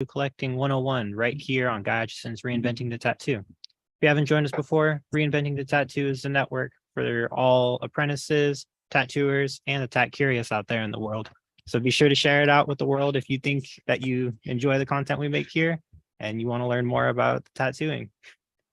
Collecting 101 right here on Guy Atchison's Reinventing the Tattoo. If you haven't joined us before, Reinventing the Tattoo is a network for all apprentices, tattooers, and the tat curious out there in the world. So be sure to share it out with the world if you think that you enjoy the content we make here and you want to learn more about tattooing.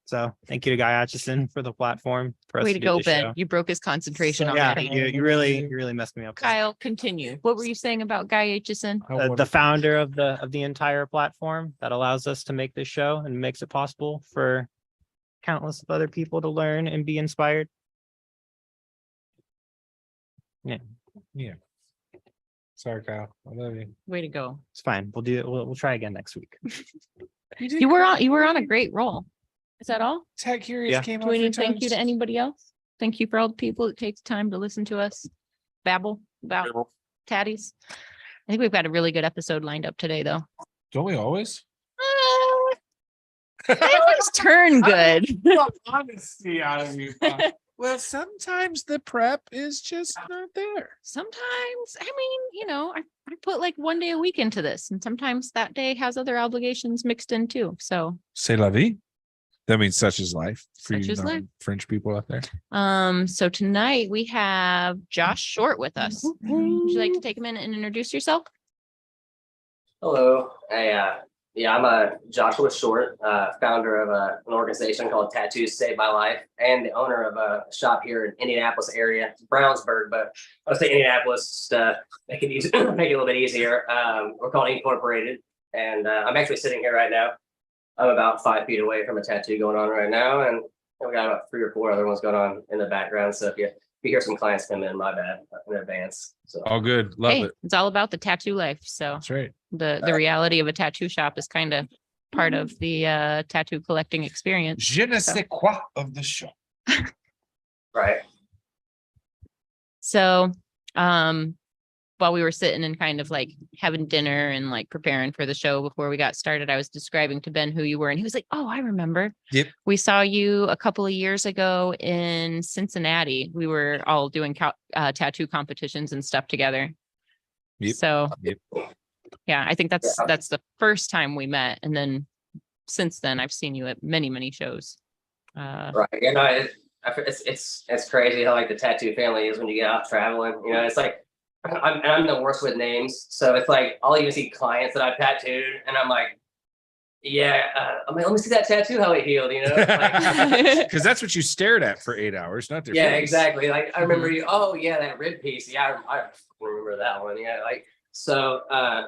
So thank you to Guy Atchison for the platform. For us Way to go, Ben. show. You broke his concentration Yeah, already. you really messed me up. Kyle, continue. What were you saying about Guy Atchison? The founder of the entire platform that allows us to make this show and makes it possible for countless of other people to learn and be inspired. Yeah. Sorry, Kyle. I love you. Way to go. It's fine. We'll do it. We'll try again next week. You were on a great roll. Is that all? Tech Curious Yeah. came Do we off need to your thank you to tongue. anybody else? Thank you for all the people that takes time to listen to us babble about tatties. I think we've got a really good episode lined up today, though. Don't we always? They always turn good. Honesty out of you. Well, sometimes the prep is just not there. Sometimes, I mean, I put like one day a week into this, and sometimes that day has other obligations mixed in too. So C'est la vie. That means such is life for Such you is life. French people out there. So tonight we have Josh Short with us. Would you like to take a minute and introduce yourself? Hello. I'm Joshua Short, founder of an organization called Tattoos Saved My Life, and the owner of a shop here in Indianapolis area, Brownsburg, but I'll say Indianapolis just to make it easy, make it a little bit easier. We're called Incorporated, and I'm actually sitting here right now. I'm about 5 feet away from a tattoo going on right now, and we got about 3 or 4 other ones going on in the background. So if you hear some clients come in, my bad in advance. So All good. Love it. It's all about the tattoo life. So That's right. the reality of a tattoo shop is kind of part of the tattoo collecting experience. Je ne sais quoi of the show. right. So while we were sitting and kind of like having dinner and like preparing for the show before we got started, I was describing to Ben who you were, and he was like, "Oh, I remember. Yep. We saw you a couple of years ago in Cincinnati. We were all doing tattoo competitions and stuff together." Yep. So Yep. yeah, I think that's the first time we met, and then since then I've seen you at many shows. Right. It's crazy how like the tattoo family is when you get out traveling. It's like I'm the worst with names, so it's like I'll even see clients that I've tattooed, and I'm like, let me see that tattoo how it healed. Because that's what you stared at for 8 hours, not their Yeah, face. exactly. Like I remember you. Oh yeah, that rib piece. Yeah, I remember that one. Yeah, like so. I'm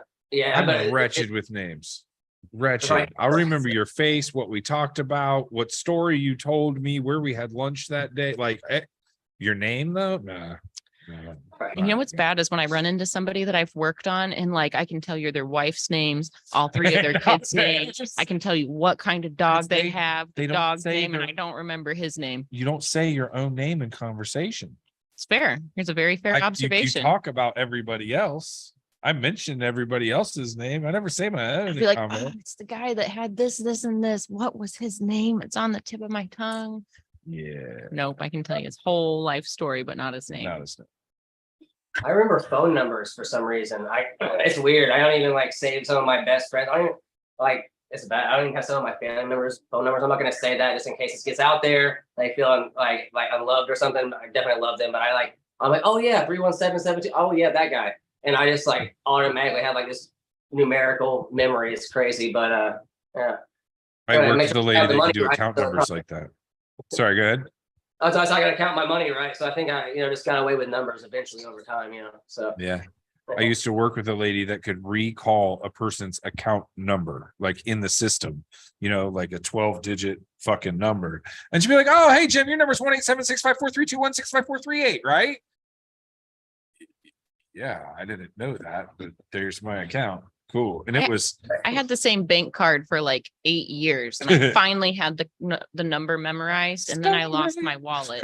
wretched with names. Wretched. Right. I'll remember your face, what we talked about, what story you told me, where we had lunch that day. Like your name though, nah. You know what's bad is when I run into somebody that I've worked on, and like I can tell you their wife's names, all 3 of their kids' names. I can tell you what kind of dog they have, the dog's name, and I don't remember his name. You don't say your own name in conversation. It's fair. Here's a very fair observation. You talk about everybody else. I mentioned everybody else's name. I never say my own. I'd be like, oh, it's the guy that had this, and this. What was his name? It's on the tip of my tongue. Yeah. Nope. I can tell you his whole life story, but not his name. Not his name. I remember phone numbers for some reason. It's weird. I don't even like save some of my best friends. I don't even, like it's bad. I don't even have some of my family members' phone numbers. I'm not gonna say that just in case this gets out there. They feel like unloved or something. I definitely love them, but I'm like, oh yeah, 31772. Oh yeah, that guy. And I just like automatically have like this numerical memory. It's crazy, but yeah. I worked with sure a I have lady the that could money do right. account numbers like that. Sorry, go ahead. So I gotta count my money, right? So I think I just got away with numbers eventually over time, So Yeah. I used to work with a lady that could recall a person's account number, like in the system, like a 12-digit fucking number. And she'd be like, oh, hey, Jim, your number's 1-877-654-321-65438, right? Yeah, I didn't know that, but there's my account. Cool. And it was. I had the same bank card for like 8 years, and I finally had the number memorized, and then I lost my wallet.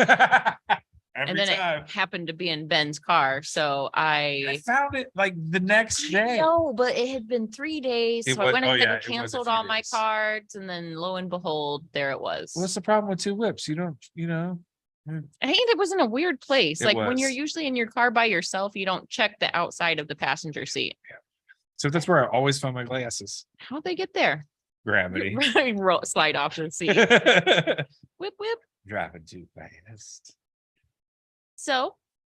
And then it happened to be in Ben's car. So I found it like the next day. No, but it had been 3 days. So I went ahead and it was a canceled few all my days. cards. And then lo and behold, there it was. What's the problem with two whips? You don't, I think it was in a weird place. It Like when you're was. usually in your car by yourself, you don't check the outside of the passenger seat. So that's where I always find my glasses. How'd they get there? Gravity. Slide off the seat. Whip, whip. Driving too fast. So,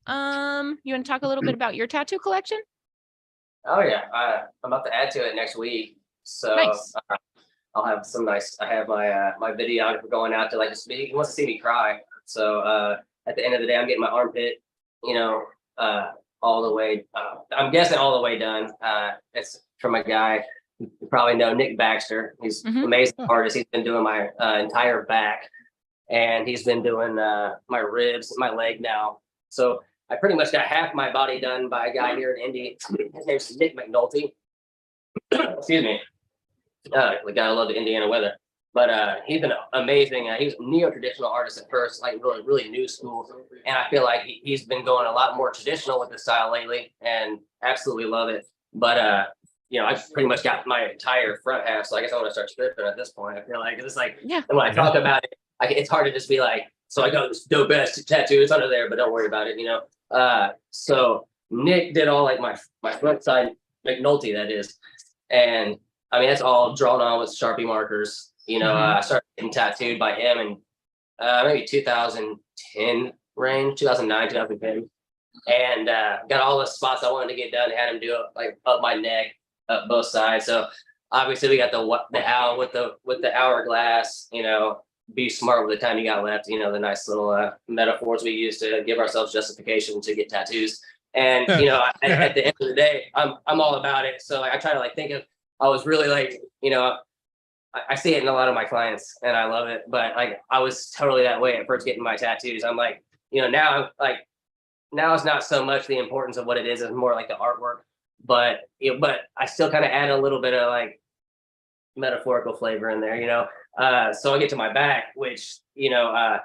you want to talk a little bit about your tattoo collection? Oh yeah, I'm about to add to it next week. So Nice. I'll have some nice. I have my videographer going out to like just he wants to see me cry. So at the end of the day, I'm getting my armpit, all the way. I'm guessing all the way done. It's from a guy you probably know, Nick Baxter. He's an amazing artist. He's been doing my entire back, and he's been doing my ribs, my leg now. So I pretty much got half my body done by a guy here in Indy. His name's Nick McNulty. Excuse me. The guy, I love the Indiana weather. But he's been amazing. He was a neo-traditional artist at first, like really new school. And I feel like he's been going a lot more traditional with the style lately, and absolutely love it. But I pretty much got my entire front half, so I guess I want to start stripping at this point. I feel like it's like, and when I talk about it, it's hard to just be like, so I got this dope ass tattoo, it's under there, but don't worry about it, So Nick did all like my front side, McNulty that is, and I mean that's all drawn on with Sharpie markers. I started getting tattooed by him in maybe 2010 range, 2009, 2010, and got all the spots I wanted to get done. Had him do it like up my neck, up both sides. So obviously we got the owl with the hourglass. Be smart with the time you got left. The nice little metaphors we use to give ourselves justification to get tattoos. And at the end of the day, I'm all about it. So I try to think of. I was really I see it in a lot of my clients and I love it, but I was totally that way at first getting my tattoos. I'm like, now it's not so much the importance of what it is, it's more like the artwork, but I still kind of add a little bit of metaphorical flavor in there, so I get to my back, which, I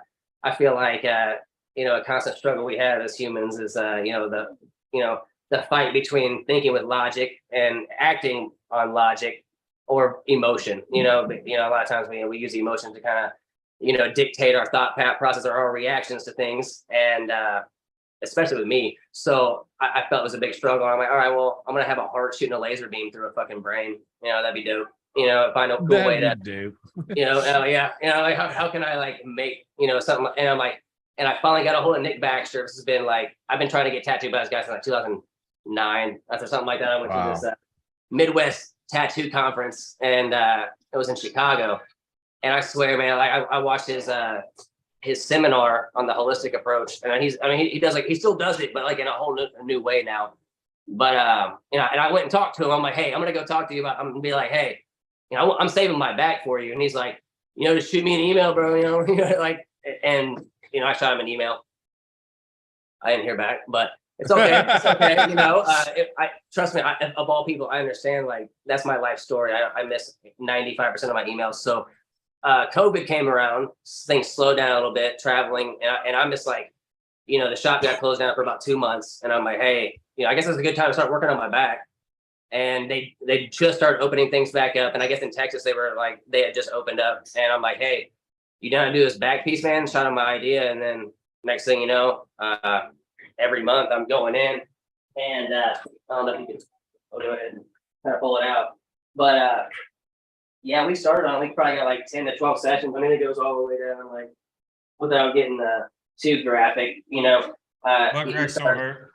feel like, a constant struggle we have as humans is, the fight between thinking with logic and acting on logic or emotion, a lot of times we use emotion to kind of, dictate our thought process or our reactions to things. And, especially with me. So I felt it was a big struggle. I'm like, all right, well, I'm going to have a heart shooting a laser beam through a fucking brain. That'd be dope. Find a cool way to do. How can I make, something. And I'm like, and I finally got a hold of Nick Baxter. This has been I've been trying to get tattooed by this guy since 2009. Or something like that. I went to this Midwest tattoo conference, and it was in Chicago. And I swear, man, I watched his seminar on the holistic approach, and he does he still does it, but in a whole new way now. But and I went and talked to him. I'm like, hey, I'm gonna go talk to you about. I'm gonna be like, hey, I'm saving my back for you. And he's like, just shoot me an email, bro. And I shot him an email. I didn't hear back, but it's okay. It's okay. I trust me. Of all people, I understand. That's my life story. I miss 95% of my emails. So COVID came around, things slowed down a little bit, traveling, and I'm just the shop got closed down for about 2 months, and I'm like, hey, I guess it's a good time to start working on my back. And they just started opening things back up, and I guess in Texas they had just opened up, and I'm like, hey, you know how to do this back piece, man? Shot on my idea, and then next thing you know, every month I'm going in, and I don't know if you can go ahead and kind of pull it out, but yeah, we started on. We probably got 10 to 12 sessions. I mean, it goes all the way down, without getting too graphic, Butt crack's over.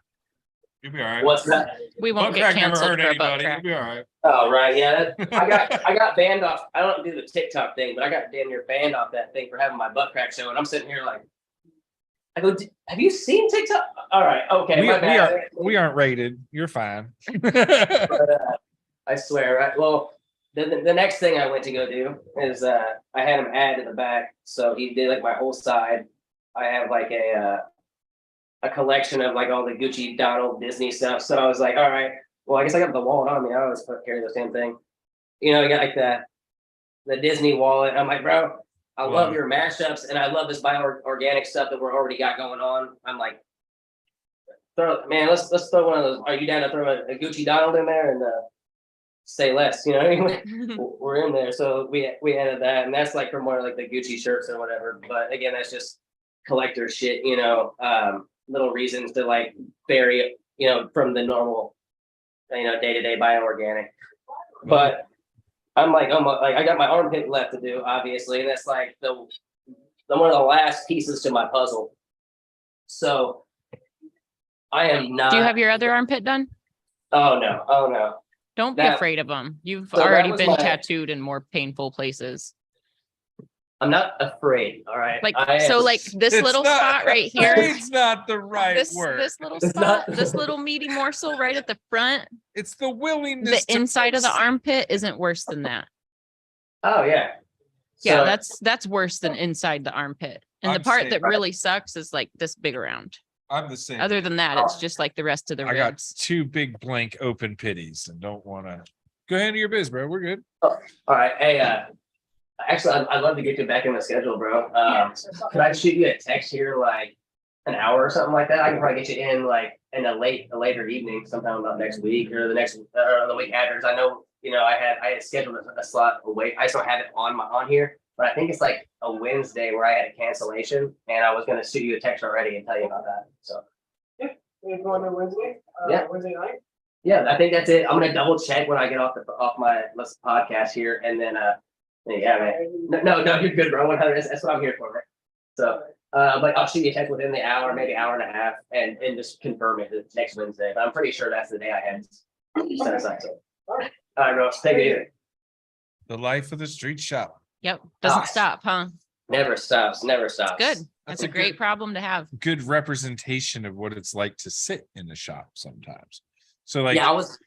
You'll be all right. What's that? We won't Butt get crack never canceled hurt for a butt anybody. crack. You'll be all right. Oh right, yeah. I got banned off. I don't do the TikTok thing, but I got damn near banned off that thing for having my butt crack show. And I'm sitting here I go, have you seen TikTok? All right, okay, my bad. We aren't rated. You're fine. But, I swear, right? Well, the next thing I went to go do is I had him add to the back, so he did my whole side. I have a collection of all the Gucci, Donald, Disney stuff. So I was like, all right, well, I guess I got the wallet on me. I always carry the same thing. I got the Disney wallet. I'm like, bro, I love your mashups, and I love this bio-organic stuff that we're already got going on. I'm like, let's throw one of those. Are you down to throw a Gucci Donald in there and say less? You know what I mean? We're in there, so we added that, and that's for more the Gucci shirts or whatever. But again, that's just collector shit. Little reasons to vary, from the normal day to day buying organic. But I'm like, I got my armpit left to do, obviously, and that's like the one of the last pieces to my puzzle. So I am not. Do you have your other armpit done? Oh no. Don't be That- afraid of them. You've So that already was been my- tattooed in more painful places. I'm not afraid. All right. Like, I so am- like this It's little not- spot right here, It's not the right this word. little It's spot, not- this little meaty morsel right at the front, It's the the willingness. to inside of the fix- armpit isn't worse than that. Oh yeah. Yeah, So- that's worse than inside the armpit. And the I'm part saying- that really sucks is like this big around. I'm the same. Other than that, it's just like the rest of the I got ribs. 2 big blank open pitties and don't want to go ahead to your biz, bro. We're good. All right. Hey, actually, I'd love to get you back in the schedule, bro. Could I shoot you a text here in like an hour or something like that? I can probably get you in like in a later evening, sometime about next week or the week after. 'Cause I know, I had scheduled a slot away. I still have it on here, but I think it's like a Wednesday where I had a cancellation, and I was gonna shoot you a text already and tell you about that. So We're going on Wednesday? Yeah. Wednesday night? yeah, I think that's it. I'm gonna double check when I get off my podcast here, and then yeah, man. No, you're good, bro. 100. That's what I'm here for, man. So, but I'll shoot you a text within the hour, maybe hour and a half, and just confirm it next Wednesday. But I'm pretty sure that's the day I had set aside. So, all right, bro. Take it easy. The life of the street shop. Yep, doesn't Gosh. stop, huh? Never stops. Never stops. Good. That's That's a a great good- problem to have. Good representation of what it's like to sit in the shop sometimes. So like, Yeah, I was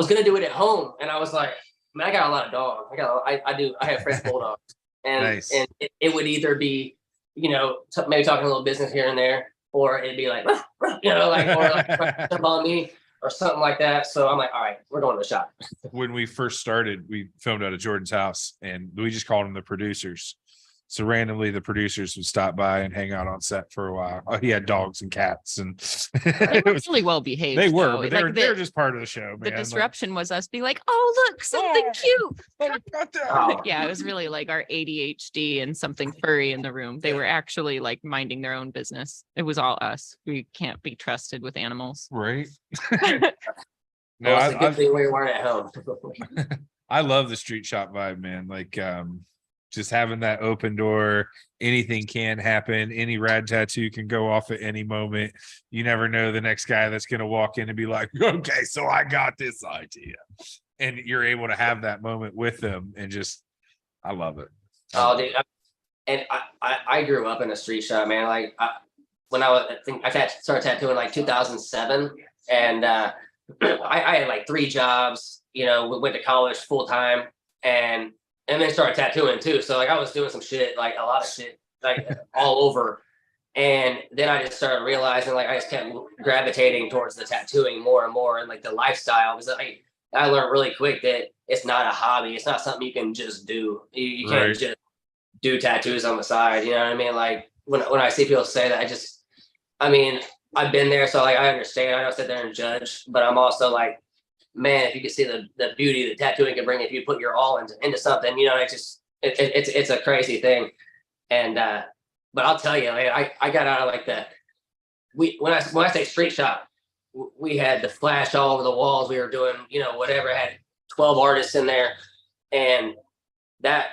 gonna do it at home, and I was like, man, I got a lot of dogs. I have French bulldogs, and Nice. and it would either be, maybe talking a little business here and there, or it'd be like, or like trying to jump on me or something like that. So I'm like, all right, we're going to the shop. when we first started, we filmed out of Jordan's house and we just called them the producers. So randomly the producers would stop by and hang out on set for a while. Oh, he had dogs and cats and They it were was, really well behaved. they were, though. but Like, they were just part of the show, the man. disruption was us being like, oh, look, something Oh. cute. Like, what the- Oh, Yeah, it was really like our ADHD and something furry in the room. They were actually like minding their own business. It was all us. We can't be trusted with animals. Right. no, No, it's a good thing we weren't at home. I love the street shop vibe, man. Like just having that open door, anything can happen, any rad tattoo can go off at any moment. You never know the next guy that's going to walk in and be like, okay, so I got this idea. And you're able to have that moment with them and just, I love it. Oh, dude. I grew up in a street shop, man. Like I started tattooing like 2007, and I had like 3 jobs. We went to college full time, and then started tattooing too. So like I was doing some shit, like a lot of shit, like all over. And then I just started realizing, like I just kept gravitating towards the tattooing more and more, and like the lifestyle. Because I learned really quick that it's not a hobby. It's not something you can just do. You can't Right. just do tattoos on the side. You know what I mean? Like when I see people say that, I've been there, so like I understand. I don't sit there and judge, but I'm also like, man, if you could see the beauty that tattooing can bring if you put your all into something, it's a crazy thing. And but I'll tell you, like, I got out of like when I say street shop, we had the flash all over the walls. We were doing, whatever, had 12 artists in there, and that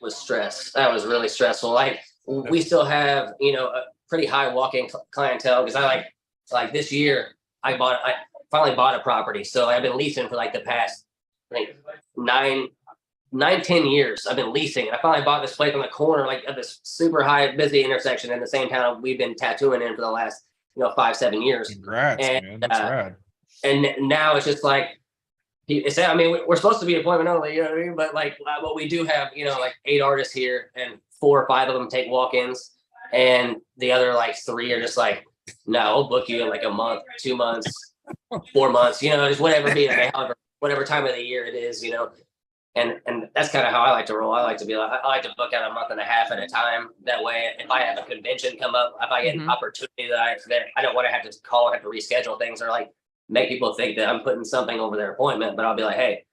was stress. That was really stressful. Like we still have, a pretty high walk-in clientele, because I like this year I finally bought a property. So I've been leasing for like the past, I think 10 years. I've been leasing, and I finally bought this place on the corner, like of this super high busy intersection in the same town we've been tattooing in for the last, 5-7 years. Congrats, And, man. That's rad. And now it's just like, we're supposed to be appointment only, you know what I mean? But like, what we do have, like 8 artists here, and 4 or 5 of them take walk-ins, and the other like 3 are just like, no, I'll book you in like a month, 2 months, 4 months, just whatever whatever time of the year it is, and that's kind of how I like to roll. I like to to book out a month and a half at a time. That way, if I have a convention come up, if I get an opportunity that I don't want to have to call and have to reschedule things, or like make people think that I'm putting something over their appointment. But I'll be like, hey,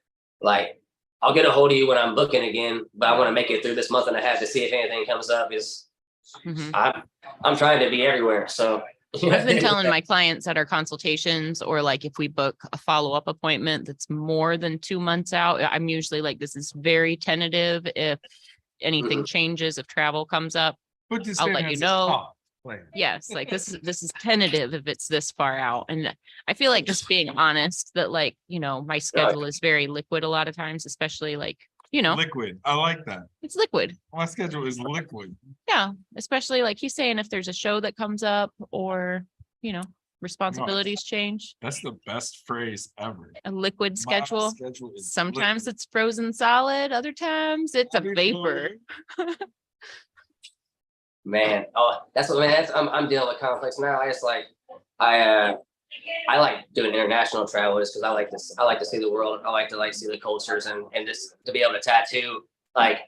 like I'll get a hold of you when I'm booking again, but I want to make it through this month and a half to see if anything comes up. I'm trying to be everywhere. So I've been telling my clients at our consultations, or like if we book a follow-up appointment that's more than 2 months out, I'm usually like, this is very tentative. If anything changes, if travel comes up, Put this I'll thing let as you a know. top plan. Yes, like this is tentative if it's this far out. And I feel like just being honest that, like, my schedule is very liquid a lot of times, especially like, Liquid. I like that. it's liquid. My schedule is liquid. Yeah, especially like he's saying, if there's a show that comes up or, responsibilities change, That's the best phrase ever. a liquid My schedule. schedule is Sometimes liquid. it's frozen solid, other times it's a vapor. Man, that's what, man, I'm dealing with conflicts now. I just like, I like doing international travel just because I like to see the world. I like to see the cultures and just to be able to tattoo like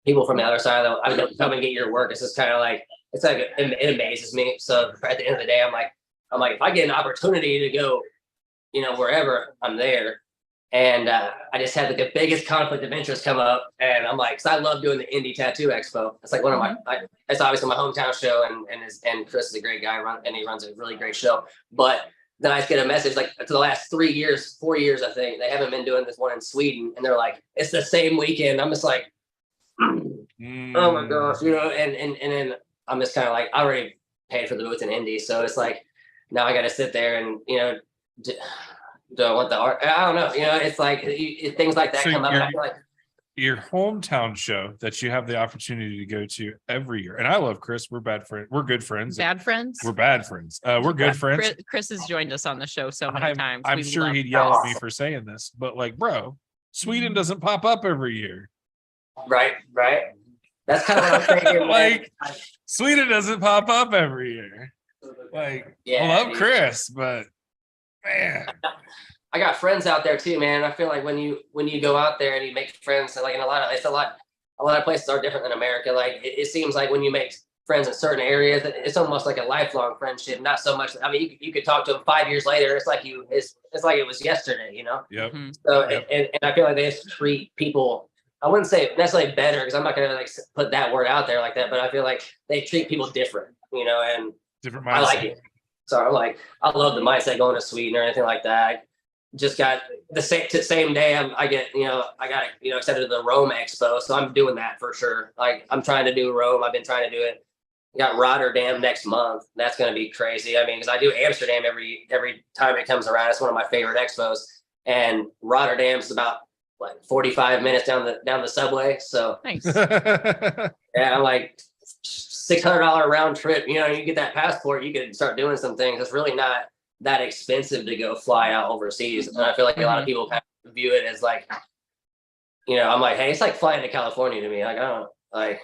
people from the other side of the, I mean, come and get your work. It's just kind of like, it amazes me. So at the end of the day, I'm like, if I get an opportunity to go, wherever, I'm there. And I just had the biggest conflict of interest come up, and I'm like, cause I love doing the Indie Tattoo Expo. It's like one of my, it's obviously my hometown show, and Chris is a great guy, and he runs a really great show. But then I just get a message like, to the last 4 years, I think they haven't been doing this one in Sweden, and they're like, it's the same weekend. I'm just like, oh my gosh, and then I'm just kind of like, I already paid for the booth in Indy, so it's like now I got to sit there and do I want the art? I don't know. It's like things like that So come up. And I feel like your hometown show that you have the opportunity to go to every year. And I love Chris. We're bad friends. We're good friends. Bad friends. We're bad friends. We're good friends. Chris has joined us on the show so many times. I'm We sure love he'd yell at me Chris. for saying this, but like, bro, Sweden doesn't pop up every year. right. That's kind of what I'm thinking. Like, Sweden doesn't pop up every year. Like, Yeah, I love dude. Chris, but man, I got friends out there too, man. I feel like when you go out there and you make friends, like in a lot of places are different than America. Like it seems like when you make friends in certain areas, it's almost like a lifelong friendship. Not so much. I mean, you could talk to them 5 years later. It's like it's like it was yesterday, Yep. Mhm. So Yep. and I feel like they just treat people. I wouldn't say necessarily better because I'm not gonna like put that word out there like that, but I feel like they treat people different, and Different I like mindset. it. So I'm like, I love the mindset going to Sweden or anything like that. I just got the same day I got accepted to the Rome Expo, so I'm doing that for sure. Like I'm trying to do Rome. I've been trying to do it. I got Rotterdam next month. That's gonna be crazy. I mean, because I do Amsterdam every time it comes around. It's one of my favorite expos, and Rotterdam's about like 45 minutes down the subway. So Nice. yeah, I'm like $600 round trip. You get that passport, you can start doing some things. It's really not that expensive to go fly out overseas. And I feel like a lot of people kind of view it as like, I'm like, hey, it's like flying to California to me. Like, I don't like,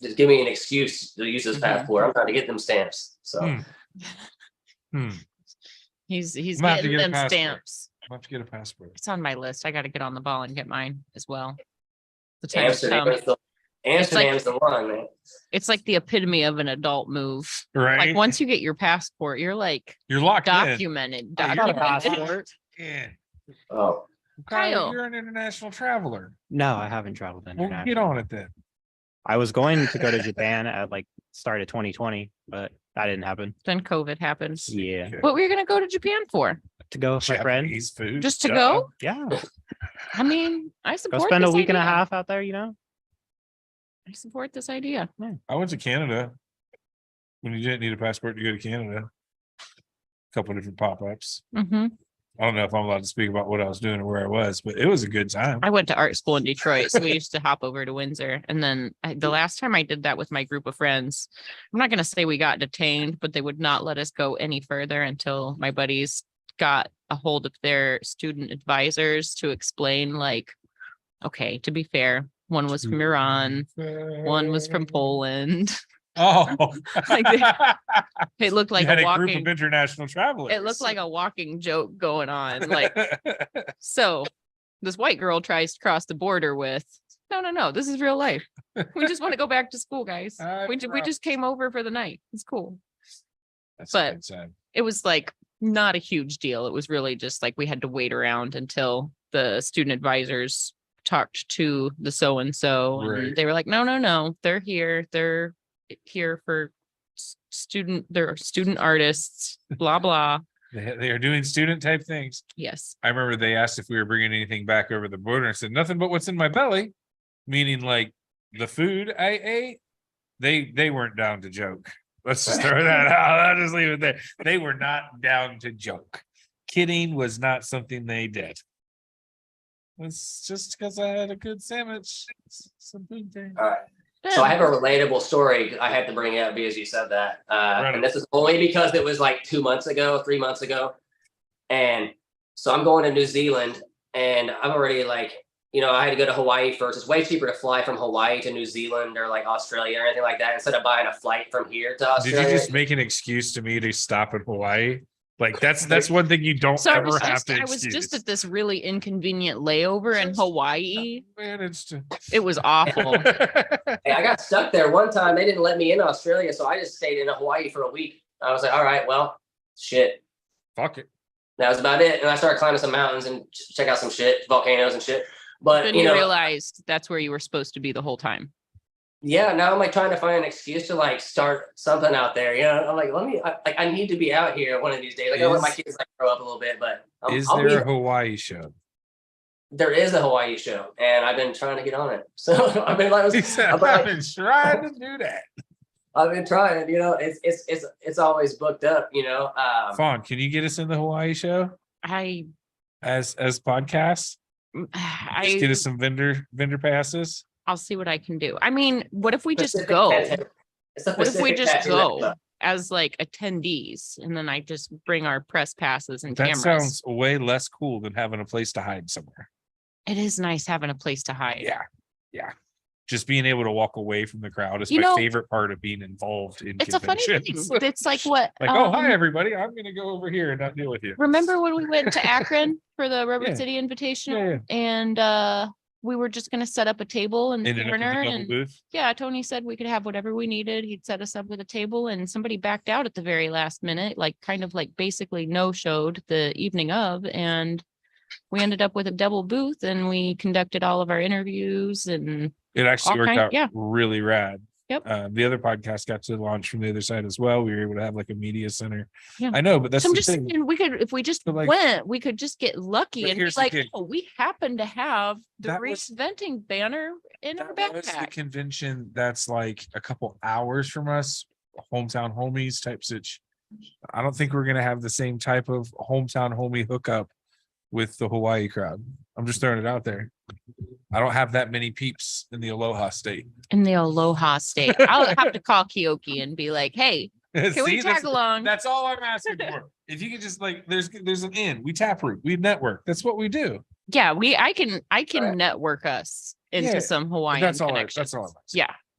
just give me an excuse to use this passport. I'm trying to get them stamps. So He's I'm gonna have to getting get a them passport. stamps. I'll have to get a passport. It's on my list. I got to get on the ball and get mine as well. The time's come. Amsterdam's the one, man. It's like the epitome of an adult move. Right. Like once you get your passport, you're like You're locked documented. Oh, you're documented. in. Oh, Kyle. You're an international traveler. No, I haven't traveled Well, internationally. get on it then. I was going to go to Japan at like start of 2020, but that didn't happen. Then COVID happened. Yeah, Okay. What were you going to go to Japan for? to go with my friend. Japanese food. Just to duh. go? Yeah, I mean, I go support spend a this week and a idea. half out there. I support this idea. I went to Canada when you didn't need a passport to go to Canada. A couple of different pop-ups. Hmm. I don't know if I'm allowed to speak about what I was doing or where I was, but it was a good time. I went to art school in Detroit, so we used to hop over to Windsor. And then the last time I did that with my group of friends, I'm not going to say we got detained, but they would not let us go any further until my buddies got a hold of their student advisors to explain, like, okay, to be fair, one was from Iran, one was from Poland. Oh, Like It looked like you had a a group walking. of international travelers. It looked like a walking joke going on. Like, so this white girl tries to cross the border with, no, this is real life. We just want to go back to school, guys. We just came over for the night. It's cool. That's but- good time. It was like not a huge deal. It was really just like we had to wait around until the student advisors talked to the so-and-so. Right. And they were like, no, they're here. They're here for they're student artists, blah, blah. They are doing student type things. Yes. I remember they asked if we were bringing anything back over the border. I said, nothing but what's in my belly, meaning like the food I ate. They weren't down to joke. Let's just throw that out. I'll just leave it there. They were not down to joke. Kidding was not something they did. It's just because I had a good sandwich. Some food thing. All right. So I have a relatable story I had to bring up because you said that. Right. And this is only because it was like 3 months ago. And so I'm going to New Zealand and I'm already like, I had to go to Hawaii first. It's way cheaper to fly from Hawaii to New Zealand or like Australia or anything like that instead of buying a flight from here to Australia. Did you just make an excuse to me to stop in Hawaii? Like that's one thing you don't ever have to I was just at this really inconvenient layover in Hawaii. Managed to. It was awful. Hey, I got stuck there one time. They didn't let me in Australia. So I just stayed in Hawaii for a week. I was like, all right, well, shit. Fuck it. That was about it. And I started climbing some mountains and check out some shit, volcanoes and shit. But then you realized that's where you were supposed to be the whole time. Yeah, now I'm like trying to find an excuse to like start something out there. I'm like, I need to be out here one of these days. Like I let my kids like grow up a little bit, but Is there a Hawaii show? There is a Hawaii show, and I've been trying to get on it. So I've been like, He said, I've been trying to do that. I've been trying. It's always booked up. Fawn, can you get us in the Hawaii show as podcasts? Just get us some vendor passes. I'll see what I can do. I mean, what if we just go? What if we just go as like attendees and then I just bring our press passes and that cameras? Sounds way less cool than having a place to hide somewhere. It is nice having a place to hide. Yeah. Just being able to walk away from the crowd is my favorite part of being involved in it's conventions. A funny thing. It's like what? Like, oh, hi, everybody. I'm going to go over here and not deal with you. Remember when we went to Akron for the Rubber City Invitational? Yeah. And we were just going to set up a table in the corner. And booth. Yeah, Tony said we could have whatever we needed. He'd set us up with a table and somebody backed out at the very last minute, like kind of like basically no-showed the evening of. And we ended up with a double booth and we conducted all of our interviews and it actually worked out really rad. Yep. The other podcast got to launch from the other side as well. We were able to have like a media center. Yeah. I know, but that's so I'm the just thing. saying we could, if we just went, we could just get lucky and be like, oh, we happen to have the reinventing banner in our backpack. That's the convention that's like a couple hours from us, hometown homies type such. I don't think we're gonna have the same type of hometown homie hookup with the Hawaii crowd. I'm just throwing it out there. I don't have that many peeps in the Aloha state. I'll have to call Kyoki and be like, hey, can we tag along? That's all I'm asking for. If you could just like, there's an in, we taproot, we network. That's what we do. Yeah, I can network us into some Hawaiian connections. That's all.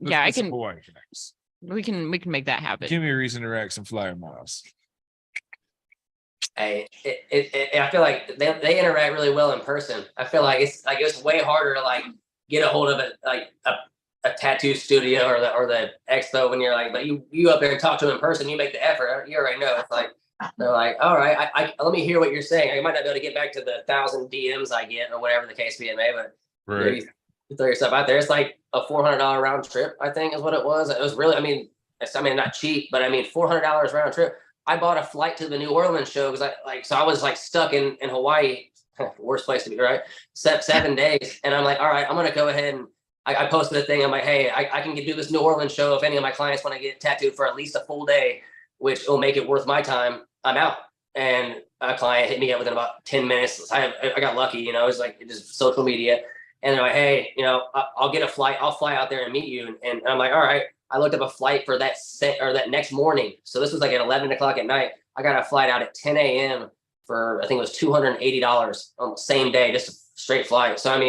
I can. Hawaii connects. We can make that happen. Give me a reason to rack some flyer miles. Hey, I feel like they interact really well in person. I feel like it's way harder to like get a hold of a tattoo studio or the expo when you're like, but you up there and talk to them in person, you make the effort. You already know. It's like they're like, all right, I let me hear what you're saying. I might not be able to get back to the 1,000 DMs I get or whatever the case may be, but right. You throw yourself out there. It's like a $400 round trip, I think is what it was. It was really, not cheap, but $400 round trip. I bought a flight to the New Orleans show because I was like stuck in Hawaii, worst place to be, right? 7 days. And I'm like, all right, I'm going to go ahead and I posted a thing. I'm like, hey, I can do this New Orleans show. If any of my clients want to get tattooed for at least a full day, which will make it worth my time, I'm out. And a client hit me up within about 10 minutes. I got lucky, it was like just social media. And they're like, hey, I'll get a flight. I'll fly out there and meet you. And I'm like, all right. I looked up a flight for that next morning. So this was like at 11 o'clock at night. I got a flight out at 10 a.m. for, I think it was $280 on the same day, just a straight flight. So,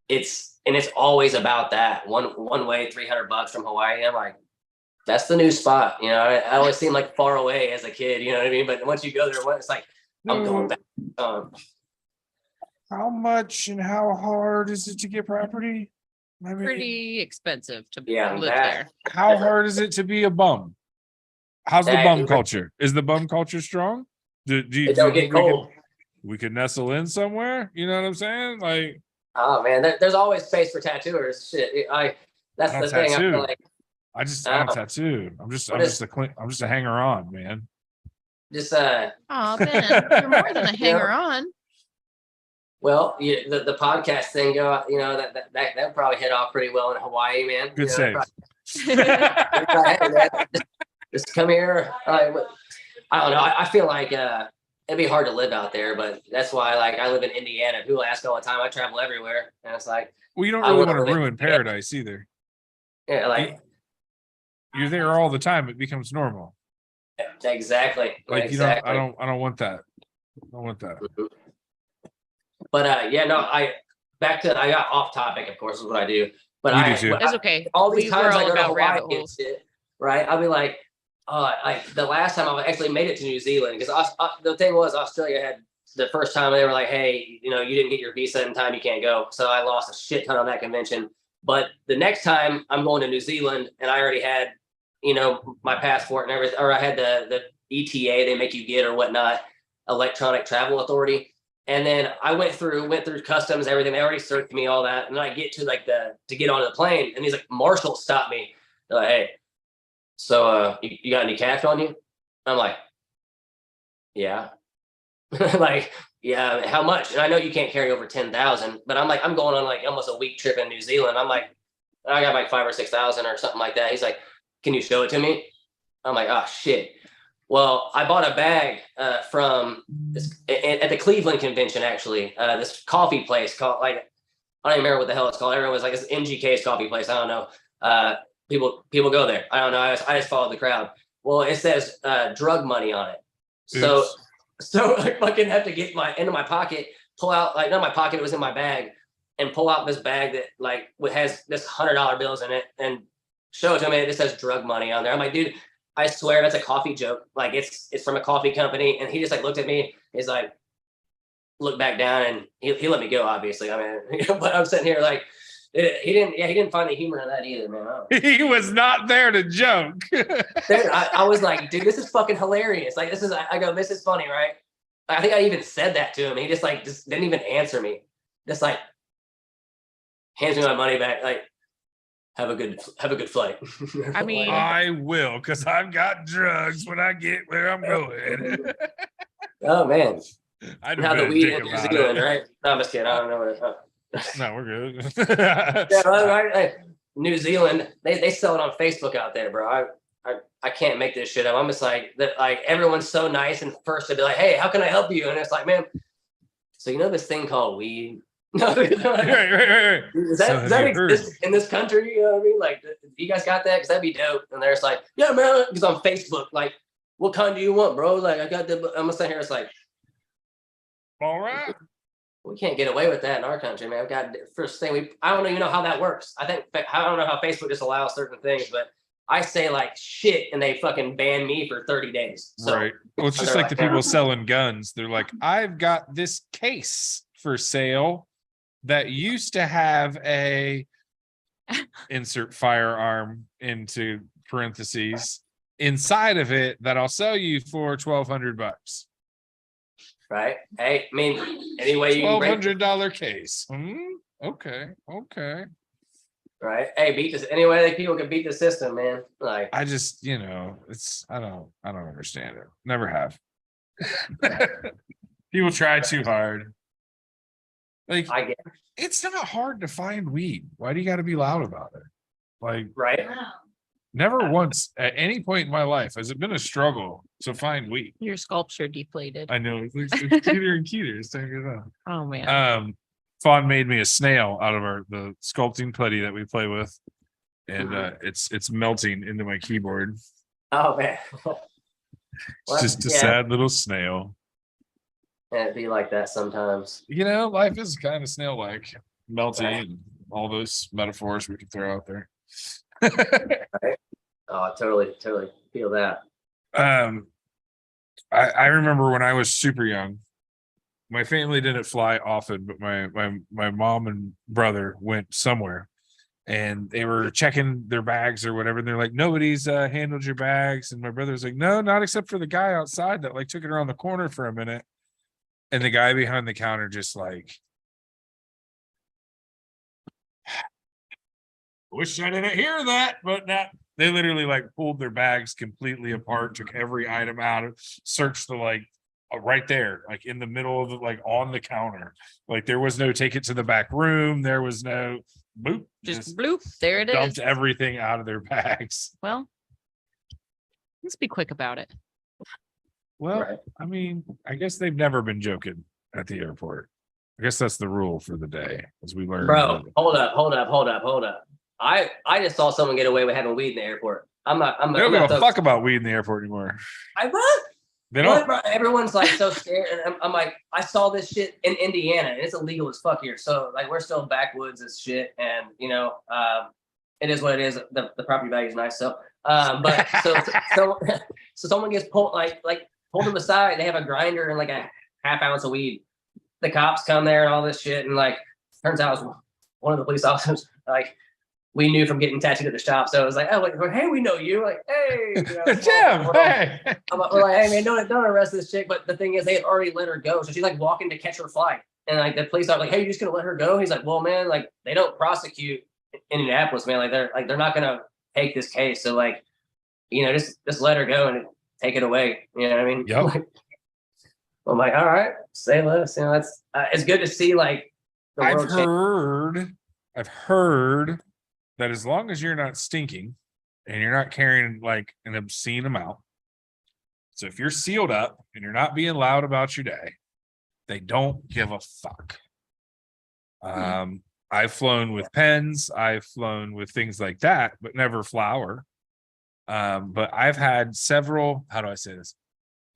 it's always about that one way, $300 from Hawaii. I'm like, that's the new spot. I always seemed like far away as a kid, you know what I mean? But once you go there, it's like, I'm going back. How much and how hard is it to get property? Pretty expensive to live that. there. How hard is it to be a bum? How's the bum culture? Is the bum culture strong? Do you don't get cold? We could nestle in somewhere. You know what I'm saying? Like, oh man, there's always space for tattooers. Shit, that's the thing. I feel like I don't tattoo. I'm just a hanger on, man. Just Oh, Ben, you're more than a hanger on. well, the podcast thing that probably hit off pretty well in Hawaii, man. Good save. Just come here. I don't know. I feel like it'd be hard to live out there, but that's why I live in Indiana. People ask all the time. I travel everywhere, and it's like, well, you don't really want to ruin paradise either. Yeah, like you're there all the time. It becomes normal. Exactly. Like exactly. I don't want that. I don't want that. But I got off topic, of course, is what I do. But We do too. It's okay. All these times I all go to about Hawaii rabbit and holes. shit, right? I'll be like the last time I actually made it to New Zealand, because the thing was Australia had the first time they were like, hey, you didn't get your visa in time, you can't go. So I lost a shit ton on that convention. But the next time I'm going to New Zealand, and I already had, my passport and everything, or I had the ETA they make you get or whatnot, Electronic Travel Authority. And then I went through customs, everything. They already searched me, all that. And then I get to to get on the plane, and he's like, Marshall stopped me. They're like, hey, so you got any cash on you? I'm like, yeah. Like, yeah, how much? And I know you can't carry over 10,000, but I'm like, I'm going on almost a week trip in New Zealand. I'm like, I got 5,000 or 6,000 or something like that. He's like, can you show it to me? I'm like, oh shit. Well, I bought a bag from at the Cleveland convention, actually, this coffee place called I don't even remember what the hell it's called. Everyone was like, it's MGK's coffee place. I don't know. People go there. I don't know. I just followed the crowd. Well, it says drug money on it. So I fucking have to get into my pocket, pull out not my pocket, it was in my bag, and pull out this bag that has this $100 bills in it and show it to me. It just says drug money on there. I'm like, dude, I swear that's a coffee joke. Like it's from a coffee company. And he just looked at me. He's like, looked back down, and he let me go, obviously. I mean, but I'm sitting here like, he didn't find the humor in that either, man. He was not there to joke. I was like, dude, this is fucking hilarious. Like, I go, this is funny, right? I think I even said that to him. He just didn't even answer me. Just hands me my money back. Like, have a good flight. I mean, I will, because I've got drugs when I get where I'm going. Oh man. I Now the weed in New Zealand, right? No, I'm just kidding. I don't know what No, we're good. Yeah, right. New Zealand, they sell it on Facebook out there, bro. I can't make this shit up. I'm just like that. Like, everyone's so nice, and first they'd be like, "Hey, how can I help you?" And it's like, man, so this thing called weed? No, right. Does that exist in this country? You know what I mean? Like, you guys got that? Because that'd be dope. And they're just like, yeah, man. Because on Facebook, like, what kind do you want, bro? Like, I got the. I'm gonna sit here. It's like, all right. We can't get away with that in our country, man. We've got first thing. I don't even know how that works. I don't know how Facebook just allows certain things, but I say shit, and they fucking ban me for 30 days. So, right. Well, it's just like the people selling guns. They're like, I've got this case for sale that used to have a insert firearm into parentheses inside of it that I'll sell you for $1,200. Right. Hey, I mean, anyway, you $1,200 case. Okay. Right. Hey, beat this any way that people can beat the system, man. Like, I just, it's I don't understand it. Never have. People try too hard. Like, I get it's not hard to find weed. Why do you got to be loud about it? Like, right. Never once at any point in my life has it been a struggle to find weed. Your sculpture deflated. I know it's cuter and cuter. It's time to go. Oh man. Fawn made me a snail out of the sculpting putty that we play with, and it's melting into my keyboard. Oh man. It's just a sad little snail. And it'd be like that sometimes. Life is kind of snail-like, melting, and all those metaphors we could throw out there. Right. Oh, I totally feel that. I remember when I was super young, my family didn't fly often, but my mom and brother went somewhere, and they were checking their bags or whatever. And they're like, nobody's handled your bags. And my brother was like, no, not except for the guy outside that took it around the corner for a minute. And the guy behind the counter just wish I didn't hear that, but that they literally like pulled their bags completely apart, took every item out, searched the like right there, like in the middle of it, like on the counter. Like there was no take it to the back room. There was no boop. Just bloop. There it Dumped is. everything out of their bags. Well, let's be quick about it. Well, Right. I mean, I guess they've never been joking at the airport. I guess that's the rule for the day, as we learned. Bro, hold up. I just saw someone get away with having weed in the airport. They don't give a fuck about weed in the airport anymore. What? They What, don't. bro? Everyone's like so scared, and I'm like, I saw this shit in Indiana, and it's illegal as fuck here. So like, we're still backwoods as shit, and it is what it is. The property value is nice, so but so someone gets pulled pulled them aside. They have a grinder and like a half ounce of weed. The cops come there and all this shit, and like turns out it was one of the police officers like we knew from getting tattooed at the shop. So it was like, oh, like, hey, we know you. Like, hey, Jim, hey. we're like, hey man, don't arrest this chick. But the thing is, they had already let her go, so she's like walking to catch her flight, and like the police are like, hey, you just gonna let her go? He's like, well, man, like they don't prosecute in Indianapolis, man. Like they're not gonna take this case. So like, just let her go and take it away. You know what I mean? Yep. I'm like, all right, say less. That's it's good to see like the I've world change. heard that as long as you're not stinking and you're not carrying like an obscene amount, so if you're sealed up and you're not being loud about your day, they don't give a fuck. I've flown with pens, I've flown with things like that, but never flour. But I've had several, how do I say this?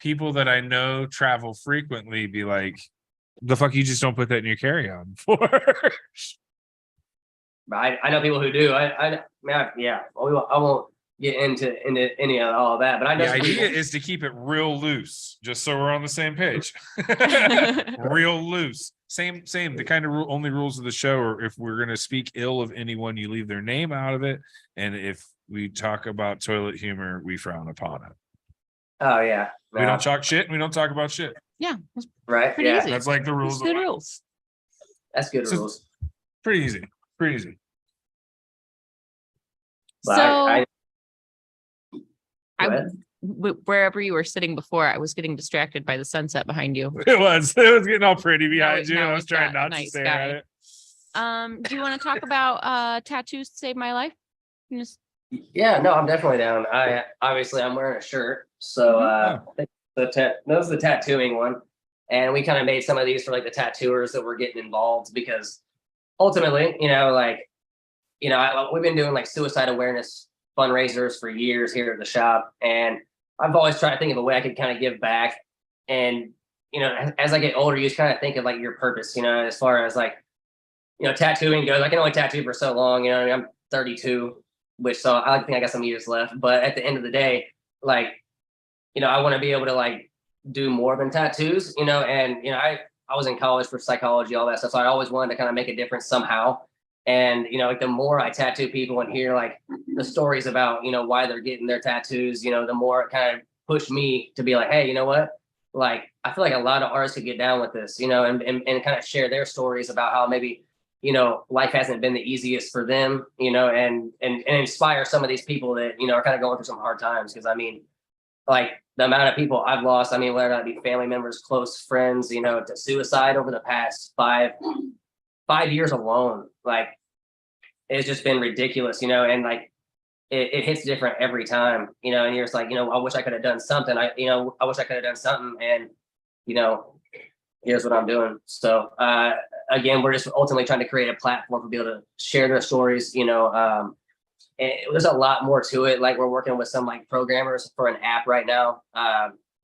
People that I know travel frequently be like, the fuck, you just don't put that in your carry-on for? I know people who do. I won't get into any of all of that, but I know The some idea people- is to keep it real loose, just so we're on the same page. Real loose. Same. The kind of only rules of the show are if we're going to speak ill of anyone, you leave their name out of it. And if we talk about toilet humor, we frown upon it. Oh yeah, We don't talk shit and we don't talk about shit. Yeah, that's right. pretty Yeah, easy. That's like the rules. good of life. rules. that's good So- rules. Pretty easy. Pretty easy. But So I go I ahead. wherever you were sitting before, I was getting distracted by the sunset behind you. It was getting all pretty behind it- you. now I was it's trying that not to nice stare guy. at it. Do you want to talk about tattoos to save my life? Just- Yeah, no, I'm definitely down. I'm wearing a shirt, so I think that was the tattooing one, and we kind of made some of these for like the tattooers that were getting involved because ultimately, we've been doing like suicide awareness fundraisers for years here at the shop, and I've always tried to think of a way I could kind of give back. And as I get older, you just kind of think of like your purpose, as far as like tattooing goes. I can only tattoo for so long. I'm 32. So I think I got some years left, but at the end of the day, like, I want to be able to like do more than tattoos, and, I was in college for psychology, all that stuff. So I always wanted to kind of make a difference somehow. And, like the more I tattoo people and hear like the stories about, why they're getting their tattoos, the more it kind of pushed me to be like, hey, you know what? Like, I feel like a lot of artists could get down with this, and kind of share their stories about how maybe, life hasn't been the easiest for them, and inspire some of these people that, are kind of going through some hard times. Cause I mean, like the amount of people I've lost, whether that be family members, close friends, to suicide over the past 5 years alone, like it's just been ridiculous, and like it hits different every time, and you're just like, I wish I could have done something. I wish I could have done something. And, here's what I'm doing. So, again, we're just ultimately trying to create a platform for people to share their stories, and there's a lot more to it. Like we're working with some like programmers for an app right now.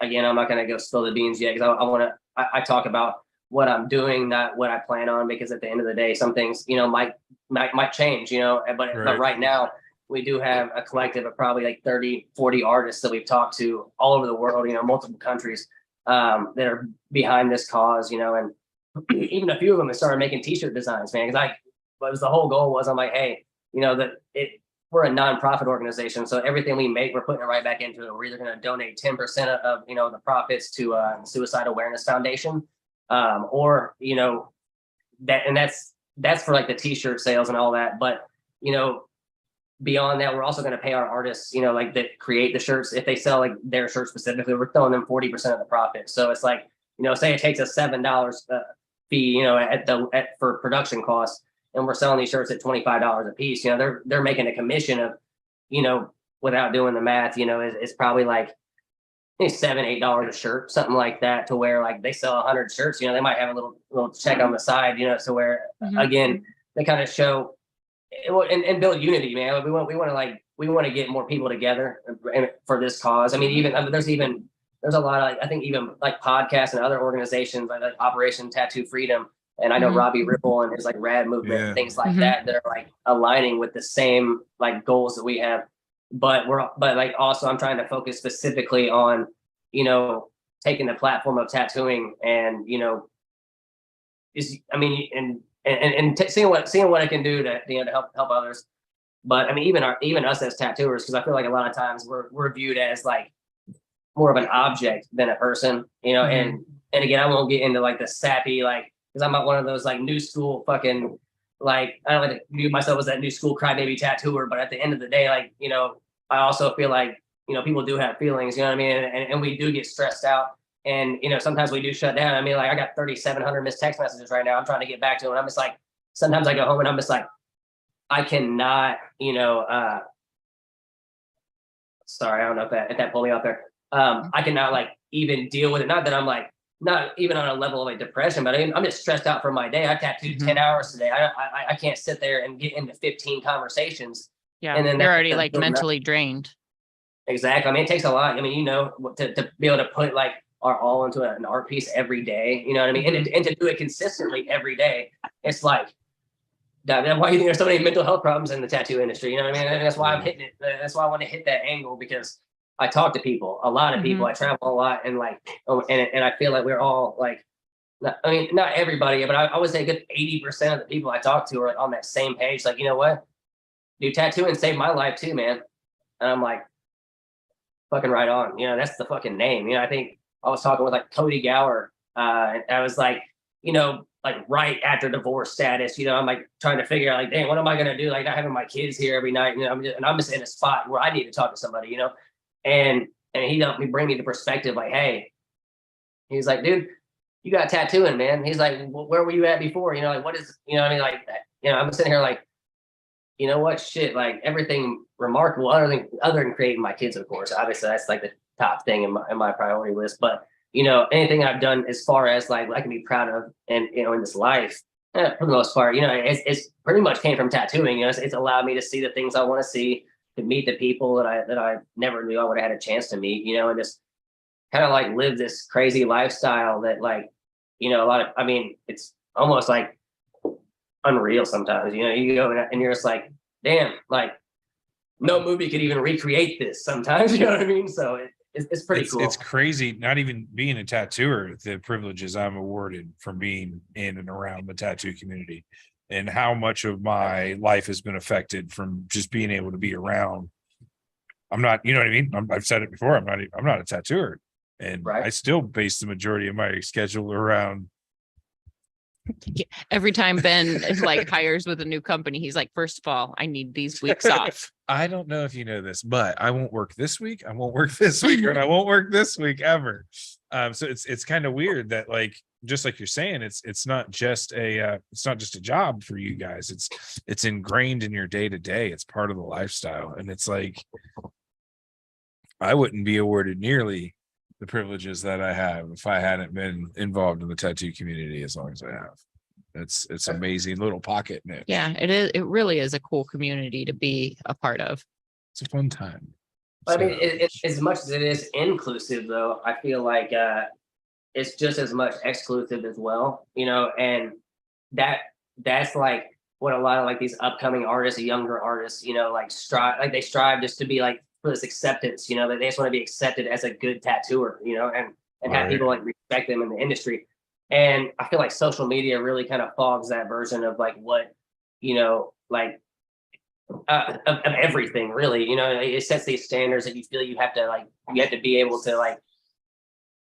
Again, I'm not going to go spill the beans yet because I talk about what I'm doing, not what I plan on, because at the end of the day, some things, might change, but right now we do have a collective of probably like 30, 40 artists that we've talked to all over the world, multiple countries, that are behind this cause, and even a few of them have started making t-shirt designs, man. Cause what was the whole goal was, I'm like, hey, we're a nonprofit organization. So everything we make, we're putting it right back into it. We're either going to donate 10% of, the profits to the Suicide Awareness Foundation, or, that's for like the t-shirt sales and all that. But, beyond that, we're also going to pay our artists, you know, like that create the shirts. If they sell like their shirt specifically, we're throwing them 40% of the profit. So it's like, you know, say it takes us $7 fee, you know, for production costs, and we're selling these shirts at $25 a piece. You know, they're making a commission of, you know, without doing the math, you know, it's probably like $7-8 a shirt, something like that, to where like they sell 100 shirts, you know, they might have a little check on the side, you know, so where again, they kind of show and build unity, man. We want to get more people together for this cause. I mean, even there's a lot of, I think even like podcasts and other organizations like Operation Tattoo Freedom. And I know Robbie Ripple and his like Rad movement and things like that are like aligning with the same like goals that we have. But like also I'm trying to focus specifically on, you know, taking the platform of tattooing and, you know, seeing what I can do to, you know, to help others. But I mean, even us as tattooers, because I feel like a lot of times we're viewed as like more of an object than a person, you know. And again, I won't get into like the sappy, like, because I'm not one of those like new school fucking, like, I don't like to view myself as that new school crybaby tattooer. But at the end of the day, like, you know, I also feel like, you know, people do have feelings, you know what I mean, and we do get stressed out. And, you know, sometimes we do shut down. I mean, like I got 3,700 missed text messages right now. I'm trying to get back to it. And I'm just like, sometimes I go home and I'm just like, I cannot, you know, sorry, I don't know if that pulled me out there. I cannot like even deal with it. Not that I'm like, not even on a level of like depression, but I'm just stressed out for my day. I tattooed 10 hours today. I can't sit there and get into 15 conversations. Yeah. And then you're already like mentally drained. Exactly. I mean, it takes a lot. I mean, you know, to be able to put like our all into an art piece every day, you know what I mean? And to do it consistently every day, it's like, that's why you think there's so many mental health problems in the tattoo industry, you know what I mean? And that's why I'm hitting it. That's why I want to hit that angle, because I talk to people, a lot of people, I travel a lot, and like, and I feel like we're all like, I mean, not everybody, but I would say a good 80% of the people I talk to are like on that same page. Like, you know what? Dude, tattooing saved my life too, man. And I'm like, fucking right on. You know, that's the fucking name. You know, I think I was talking with like Cody Gower. And I was like, you know, like right after divorce status, you know, I'm like trying to figure out like, dang, what am I going to do? Like not having my kids here every night, you know, I'm just in a spot where I need to talk to somebody, you know, and he helped me bring me to perspective. Like, hey, he's like, dude, you got tattooing, man. He's like, well, where were you at before? You know, like, what is, you know what I mean? Like, you know, I'm sitting here like, you know what, shit, like everything remarkable other than creating my kids, of course. Obviously, that's like the top thing in my priority list. But you know, anything I've done as far as like I can be proud of, and you know, in this life, for the most part, you know, it's pretty much came from tattooing. You know, it's allowed me to see the things I want to see, to meet the people that I never knew I would have had a chance to meet. You know, and just kind of like live this crazy lifestyle that, like, you know, I mean, it's almost like unreal sometimes. You know, you go and you're just like, damn, like no movie could even recreate this sometimes. You know what I mean? So it's pretty cool. It's crazy, not even being a tattooer, the privileges I'm awarded from being in and around the tattoo community, and how much of my life has been affected from just being able to be around. I'm not, you know what I mean? I've said it before. I'm not a tattooer, and I still base the majority of my schedule around. Every time Ben like hires with a new company, he's like, first of all, I need these weeks off. I don't know if you know this, but I won't work this week. I won't work this week, and I won't work this week ever. So it's kind of weird that, like, just like you're saying, it's not just a job for you guys. It's ingrained in your day to day. It's part of the lifestyle, and it's like I wouldn't be awarded nearly the privileges that I have if I hadn't been involved in the tattoo community as long as I have. It's amazing little pocket niche. Yeah, it is. It really is a cool community to be a part of. It's a fun time. I mean, it's as much as it is inclusive, though, I feel like it's just as much exclusive as well, you know, and that's like what a lot of like these upcoming artists, younger artists, you know, like they strive just to be like for this acceptance, you know, that they just want to be accepted as a good tattooer, you know, and have people like respect them in the industry. And I feel like social media really kind of fogs that version of like what, you know, like of everything really, you know. It sets these standards that you feel you have to be able to like,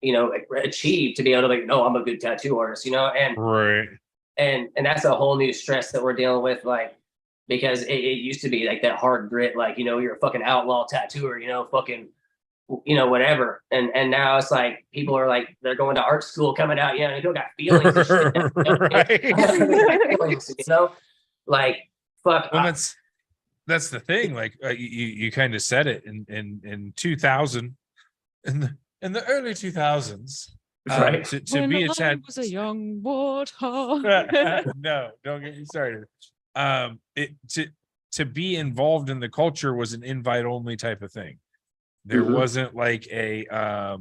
you know, achieve to be able to like, no, I'm a good tattoo artist, you know, and right. And that's a whole new stress that we're dealing with. Like, because it used to be like that hard grit, like, you're a fucking outlaw tattooer, fucking, whatever. And now it's like people are like, they're going to art school coming out, you don't got feelings and shit. Feelings, like, fuck. Well, that's the thing. Like you kind of said it in 2000, in the early 2000s. Right. To be a tattoo was a young warthog. no, don't get me started. To be involved in the culture was an invite only type of thing. There wasn't like well,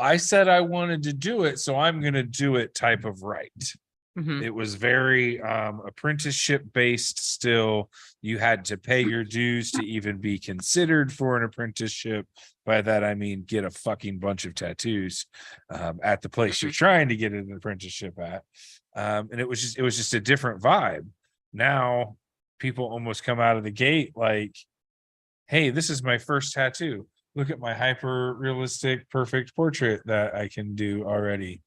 I said I wanted to do it, so I'm gonna do it type of right. It was very apprenticeship based still. You had to pay your dues to even be considered for an apprenticeship. By that I mean get a fucking bunch of tattoos at the place you're trying to get an apprenticeship at. And it was just a different vibe. Now people almost come out of the gate like, hey, this is my first tattoo. Look at my hyper realistic perfect portrait that I can do already.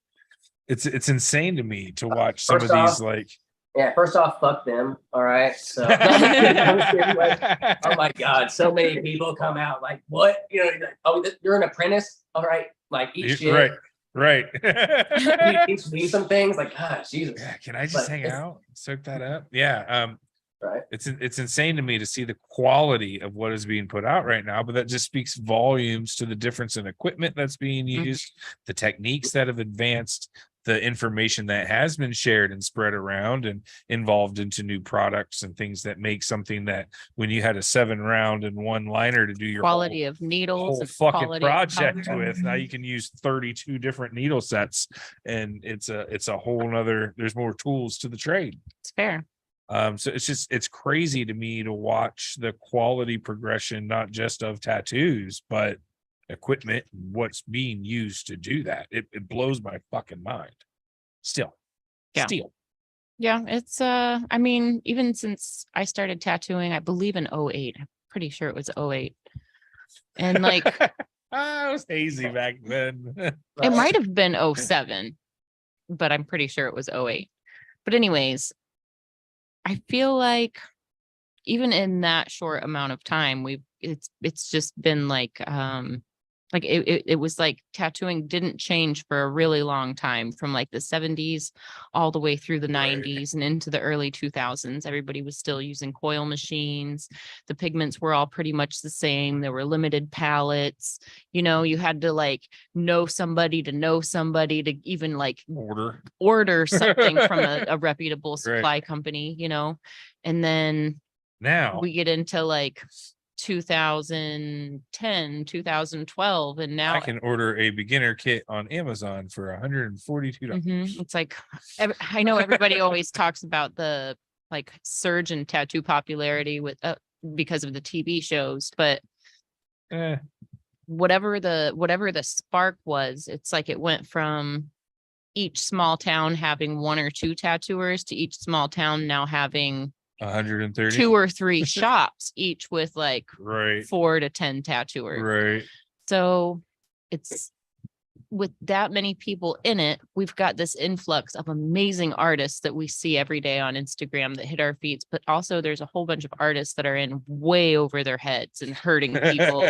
It's insane to me to watch some of these like. Yeah, first off, fuck them. All right. So oh my God, so many people come out like, what? Like, oh, you're an apprentice. All right. Like eat shit. Right. Teach me some things. Like, God, Jesus. Yeah, can I just hang out, soak that up? Yeah. Right. It's insane to me to see the quality of what is being put out right now, but that just speaks volumes to the difference in equipment that's being used, the techniques that have advanced, the information that has been shared and spread around and involved into new products and things that make something that when you had a 7-round and 1-liner to do your Quality of needles, whole fucking project with, now you can use 32 different needle sets, and it's a whole nother, there's more tools to the trade. It's fair. So it's crazy to me to watch the quality progression, not just of tattoos, but equipment, what's being used to do that. It blows my fucking mind. Still. Yeah, it's I mean, even since I started tattooing, I believe in 08. I'm pretty sure it was 08. And like I was hazy back then. it might have been 07, but I'm pretty sure it was 08. But anyways, I feel like even in that short amount of time, it's just been like it was like tattooing didn't change for a really long time, from like the 70s all the way through the 90s and into the early 2000s. Everybody was still using coil machines. The pigments were all pretty much the same. There were limited palettes. You had to like know somebody to even like order something from a reputable supply company, and then now we get into like 2010, 2012, and now I can order a beginner kit on Amazon for $142. It's like, I know everybody always talks about the like surge in tattoo popularity with because of the TV shows, but whatever the spark was, it's like it went from each small town having 1 or 2 tattooers to each small town now having 130, 2 or 3 shops, each with like 4 to 10 tattooers. Right. So it's, with that many people in it, we've got this influx of amazing artists that we see every day on Instagram that hit our feeds, but also there's a whole bunch of artists that are in way over their heads and hurting people.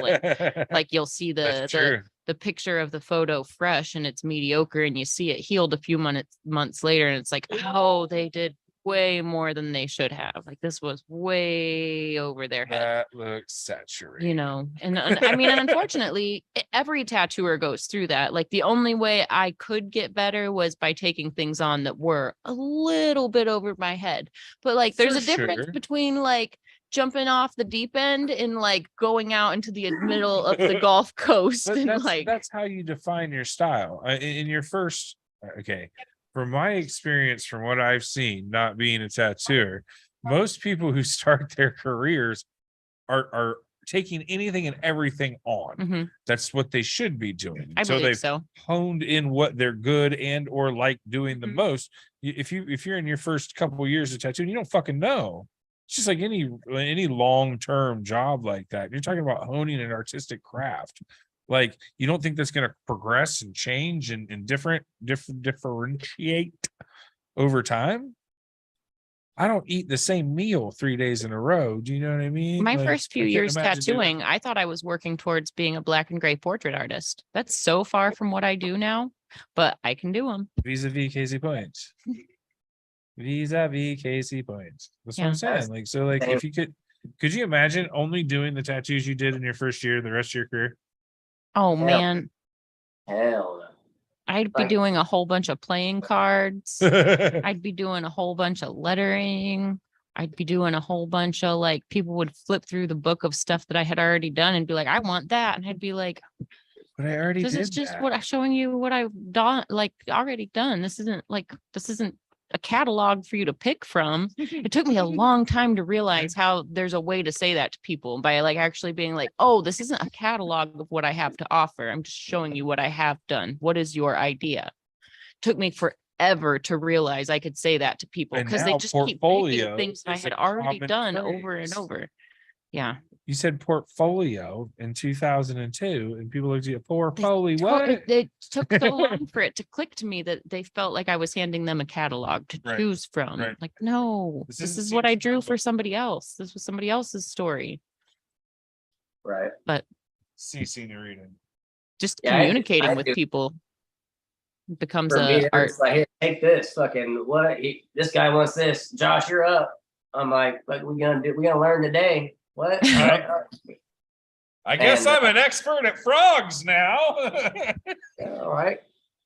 Like you'll see the picture of the photo fresh and it's mediocre, and you see it healed a few months later and it's like, oh, they did way more than they should have. Like this was way over their head. That looks saturated. And I mean, unfortunately, every tattooer goes through that. Like the only way I could get better was by taking things on that were a little bit over my head. But like there's a difference between like jumping off the deep end and like going out into the middle of the Gulf Coast. But And that's how you define your style. In your first, from my experience, from what I've seen, not being a tattooer, most people who start their careers are taking anything and everything on. That's what they should be doing. I believe they've honed in what they're good and or like doing the most. If you're in your first couple of years of tattooing, you don't fucking know. It's just like any long-term job like that. You're talking about honing an artistic craft. Like, you don't think that's going to progress and change and differentiate over time? I don't eat the same meal 3 days in a row. Do you know what I mean? My Like, first few I couldn't years imagine doing tattooing, I thought I was working towards being a black and gray portrait artist. That's so far from what I do now, but I can do them. vis-a-vis Casey Points. Vis-a-vis Casey Points. That's what Yeah. I'm saying. Like, so like if you could you imagine only doing the tattoos you did in your first year the rest of your career? Oh Hell. man, Hell no. I'd be Like- doing a whole bunch of playing cards. I'd be doing a whole bunch of lettering. I'd be doing a whole bunch of like people would flip through the book of stuff that I had already done and be like, I want that. And I'd be like, But I already this did is just that. what I'm showing you what I've done, like already done. This isn't a catalog for you to pick from. It took me a long time to realize how there's a way to say that to people by like actually being like, oh, this isn't a catalog of what I have to offer. I'm just showing you what I have done. What is your idea? Took me forever to realize I could say that to people And because they now just keep portfolio making things that I is had a already common done over and phrase. over. Yeah. You said portfolio in 2002, and people looked at you, portfolio. To- What? It took so long for it to click to me that they felt like I was handing them a catalog to Right, choose from. right. Like, no, This this isn't is what I Sam's drew album. for somebody else. This was somebody else's story. Right. CC Narita. Just Yeah, communicating I with do. people becomes For me, a art. it's like, here, take this. Fucking what? This guy wants this. Josh, you're up. I'm like, what we gonna do? We gonna learn today. What? All right. I guess And, I'm an expert at frogs now. All right.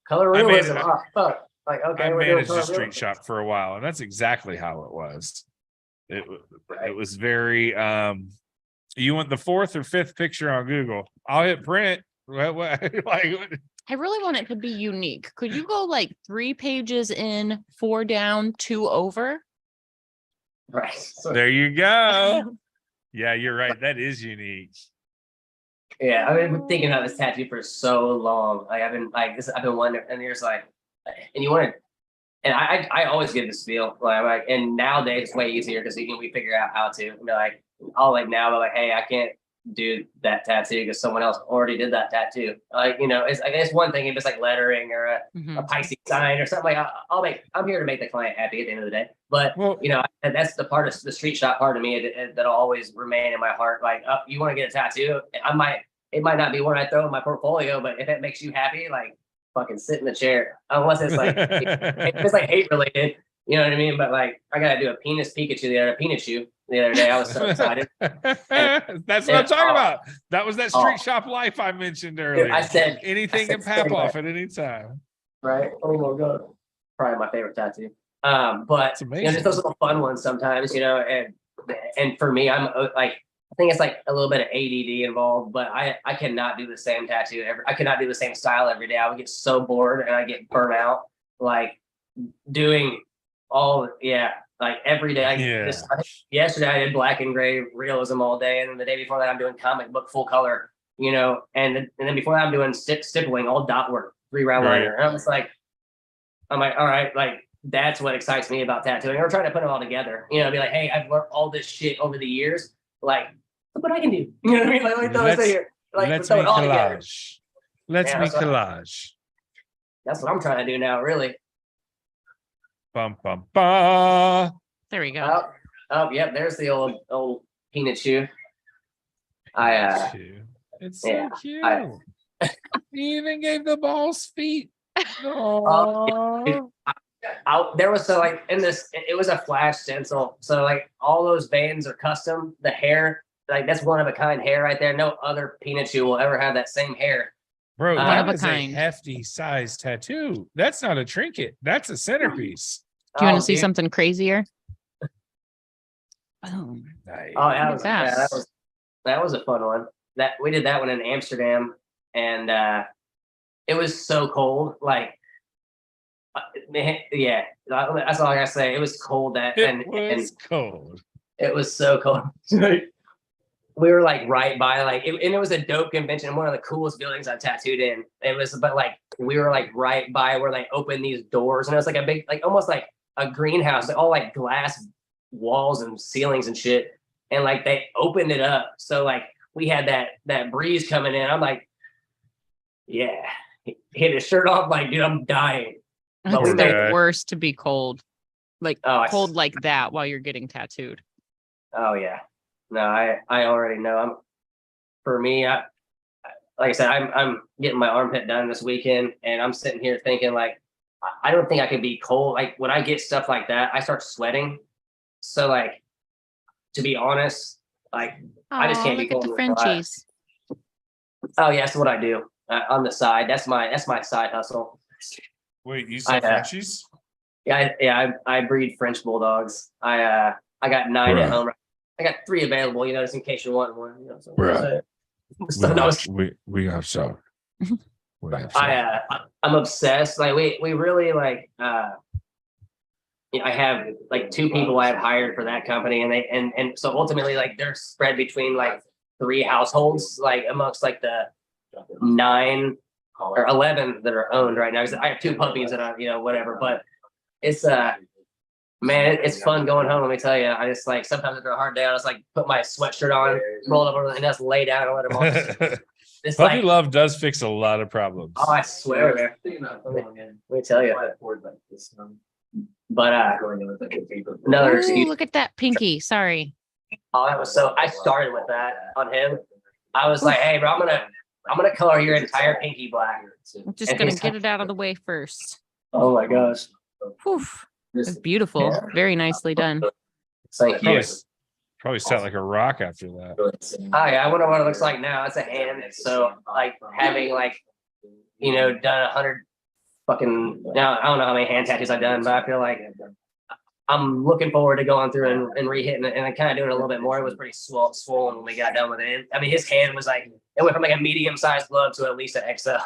Color I realism. made- Oh, fuck. Like, okay, I we're doing managed a color street realism. shop for a while, and that's exactly how it was. It Right. was very you want the 4th or 5th picture on Google? I'll hit print. What like I really want it to be unique. Could you go like 3 pages in, 4 down, 2 over? Right. So, there you go. Yeah, you're right. That is unique. yeah, I've been thinking about this tattoo for so long. Like I've been like this. I've been wondering, and there's like, and you want to, and I always get this feel like, and nowadays it's way easier because we figure out how to. Be like, I'll like now be like, hey, I can't do that tattoo because someone else already did that tattoo. Like it's I guess one thing if it's like lettering or a Mhm. Pisces sign or something like I'm here to make the client happy at the end of the day. But Well, that's the part of the street shop part of me that'll always remain in my heart. Like, oh, you want to get a tattoo? It might not be one I throw in my portfolio, but if it makes you happy, like fucking sit in the chair. Unless it's like if it's like hate related, you know what I mean? But like I gotta do a Pikachu the other day. I was so excited. That's what I'm talking about. That was that street Oh. shop life I mentioned Dude, earlier. I said Anything I can said pop so off at any time. right? Oh my god, probably my favorite tattoo. But It's you know, amazing. just those little fun ones sometimes, and for me, I'm like, I think it's like a little bit of ADD involved, but I cannot do the same tattoo I cannot do the same style every day. I would get so bored and I get burnt out, like doing like every day. Yesterday I did black and gray realism all day, and then the day before that I'm doing comic book full color, and then before that I'm doing stippling, all dot work, 3-round Right. liner. And I'm like, all right, like that's what excites me about tattooing. We're trying to put it all together, be like, hey, I've learned all this shit over the years. Like, look what I can do. You know what I mean? Like throw this in here. Like, Let's throw make it all together. collage. Let's Yeah, make that's what- collage. That's what I'm trying to do now, really. Bum bum ba. There we go. Yep. There's the old peanut shoe. It's so yeah, cute. He even gave the balls feet. Oh, there was it was a flash stencil. So like all those veins are custom. The hair, like that's one of a kind hair right there. No other peanut shoe will ever have that same hair. Bro, One that of a is a kind. hefty size tattoo. That's not a trinket. That's a centerpiece. Do you want Oh, to see dude. something crazier? Boom. Nice. Oh, Look at that. that was a fun one. That we did that one in Amsterdam, and it was so cold. Like, yeah, that's all I gotta say. It was cold and Cold. it was so cold. We were like right by and it was a dope convention, one of the coolest buildings I've tattooed in. But like we were like right by where they opened these doors, and it was like a big, like almost like a greenhouse, all like glass walls and ceilings and shit. And like they opened it up, so like we had that breeze coming in. I'm like, yeah, hit his shirt off, like dude, I'm dying. But It's we made the worst to be cold. like Oh, cold like that while you're getting tattooed. Oh yeah. No, I already know. For me, like I said, I'm getting my armpit done this weekend, and I'm sitting here thinking like, I don't think I could be cold. Like when I get stuff like that, I start sweating. So like, to be honest, like I just Oh, can't be look at cold. the in the front. Frenchies. Oh yeah, that's what I do on the side. That's my side hustle. Wait, you sell I, Frenchies? I breed French bulldogs. I got 9 at home. I got 3 available. You know, just in case you want one. You know, so We have some. I'm obsessed. Like we really like. I have like 2 people I have hired for that company, and and so ultimately like they're spread between like 3 households, like amongst like the 9 or 11 that are owned right now. 'Cause I have 2 puppies and whatever, but it's man, it's fun going home. Let me tell you, I just like sometimes after a hard day, I just like put my sweatshirt on, roll up over, and just lay down and let them on. It's Puppy like, love does fix a lot of problems. oh, I swear, man. Let me tell you. But another Ooh, excuse. look at that pinky. Sorry. Oh, that was so. I started with that on him. I was like, hey, bro, I'm gonna color your entire pinky black. I'm just And gonna he's get like, it out of the way first. oh my gosh. Whew. It's beautiful. Yeah. Very nicely done. Thank you. Probably sound like a rock after that. Oh yeah, I wonder what it looks like now. It's a hand. So like having like, done 100 fucking, now I don't know how many hand tattoos I've done, but I feel like I'm looking forward to going through and re-hitting it and kind of doing it a little bit more. It was pretty swollen when we got done with it. I mean, his hand was like, it went from like a medium-sized glove to at least an XL.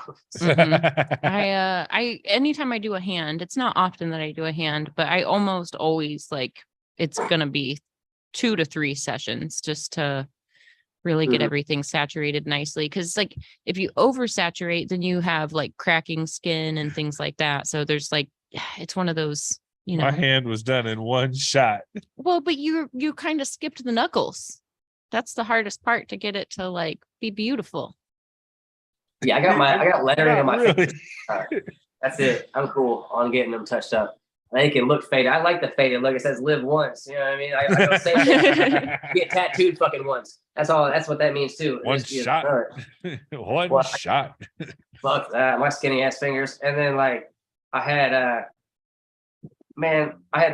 I anytime I do a hand, it's not often that I do a hand, but I almost always like it's gonna be 2 to 3 sessions just to really get everything saturated nicely. Cause like if you oversaturate, then you have like cracking skin and things like that. So there's like, it's one of those, My hand was done in one shot. Well, but you kind of skipped the knuckles. That's the hardest part, to get it to like be beautiful. Yeah, I got lettering on my Really? fingers. That's it. I'm cool on getting them touched up. They can look faded. I like the faded look. It says live once. You know what I mean? I don't say get tattooed fucking once. That's all. That's what that means too. One shot. One shot. Fuck that. My skinny ass fingers. And then like I had to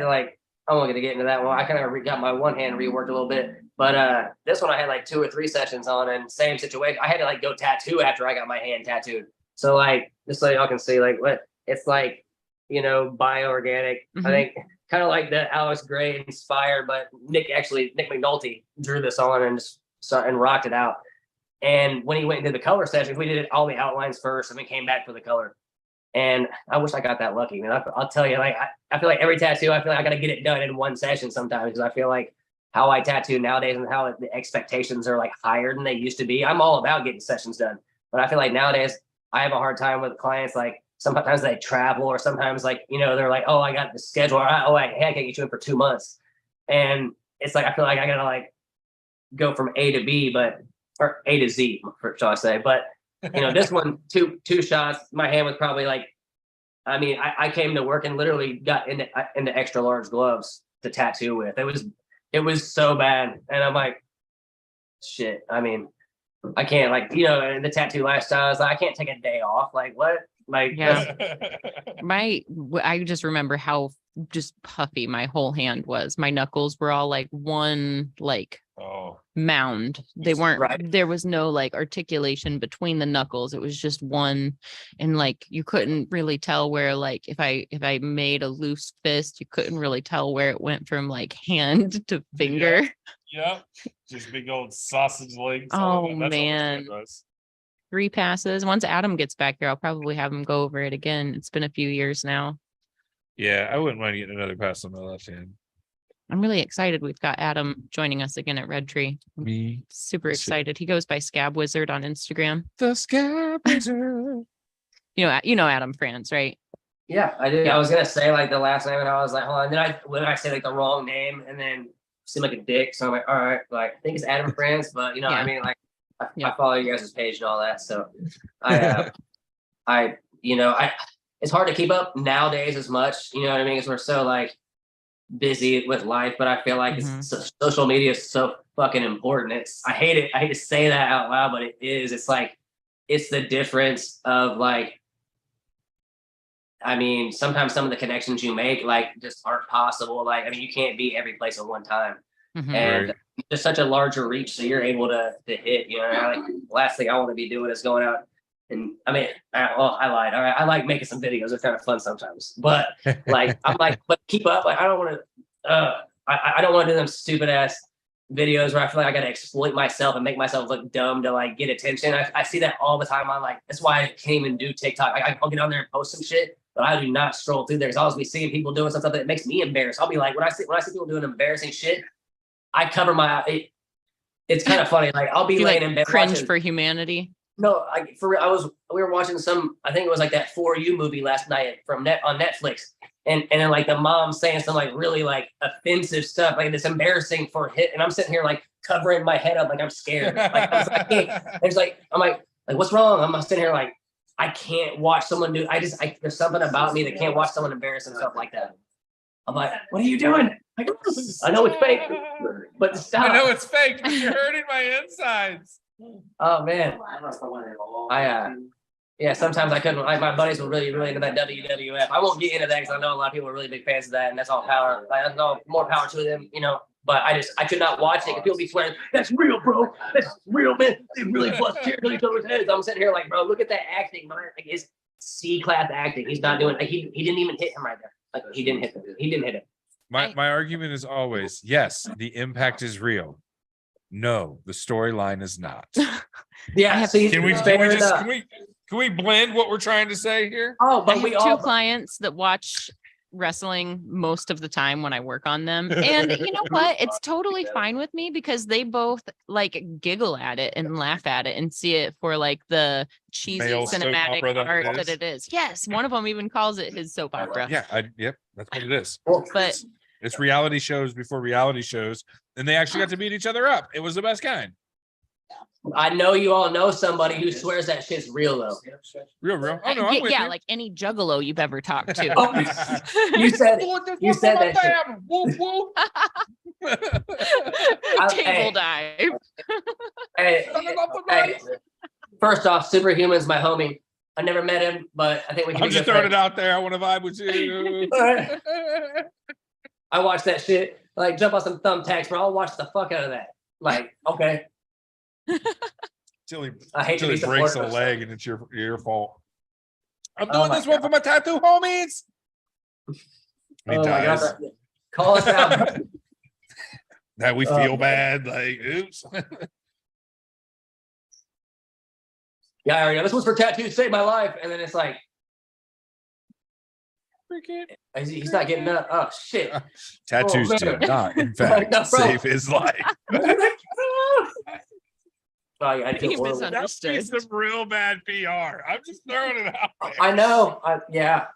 like, I'm not gonna get into that one. I kind of got my one hand reworked a little bit. But this one I had like 2 or 3 sessions on, and same situation. I had to like go tattoo after I got my hand tattooed. So like just so y'all can see like what it's like, bioorganic. I think kind of like the Alex Gray inspired, but Nick McNulty drew this on and just and rocked it out. And when he went into the color sessions, we did all the outlines first and then came back for the color. And I wish I got that lucky, man. I'll tell you, like, I feel like every tattoo, I feel like I got to get it done in one session sometimes, because I feel like how I tattoo nowadays and how the expectations are like higher than they used to be. I'm all about getting sessions done, but I feel like nowadays I have a hard time with clients. Like sometimes they travel, or sometimes like, they're like, oh, I got the schedule. Or, I can't get you in for 2 months. And it's like, I feel like I got to like go from A to B, or A to Z, shall I say. But, this one, two shots, my hand was probably like, I mean, I came to work and literally got into extra large gloves to tattoo with. It was so bad. And I'm like, shit. I mean, I can't the tattoo lifestyle, I was like, I can't take a day off. Like what? Like, yeah. I just remember how just puffy my whole hand was. My knuckles were all like one, like mound. They weren't, right. There was no like articulation between the knuckles. It was just one. And like, you couldn't really tell where, like, if I made a loose fist, you couldn't really tell where it went from like hand to finger. Yep. Just big old sausage legs. Oh man. 3 passes. Once Adam gets back here, I'll probably have him go over it again. It's been a few years now. Yeah, I wouldn't mind getting another pass on my left hand. I'm really excited. We've got Adam joining us again at Red Tree. Me super excited. He goes by Scab Wizard on Instagram. The Scab Wizard. You know Adam France, right? Yeah, I did. I was gonna say like the last name, and I was like, hold on. And then when I say like the wrong name, and then seem like a dick. So I'm like, all right, like I think it's Adam France, but Yeah. I mean, like I follow you guys' page and all that. So I it's hard to keep up nowadays as much. You know what I mean? Because we're so like busy with life, but I feel like social media is so fucking important. I hate it. I hate to say that out loud, but it is. It's like, it's the difference of like, I mean, sometimes some of the connections you make like just aren't possible. Like, I mean, you can't be every place at one time. And just such a larger reach, so you're able to hit, you know, like last thing I want to be doing is going out. And I mean, I lied. All right. I like making some videos. They're kind of fun sometimes, but like, I'm like, but keep up. Like, I don't want to, I don't want to do them stupid ass videos where I feel like I got to exploit myself and make myself look dumb to like get attention. I see that all the time. I'm like, that's why I can't even do TikTok. I'll get on there and post some shit, but I do not stroll through there. Cause I'll always be seeing people doing something that makes me embarrassed. I'll be like, when I see people doing embarrassing shit, I cover my, it's kind of funny. Like I'll be laying in bed cringe watching, for humanity. No, for real, we were watching I think it was like that For You movie last night on Netflix. And then like the mom saying some like really like offensive stuff, like it's embarrassing for hit. And I'm sitting here like covering my head up, like I'm scared. Like I can't. There's like, I'm like what's wrong? I'm sitting here like, I can't watch someone do, there's something about me that can't watch someone embarrass himself like that. I'm like, what are you doing? Like, I know it's fake, but stop. I know it's fake, but you're hurting my insides. Oh man. Yeah, sometimes I couldn't, like my buddies were really, really into that WWF. I won't get into that because I know a lot of people are really big fans of that, and that's all power. Like, I know more power to them, you know. But I could not watch it. People be swearing, that's real, bro. That's real, man. They really bust chairs on each other's heads. I'm sitting here like, bro, look at that acting, man. Like it's C-class acting. He's not doing like he didn't even hit him right there. Like he didn't hit him. He didn't hit him. My argument is always, yes, the impact is real. No, the storyline is not. Yeah, Can we blend what we're trying to say here? Oh, but I have two clients that watch wrestling most of the time when I work on them. And you know what? It's totally fine with me because they both like giggle at it and laugh at it and see it for like the cheesy cinematic art that it is. Yes. One of them even calls it his soap opera. Yeah. Yep. That's what it is. But it's reality shows before reality shows. And they actually got to beat each other up. It was the best kind. I know you all know somebody who swears that shit's real though. Real. Oh, no, I'm with you. Like any juggalo you've ever talked to. You said that shit. Whoop, whoop. Table dive. Hey, first off, Superhuman's my homie. I never met him, but I think we can. I'm just throwing it out there. I want to vibe with you. I watch that shit. Like jump on some thumbtacks, bro. I'll watch the fuck out of that. Like, okay. Till he breaks a leg and it's your fault. I'm doing this one for my tattoo homies. He dies. God. Call us out. That we feel bad. Like, oops. Yeah, already. This one's for tattoos. Save my life. And then it's like, he's not getting up. Oh shit. Tattoos do not, in fact, save his life. Oh, yeah, I feel misunderstood. That's some real bad PR. I'm just throwing it out there. I know. Yeah.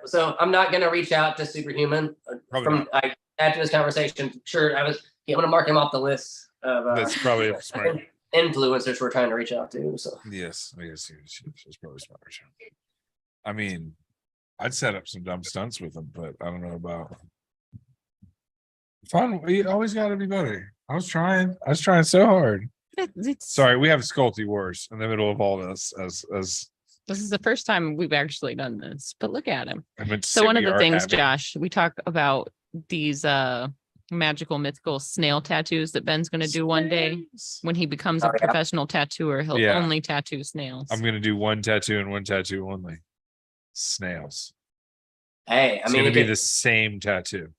So I'm not gonna reach out to Superhuman after this conversation. Sure, I'm gonna mark him off the list of that's probably smart. Influencers we're trying to reach out to. So yes, it's probably smart. I mean, I'd set up some dumb stunts with him, but I don't know about fun. We always got to be better. I was trying so hard. Sorry, we have Sculpty Wars in the middle of all this. As this is the first time we've actually done this, but look at him. So one of the things, Josh, we talk about these magical, mythical snail tattoos that Ben's going to do one day when he becomes a professional tattooer. He'll only tattoo snails. I'm going to do one tattoo and one tattoo only. Snails. Hey, it's going to be the same tattoo.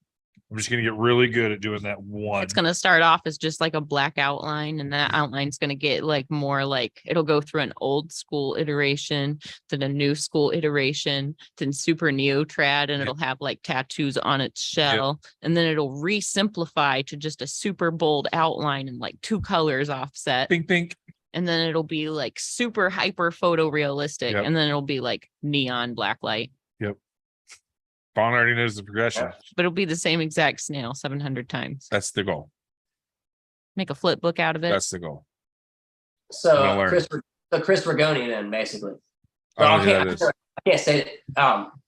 I'm just going to get really good at doing that one. It's going to start off as just like a black outline, and that outline's going to get like more like it'll go through an old school iteration, then a new school iteration, then super neo-trad, and it'll have like tattoos on its shell. And then it'll re-simplify to just a super bold outline and like 2 colors offset. Pink. And then it'll be like super hyper photorealistic. And then it'll be like neon black light. Yep. Vaughn already knows the progression. But it'll be the same exact snail 700 times. That's the goal. Make a flip book out of it. That's the goal. So Chris Ragoni then basically. I can't say it.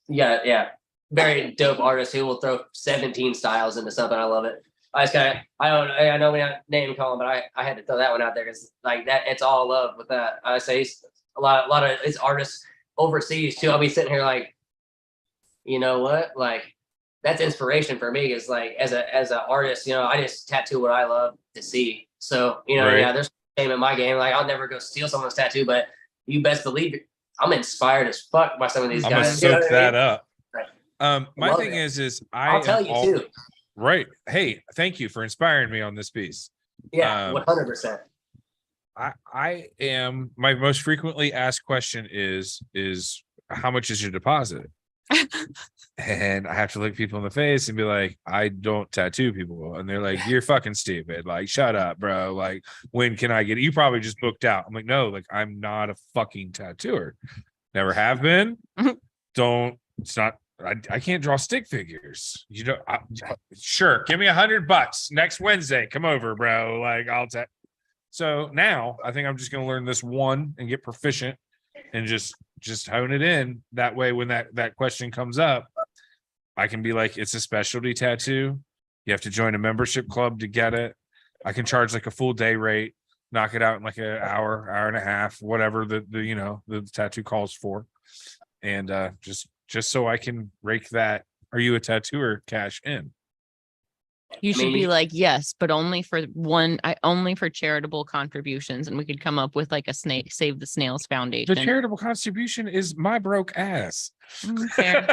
Yeah. very dope artist who will throw 17 styles into something. I love it. I just got I know we're not name calling, but I had to throw that one out there because like that it's all love with that. I say he's a lot of his artists overseas too. I'll be sitting here like, you know what, like that's inspiration for me. Is like as an artist, you know, I just tattoo what I love to see. So you know, Right. yeah, there's shame in my game. Like I'll never go steal someone's tattoo, but you best believe I'm inspired as fuck by some of these I'm gonna guys. You know soak what I that mean? up. Right. My Love thing it. is I'll tell you too. right. Hey, thank you for inspiring me on this piece. Yeah, 100%. I am my most frequently asked question is how much is your deposit? And I have to look people in the face and be like, I don't tattoo people. And they're like, you're fucking stupid. Like, shut up, bro. Like, when can I get it? You probably just booked out. I'm like, no, like, I'm not a fucking tattooer. Never have been. Don't, it's not, I can't draw stick figures. You know, sure. Give me $100 next Wednesday. Come over, bro. Like, so now I think I'm just going to learn this one and get proficient and just hone it in. That way, when that question comes up, I can be like, it's a specialty tattoo. You have to join a membership club to get it. I can charge like a full day rate, knock it out in like an hour and a half, whatever the tattoo calls for. And just so I can rake that, are you a tattooer, cash in. You should be like, yes, but only for only for charitable contributions. And we could come up with like a Save the Snails Foundation. The charitable contribution is my broke ass. Fair.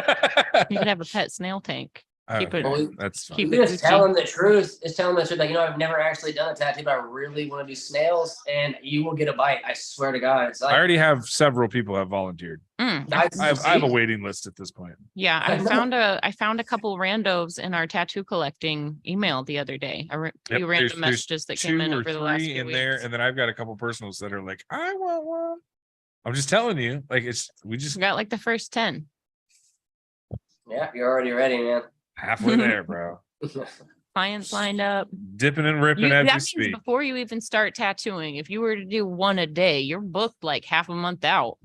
You could have a pet snail tank. Keep it. Okay, that's fine. Keep You it just tell Gucci. them the truth. Just tell them the truth. Like, you know, I've never actually done a tattoo, but I really want to do snails, and you will get a bite. I swear to God. It's like, I already have several people have volunteered. I have a waiting list at this point. Yeah, I found a couple randos in our tattoo collecting email the other day. Few random messages that came in over the last few weeks. There, and then I've got a couple personals that are like, I want one. I'm just telling you, like we got like the first 10. Yeah, you're already ready, man. Halfway there, bro. Clients lined up. Dipping and ripping as we speak. Before you even start tattooing, if you were to do one a day, you're booked like half a month out.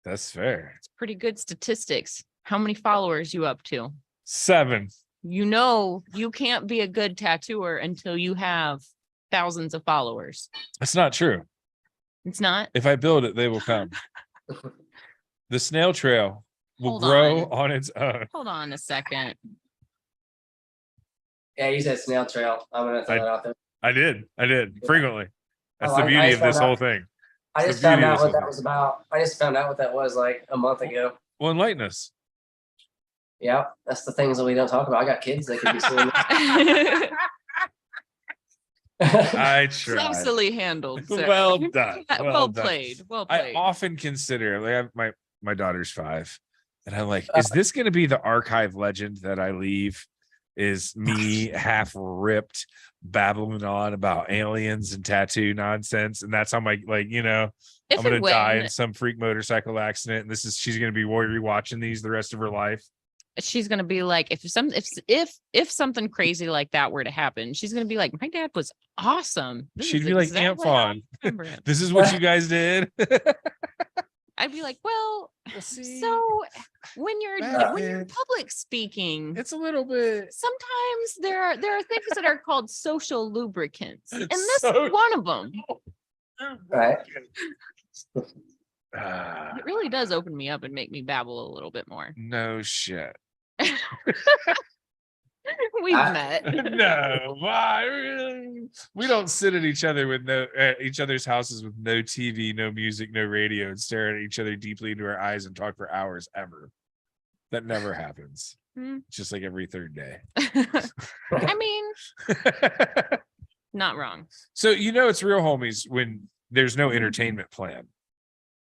That's fair. It's pretty good statistics. How many followers you up to? 7. You know, you can't be a good tattooer until you have thousands of followers. That's not true. It's not. If I build it, they will come. The snail trail will grow on its own. Hold on a second. Yeah, you said snail trail. I'm gonna throw that out there. I did frequently. That's the I beauty of this found whole out- thing. I just found out what that was about. I just found out what that was like a month ago. Well, enlighten us. Yeah, that's the things that we don't talk about. I got kids that could be seeing. I tried. Classily handled, sir. Well done. Well done. played. Well I played. often consider, like, my daughter's 5, and I'm like, is this going to be the archive legend that I leave? Is me half ripped babbling on about aliens and tattoo nonsense, and that's how my I'm gonna die in some freak motorcycle accident, and she's gonna be rewatching these the rest of her life. She's gonna be like, if something crazy like that were to happen, she's gonna be like, my dad was awesome. She'd be like, Aunt Fawn, remember him. this is what you guys did. I'd be like, well, so when you're public speaking, it's a little bit. Sometimes there are things that are called social lubricants, and this is one of them. Right. It really does open me up and make me babble a little bit more. No shit. We've met. No, we don't sit at each other's houses with no TV, no music, no radio, and stare at each other deeply into our eyes and talk for hours ever. That never happens. Just like every third day. I mean, not wrong. So it's real homies when there's no entertainment plan.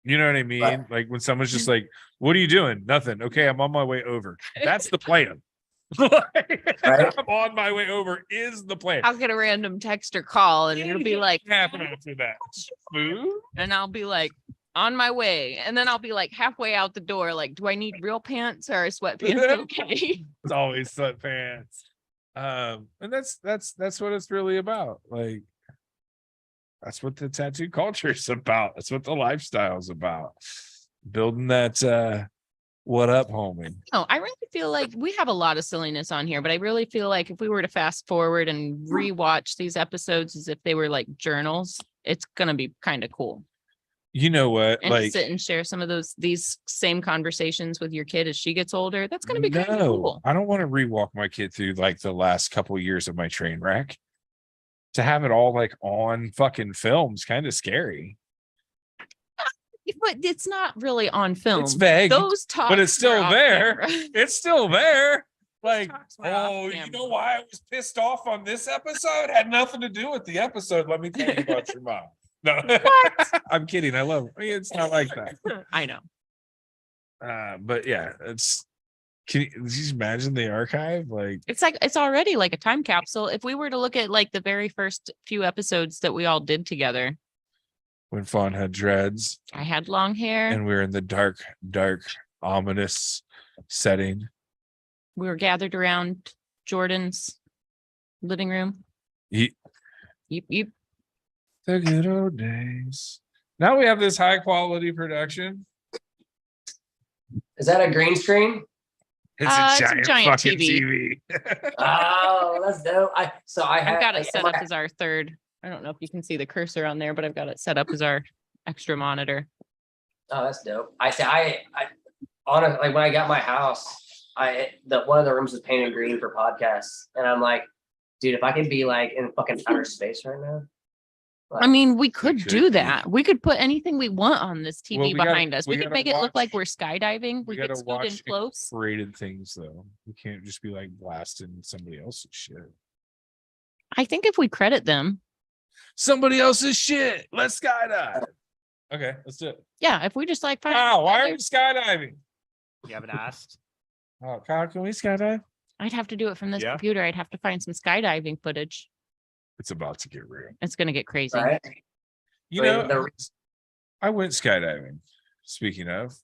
You know what I mean? Right. Like when someone's just like, "What are you doing?" Nothing. Okay, I'm on my way over. That's the plan. Right? I'm on my way over is the plan. I'll get a random text or call and it'll be like, happen after that. Food? And I'll be like, on my way. And then I'll be like halfway out the door. Like, do I need real pants or sweatpants? Okay. It's always sweatpants. And that's what it's really about. Like, that's what the tattoo culture is about. That's what the lifestyle is about. Building that What up, homie? No, I really feel like we have a lot of silliness on here, but I really feel like if we were to fast forward and rewatch these episodes as if they were like journals, it's gonna be kind of cool. You know what? And to Like, sit and share some of these same conversations with your kid as she gets older. That's gonna be kind of no, cool. I don't want to rewalk my kid through like the last couple years of my train wreck. To have it all like on fucking film's kind of scary. But it's not really on film. It's vague, Those talks, but it's still were off there. camera. It's still there. Like, talks were off oh, you camera. know why I was pissed off on this episode? Had nothing to do with the episode. Let me tell you about your mom. No, I'm kidding. I love her. It's not like that. I know. But yeah, can you just imagine the archive? Like, It's like it's already like a time capsule. If we were to look at like the very first few episodes that we all did together, when Fawn had dreads I had long hair. and we were in the dark, ominous setting. We were gathered around Jordan's living room. He, Yep. the good old days. Now we have this high quality production. Is that a green screen? It's It's a a giant, giant fucking TV. Oh, that's dope. I I've got it like, set up as our third. I don't know if you can see the cursor on there, but I've got it set up as our extra monitor. Oh, that's dope. I honestly, like when I got my house, one of the rooms was painted green for podcasts, and I'm like, dude, if I could be like in fucking outer space right now. I mean, we could could do be. that. We could put anything we want on this TV Well, we gotta- behind us. we We could gotta make it look like watch- we're skydiving. We gotta could scoot in watch close. created things though. We can't just be like blasting somebody else's shit. I think if we credit them, Somebody else's shit. Let's skydive. Okay, let's do it. yeah, if we just like find Wow, why are together, we skydiving? You haven't asked. Oh, Kyle, can we skydive? I'd have to do it from this Yeah. computer. I'd have to find some skydiving footage. It's about to get real. It's gonna get crazy. Right? You Wait, know, I went skydiving, speaking of,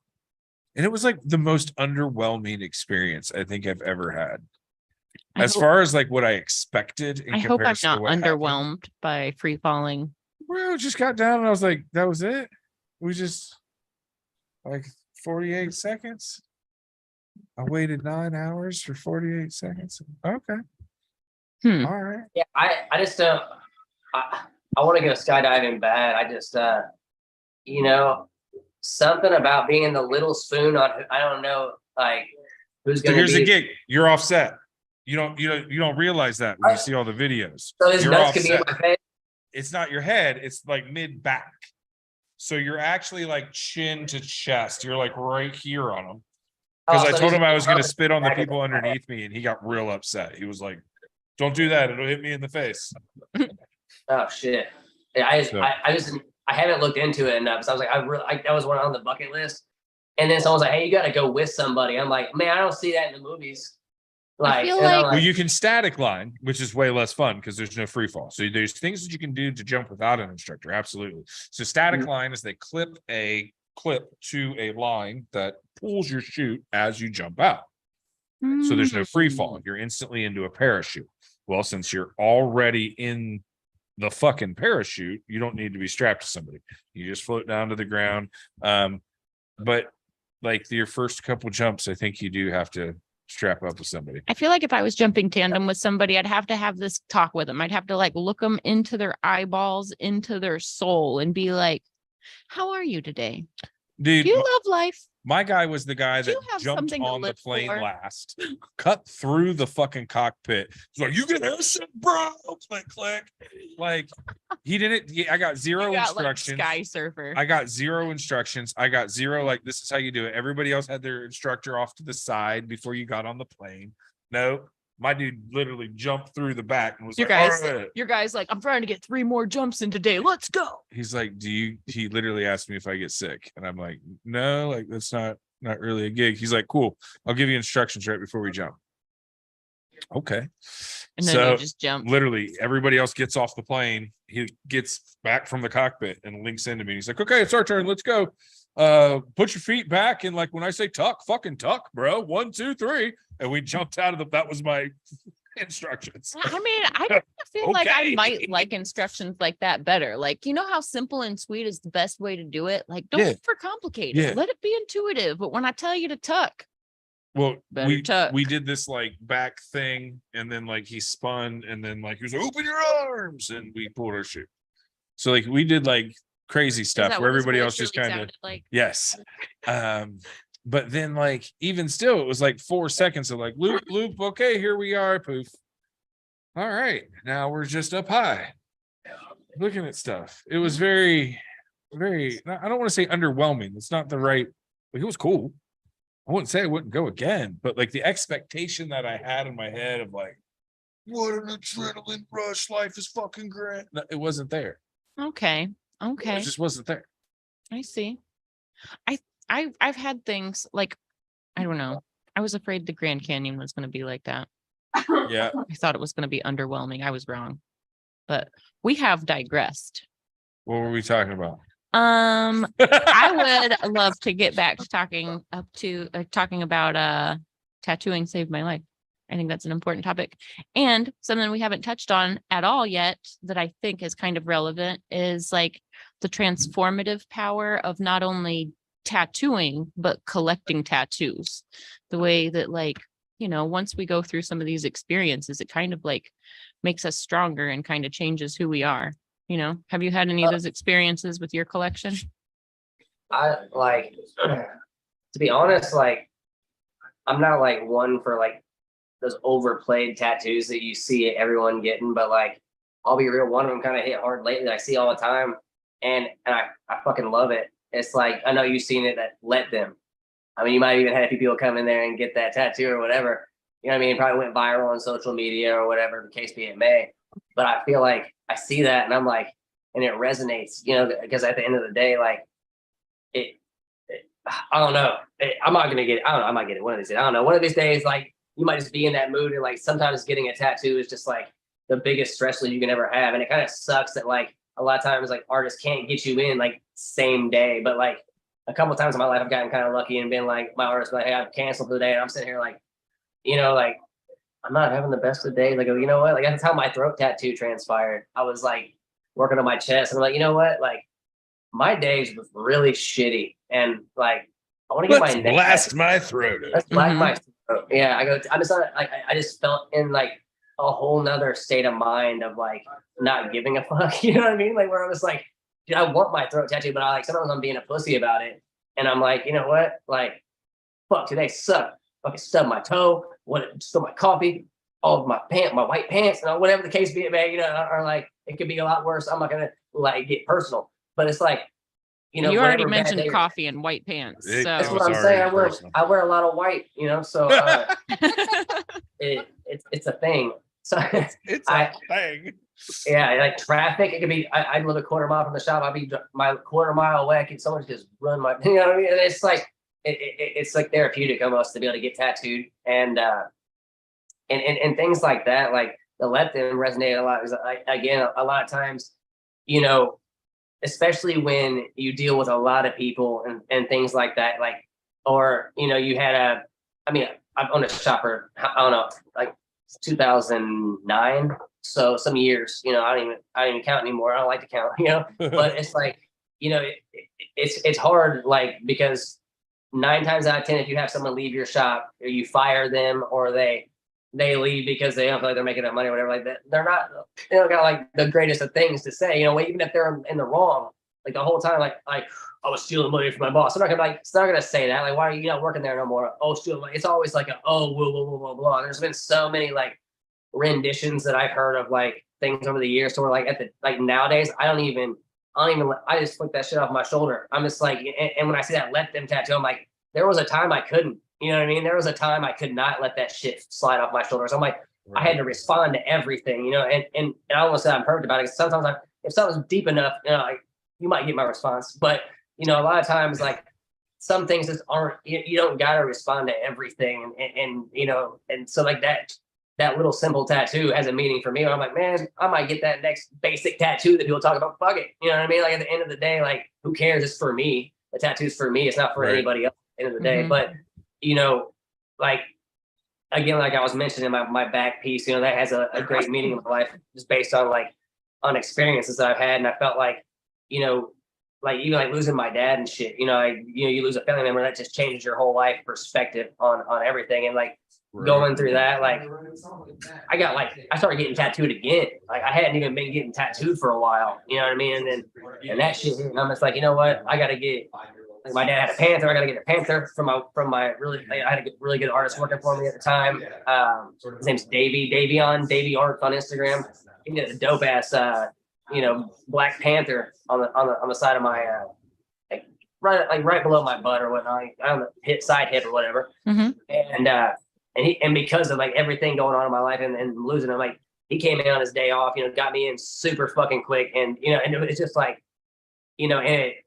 and it was like the most underwhelming experience I think I've ever had. I As hope- far as like what I expected in I hope I'm comparison to not what happened. underwhelmed by free falling. Bro, just got down and I was like, that was it? We just like 48 seconds. I waited 9 hours for 48 seconds. Okay. Hmm. All right. Yeah, I just don't. I want to go skydiving bad. I just something about being the little spoon on. I don't know, like who's So going to here's be. the gig. You're offset. You don't realize that when you see all the videos. So his You're nuts could be in offset. my face. It's not your head, it's like mid back. So you're actually like chin to chest. You're like right here on him. Because Oh, I so told he's him I was going to above spit on the back of people my head. underneath me, and he got real upset. He was like, "Don't do that; it'll hit me in the face." Oh shit! Yeah, I haven't looked into it enough. So I was like, that was one on the bucket list. And then someone's like, "Hey, you got to go with somebody." I'm like, "Man, I don't see that in the movies." I feel and I'm like- Well, you can static line, which is way less fun because there's no free fall. So there's things that you can do to jump without an instructor. Absolutely. So static line is they clip a clip to a line that pulls your chute as you jump out. So there's no free fall. You're instantly into a parachute. Well, since you're already in the fucking parachute, you don't need to be strapped to somebody. You just float down to the ground. But like your first couple jumps, I think you do have to strap up with somebody. I feel like if I was jumping tandem with somebody, I'd have to have this talk with them. I'd have to like look them into their eyeballs, into their soul, and be like, "How are you today? Dude, Do you love life?" my guy was the guy Do that you have jumped something to on the live plane for? last, cut through the fucking cockpit. He's like, "You get airship, bro!" Click, click. Like he didn't. I got zero You got, like, instructions. Sky Surfer. I got zero instructions. I got zero. Like this is how you do it. Everybody else had their instructor off to the side before you got on the plane. No, my dude literally jumped through the back and was Your like, guys, "All right." your guy's like, "I'm trying to get 3 more jumps in today. Let's go." He's like, he literally asked me if I get sick. And I'm like, no, like that's not really a gig. He's like, cool. I'll give you instructions right before we jump. Okay. And then So you just jump. literally everybody else gets off the plane. He gets back from the cockpit and links into me. He's like, okay, it's our turn. Let's go. Put your feet back. And like, when I say tuck, fucking tuck, bro. 1, 2, 3. And we jumped out of that was my instructions. I mean, I feel like I Okay. might like instructions like that better. Like, you know how simple and sweet is the best way to do it? Like, don't Yeah. overcomplicate Yeah. it. Let it be intuitive. But when I tell you to tuck, Well, Better tuck. we did this like back thing, and then like he spun, and then like he was like, open your arms, and we pulled our shit. So like we did like crazy is stuff that where what his everybody voice else just really kind of sounded like? yes. But then like even still, it was like 4 seconds of like loop, loop, okay, here we are, poof. All right, now we're just up high looking at stuff. It was very, very, I don't want to say underwhelming. It's not the right, like it was cool. I wouldn't say I wouldn't go again, but like the expectation that I had in my head of like, what an adrenaline rush, life is fucking great. No, it wasn't there. Okay. Okay. It just wasn't there. I see. I've had things like, I don't know. I was afraid the Grand Canyon was going to be like that. Yeah. I thought it was going to be underwhelming. I was wrong. But we have digressed. What were we talking about? I would love to get back to talking about tattooing saved my life. I think that's an important topic. And something we haven't touched on at all yet that I think is kind of relevant is like the transformative power of not only tattooing, but collecting tattoos. The way that like, once we go through some of these experiences, it kind of like makes us stronger and kind of changes who we are. Have you had any of those experiences with your collection? I like, to be honest, like, I'm not like one for like those overplayed tattoos that you see everyone getting, but like, I'll be real, one of them kind of hit hard lately. I see all the time, and I fucking love it. It's like, I know you've seen it, that Let Them. I mean, you might even had a few people come in there and get that tattoo or whatever. You know what I mean? Probably went viral on social media or whatever the case be it may. But I feel like I see that and I'm like, and it resonates, because at the end of the day, like I don't know. I'm not gonna get it. I don't know. I might get it one of these days. I don't know. One of these days, like you might just be in that mood, and like sometimes getting a tattoo is just like the biggest stress relief you can ever have. And it kind of sucks that like a lot of times like artists can't get you in like same day. But like a couple of times in my life, I've gotten kind of lucky and been like, my artist like, hey, I've canceled for the day, and I'm sitting here like, like I'm not having the best of days. Like, you know what? Like that's how my throat tattoo transpired. I was like working on my chest, and I'm like, you know what? Like my days was really shitty, and like I want to get Let's my neck blast tattoo. my throat. Let's blast my throat. Yeah, I'm just not like I just felt in like a whole nother state of mind of like not giving a fuck. You know what I mean? Like where I was like, dude, I want my throat tattoo, but I like sometimes I'm being a pussy about it, and I'm like, you know what? Like, fuck, today sucked. Fucking stubbed my toe, spilled my coffee, all of my white pants, whatever the case be, man. Or like it could be a lot worse. I'm not gonna like get personal, but it's like, you already whatever bad mentioned day- coffee and white pants. It- So That's was what I'm saying. already personal. I wear a lot of white, so it's a thing. So It's a thing. yeah, like traffic. It could be. I live a quarter mile from the shop. I'd be my quarter mile away. I could someone just run my. You know what I mean? And it's like it's like therapeutic almost to be able to get tattooed and things like that. Like the Let Them resonate a lot. Is like, again, a lot of times, especially when you deal with a lot of people and things like that. Like, or you had I've owned a shop for I don't know, like 2009. So some years, I don't even count anymore. I don't like to count, but it's like, it's hard, like, because 9 times out of 10, if you have someone leave your shop or you fire them or they leave because they don't feel like they're making enough money or whatever like that, they don't got like the greatest of things to say, even if they're in the wrong, like the whole time, like I was stealing money from my boss. I'm not gonna it's not gonna say that. Like, why are you not working there no more? Oh, stealing money. It's always like blah, blah, blah, blah, blah. There's been so many like renditions that I've heard of like things over the years. So we're like nowadays, I just flick that shit off my shoulder. I'm just like, and when I see that Let Them tattoo, I'm like, there was a time I couldn't, you know what I mean? There was a time I could not let that shit slide off my shoulders. I'm like, I had to respond to everything, and I almost said I'm perfect about it. Sometimes if something's deep enough, you might get my response, but a lot of times, like some things just aren't, you don't got to respond to everything. And so like that little simple tattoo has a meaning for me. I'm like, man, I might get that next basic tattoo that people talk about. Fuck it. You know what I mean? Like at the end of the day, like who cares? It's for me. The tattoo's for me. It's not for anybody else at the end of the day. But, like again, like I was mentioning, my back piece, you know, that has a great meaning in my life, just based on on experiences that I've had. And I felt like, you know, like even like losing my dad and shit, you know, you lose a family member, that just changes your whole life perspective on everything. And like going through that, like I started getting tattooed again. Like I hadn't even been getting tattooed for a while, you know what I mean? And that shit, and I'm just like, you know what, I gotta get, like my dad had a panther, I gotta get a panther from my really, like, I had a really good artist working for me at the time. His name's Davey Art on Instagram. He did a dope ass you know, Black Panther on the side of my right below my butt or whatnot. I don't know, side hip or whatever. Mhm. And because of like everything going on in my life and losing him, like he came in on his day off, you know, got me in super fucking quick, and you know, and it's just like, you know, and it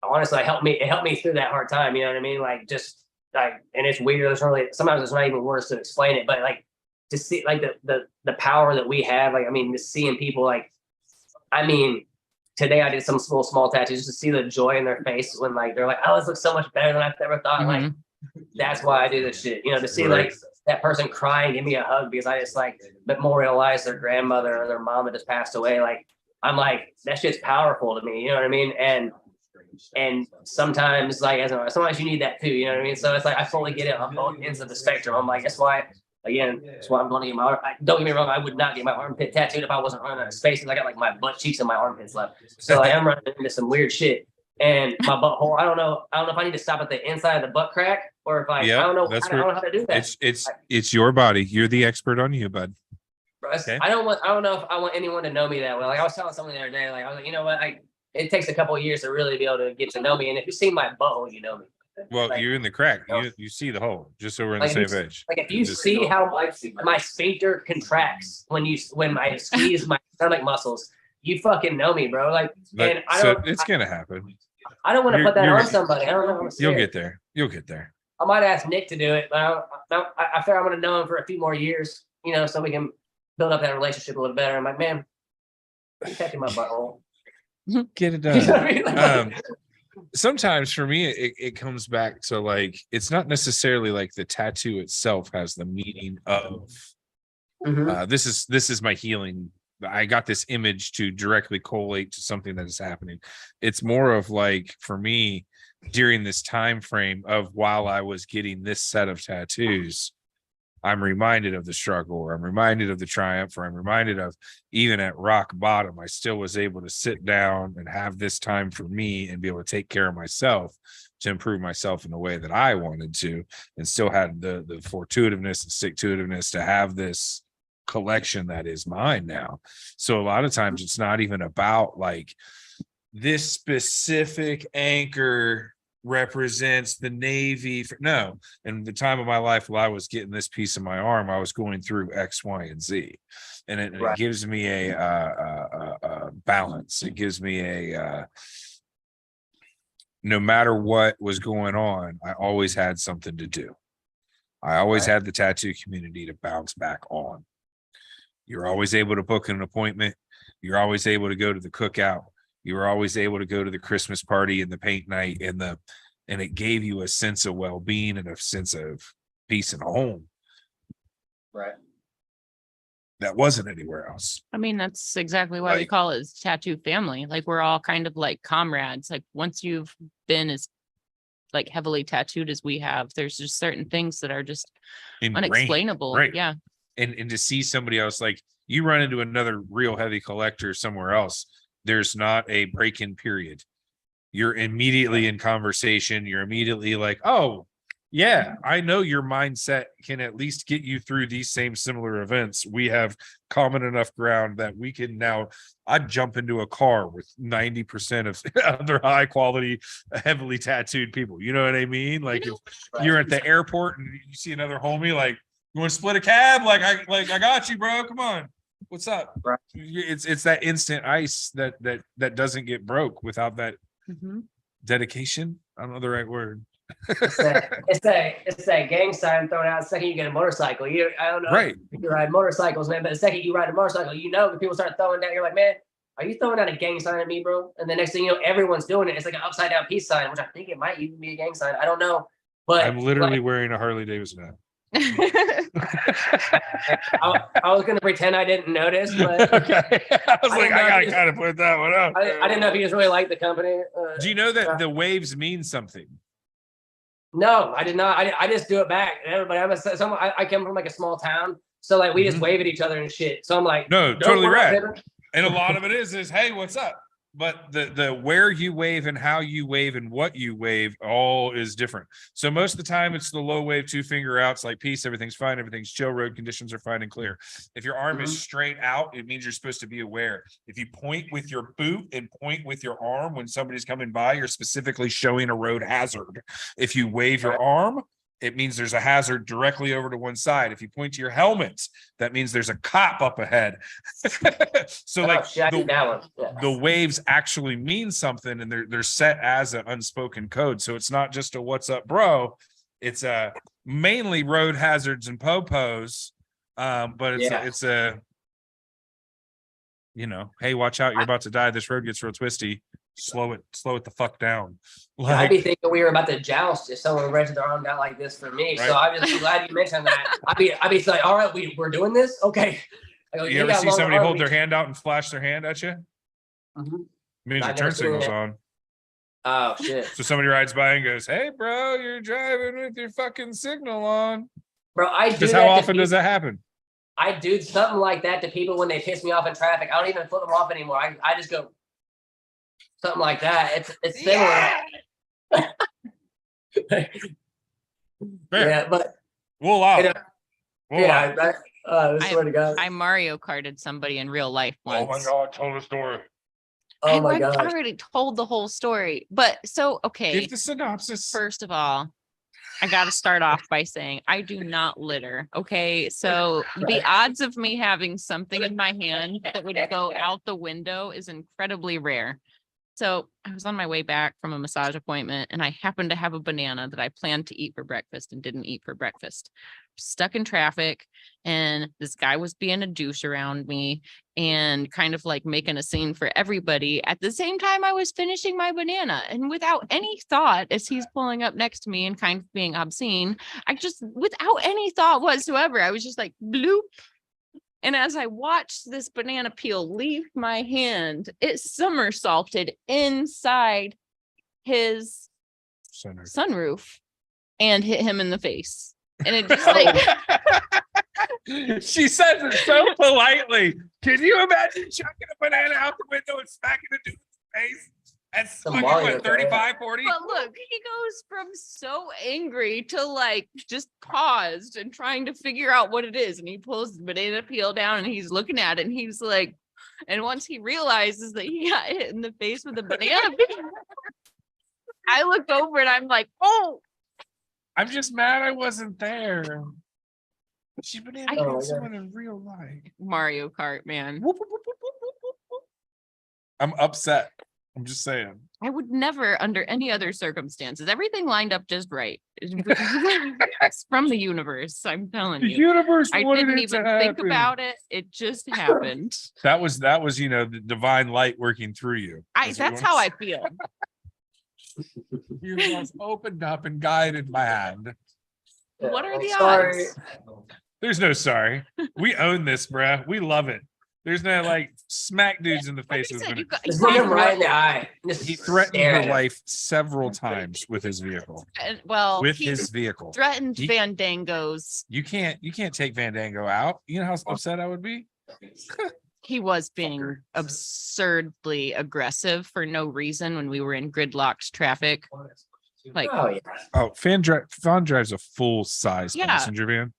honestly helped me through that hard time. You know what I mean? Like just like, and it's weird. It's really, sometimes it's not even words to explain it, but like to see like the power that we have. Like I mean, just seeing people like, I mean, today I did some small tattoos just to see the joy in their face when like they're like, oh, this looks so much better than I've ever thought. Like that's why I do this shit. You know, to see like that person crying, give me a hug because I just like memorialize their grandmother or their mom that just passed away. Like I'm like, that shit's powerful to me. You know what I mean? And sometimes like sometimes you need that too. You know what I mean? So it's like I fully get it on both ends of the spectrum. I'm like, that's why. Again, that's why I'm going to get don't get me wrong, I would not get my armpit tattooed if I wasn't running out of spaces. I got like my butt cheeks and my armpits left. So like, I'm running into some weird shit. And my butthole, I don't know if I need to stop at the inside of the butt crack or if I don't know how to do that. It's your body. You're the expert on you, bud. Okay. I don't know if I want anyone to know me that way. Like I was telling someone the other day, like I was like, you know what, it takes a couple of years to really be able to get to know me. And if you see my butthole, you know me. Well, like, you're in the crack. You see the hole, just so we're on like the same page. Like if you see how my sphincter contracts when I squeeze my stomach muscles, you fucking know me, bro. Like, and it's gonna happen. I don't want to put that on somebody. I don't know. You'll get there. You'll get there. I might ask Nick to do it, but I figure I'm gonna know him for a few more years, you know, so we can build up that relationship a little better. I'm like, man, you touching my butthole. Get it done. You know what I mean? Sometimes for me it comes back to like, it's not necessarily like the tattoo itself has the meaning of this is my healing. I got this image to directly correlate to something that is happening. It's more of like, for me, during this time frame of while I was getting this set of tattoos, I'm reminded of the struggle, or I'm reminded of the triumph, or I'm reminded of even at rock bottom, I still was able to sit down and have this time for me and be able to take care of myself to improve myself in the way that I wanted to, and still had the fortuitiveness and stick-to-itiveness to have this collection that is mine now. So a lot of times it's not even about like this specific anchor represents the Navy. No, in the time of my life while I was getting this piece of my arm, I was going through X, Y, and Z, and it gives me a balance. It gives me a no matter what was going on, I always had something to do. I always had the tattoo community to bounce back on. You're always able to book an appointment. You're always able to go to the cookout. You were always able to go to the Christmas party and the paint night and it gave you a sense of well-being and a sense of peace and home. Right. That wasn't anywhere else. I mean, that's exactly why we call it tattoo family. Like we're all kind of like comrades. Like once you've been as like heavily tattooed as we have, there's just certain things that are just unexplainable. Right. Yeah. And to see somebody else, like you run into another real heavy collector somewhere else, there's not a break-in period. You're immediately in conversation. You're immediately like, oh, yeah, I know your mindset can at least get you through these same similar events. We have common enough ground that we can now, I'd jump into a car with 90% of other high quality, heavily tattooed people. You know what I mean? Like if you're at the airport and you see another homie, like, you want to split a cab? Like I got you, bro. Come on. What's up? Right. It's that instant ice that doesn't get broke without that dedication. I don't know the right word. It's that gang sign thrown out the second you get a motorcycle. I don't know. Right. If you ride motorcycles, man, but the second you ride a motorcycle, you know, when people start throwing down, you're like, man, are you throwing out a gang sign at me, bro? And the next thing you know, everyone's doing it. It's like an upside down peace sign, which I think it might even be a gang sign. I don't know. But I'm literally wearing a Harley Davidson hat. I was gonna pretend I didn't notice, but Okay. I was I like, didn't know I gotta if you- kind of put that one up. I didn't know if you just really liked the company. Do you know that the waves mean something? No, I did not. I just do it back. And everybody, I come from like a small town, so like we just Mhm. wave at each other and shit. So I'm like, No, "Don't totally worry, right. baby." And a lot of it is hey, what's up? But the where you wave and how you wave and what you wave all is different. So most of the time it's the low wave 2-finger outs, like peace, everything's fine, everything's chill, road conditions are fine and clear. If your arm is straight out, it means you're supposed to be aware. If you point with your boot and point with your arm when somebody's coming by, you're specifically showing a road hazard. If you wave your arm, it means there's a hazard directly over to one side. If you point to your helmet, that means there's a cop up ahead. So like shit, I did that one. Yeah. the waves actually mean something, and they're set as an unspoken code. So it's not just a what's up, bro. It's mainly road hazards and popos. But it's a hey, watch out, you're about to die. This road gets real twisty. Slow it the fuck down. I'd be thinking we were about to joust if someone raised their arm down like this for me. Right. So I'm just glad you mentioned that. I'd be like, all right, we're doing this? Okay. I go, You ever got see longer somebody arm hold their reach. hand out and flash their hand at you? Mhm. Means your I've turn never seen signal's it. on. Oh shit. So somebody rides by and goes, hey bro, you're driving with your fucking signal on. Bro, I do Because that how to often does that happen? I do something like that to people when they piss me off in traffic. I don't even flip them off anymore. I just go something like that. It's similar. Fair. Yeah, but We'll allow you know, it. We'll allow it. I swear to God. I Mario Karted somebody in real life Oh once. my God, tell the story. Oh my I've God. already told the whole story, but so okay. Give the synopsis. First of all, I got to start off by saying I do not litter. Okay. So the odds of me having something in my hand that would go out the window is incredibly rare. So I was on my way back from a massage appointment and I happened to have a banana that I planned to eat for breakfast and didn't eat for breakfast. Stuck in traffic, and this guy was being a douche around me and kind of like making a scene for everybody. At the same time, I was finishing my banana, and without any thought, as he's pulling up next to me and kind of being obscene, without any thought whatsoever, I was just like, bloop. And as I watched this banana peel leave my hand, it somersaulted inside his sunroof and hit him in the face. And it just like She says it so politely. Can you imagine chucking a banana out the window and smacking a dude in the face? And swinging Mario what, Kart. 35, 40? But look, he goes from so angry to like just paused and trying to figure out what it is. And he pulls the banana peel down and he's looking at it and he's like, and once he realizes that he got hit in the face with a banana peel, I look over and I'm like, oh, I'm just mad I wasn't there. She banana I- Oh my peeled God. someone in real life. Mario Kart, man. I'm upset. I'm just saying. I would never, under any other circumstances, everything lined up just right. It's from the universe. I'm telling The you. universe I wanted didn't it to even think happen. about it. It just happened. That was the divine light working through you. That's how I feel. You was opened up and guided my hand. What are I'm the sorry. odds? There's no sorry. We own this, bruh. We love it. There's no like smack dudes in the Like I faces. said, when you got, Just look him right in the eye. Just he threatened stare her at him. life several times with his vehicle. well, With he his vehicle. threatened He- Vandangos. You can't take Vandango out. You know how upset I would be? He was being absurdly aggressive for no reason when we were in gridlocked traffic. Like, Oh yeah. Oh, Fawn drives a full size Yeah. passenger van.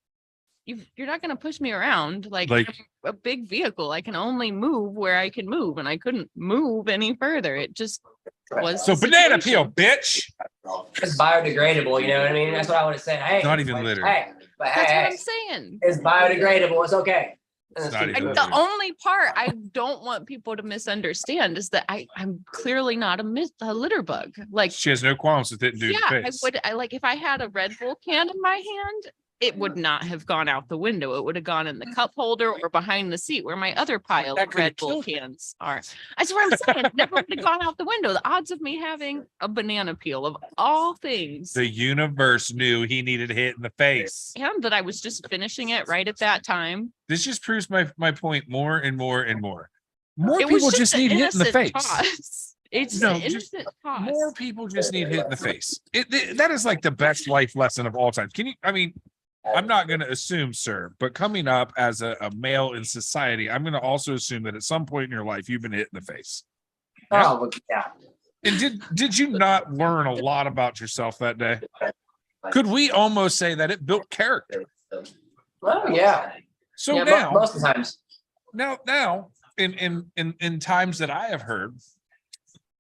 you're not going to push me around. Like, Like- I'm a big vehicle. I can only move where I can move, and I couldn't move any further. It just was. So the banana situation. peel, bitch. It's biodegradable, you know what I mean? That's what I would say. Hey, Not even but- litter. Hey, but That's what hey, I'm saying. it's biodegradable. It's okay. It's not even And litter. the only part I don't want people to misunderstand is that I'm clearly not a litter bug. Like, She has no qualms with it and doing yeah, the face. I like if I had a Red Bull can in my hand, it would not have gone out the window. It would have gone in the cup holder or behind the seat where my other pile That of could've Red Bull killed it. cans are. That's what I'm saying. It never would have gone out the window. The odds of me having a banana peel of all things, The universe knew he needed hit in the face. and that I was just finishing it right at that time. This just proves my point more and more and more. More It was people just an need hit in the innocent face. toss. It's No, an just innocent toss. More people just need hit in the face. That is like the best life lesson of all time. I mean, I'm not going to assume, sir, but coming up as a male in society, I'm going to also assume that at some point in your life, you've been hit in the face. Yeah? Oh, well, yeah. And did you not learn a lot about yourself that day? Could we almost say that it built character? Well, yeah. So Yeah, now, most of the times. now, in times that I have heard,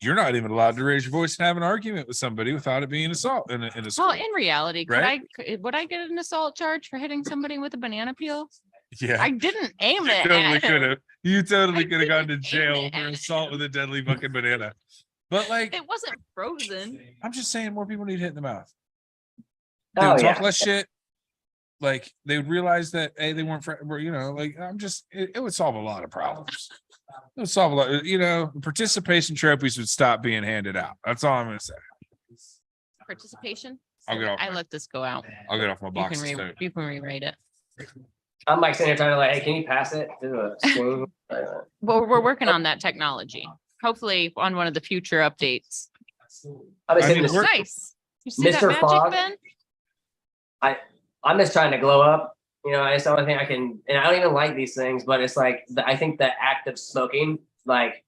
you're not even allowed to raise your voice and have an argument with somebody without it being assault in a Well, school. in reality, Right? would I get an assault charge for hitting somebody with a banana peel? Yeah, I didn't aim you it totally at could him. have. You totally I could have gone to didn't aim jail it for at assault with a deadly fucking banana. But like, It wasn't frozen. I'm just saying, more people need hit in the mouth. They Oh, would talk yeah. less shit. Like they would realize that hey, they weren't, like it would solve a lot of problems. It would solve a lot. Participation trophies would stop being handed out. That's all I'm gonna say. Participation. I'll get off I my- let this go out. I'll get off my You box. you can rewrite it. I'm like sitting there trying to like, hey, can you pass it to a screen? Well, we're working on that technology. Hopefully on one of the future updates. I've been I sitting mean, this, we're- Nice. You see that Mr. magic, Fogg? Ben? I'm just trying to glow up. It's the only thing I can, and I don't even like these things, but it's like, I think the act of smoking, like,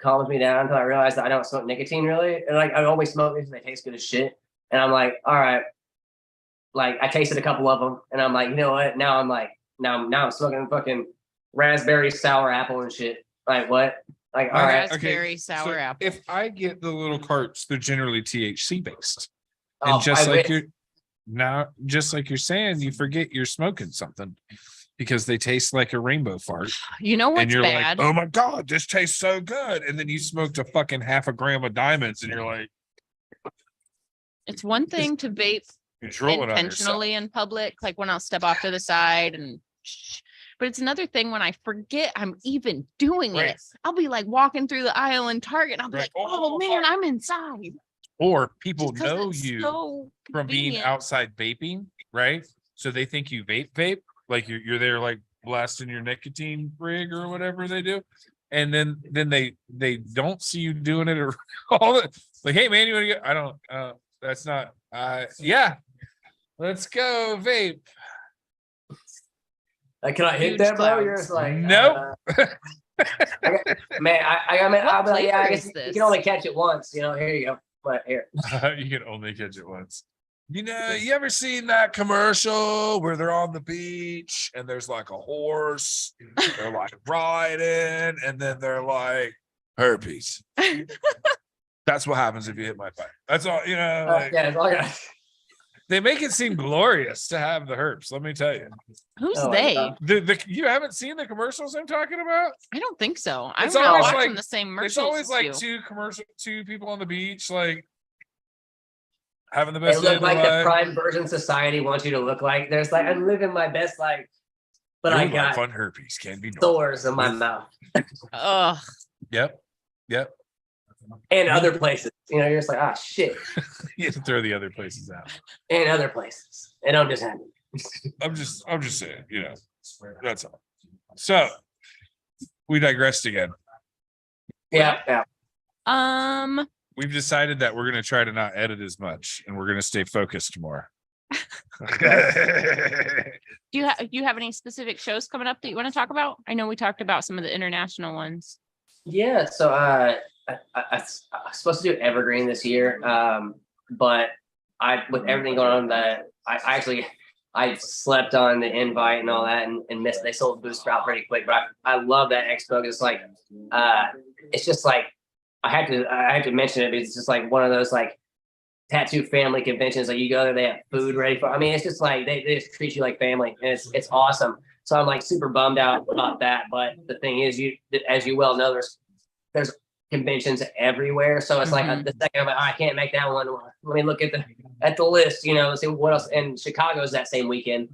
calms me down until I realize that I don't smoke nicotine really. And like, I always smoke these and they taste good as shit. And I'm like, all right. Like, I tasted a couple of them and I'm like, you know what? Now I'm like, now I'm smoking fucking raspberry sour apple and shit. Like, what? Like, all right. Raspberry sour apple. If I get the little carts, they're generally THC based. Oh, And just I like wish. you're saying, you forget you're smoking something because they taste like a rainbow fart. You know And what's you're bad? like, oh my God, this tastes so good. And then you smoked a fucking half a gram of diamonds and you're like, It's one thing to vape you're drooling on yourself. intentionally in public, like when I'll step off to the side and but it's another thing when I forget I'm even doing Right. it. I'll be like walking through the aisle in Target and I'll be Right. like, oh man, I'm inside. Or people Just 'cause know it's you so from being convenient. outside vaping, right? So they think you vape, like you're there like blasting your nicotine rig or whatever they do. And then they don't see you doing it or all the like, hey man, you want to get I don't that's not yeah. Let's go vape. Like, can I hit Huge that, bro? clouds. You're just like, Nope. man, I mean, I'll be like, yeah, I flavor guess is you this? can only catch it once. Here you go. But here. You can only catch it once. You ever seen that commercial where they're on the beach and there's like a horse, they're like riding, and then they're like herpes. That's what happens if you hit my pipe. That's all, like, Yeah, it's all good. they make it seem glorious to have the herpes. Let me tell you. Who's Oh my they? God. You haven't seen the commercials I'm talking about? I don't think so. I'm It's not always watching like- the same It's commercials. always as like you. two people on the beach, like having the They best day look of their like the life. prime version society wants you to look like. There's like, I'm living my best life, but Your I life got on herpes can be normal. sores in my mouth Ugh. Yep. and other places. You're just like, ah, shit, You have to throw the other places out. and other places. It don't just happen. I'm just saying, that's all. So we digressed again. Yeah. We've decided that we're going to try to not edit as much and we're going to stay focused more. Do you have any specific shows coming up that you want to talk about? I know we talked about some of the international ones. Yeah. So I was supposed to do Evergreen this year, but with everything going on, that I slept on the invite and all that and missed. They sold the booster out pretty quick, but I love that expo. It's like it's just like I had to mention it because it's just like one of those like tattoo family conventions. Like you go there, they have food ready for. I mean, it's just like they just treat you like family, and it's awesome. So I'm like super bummed out about that. But the thing is, as you well know, there's conventions everywhere. So it's like Mhm. the second I'm like, "Oh, I can't make that one. Let me look at the list, see what else." And Chicago's that same weekend.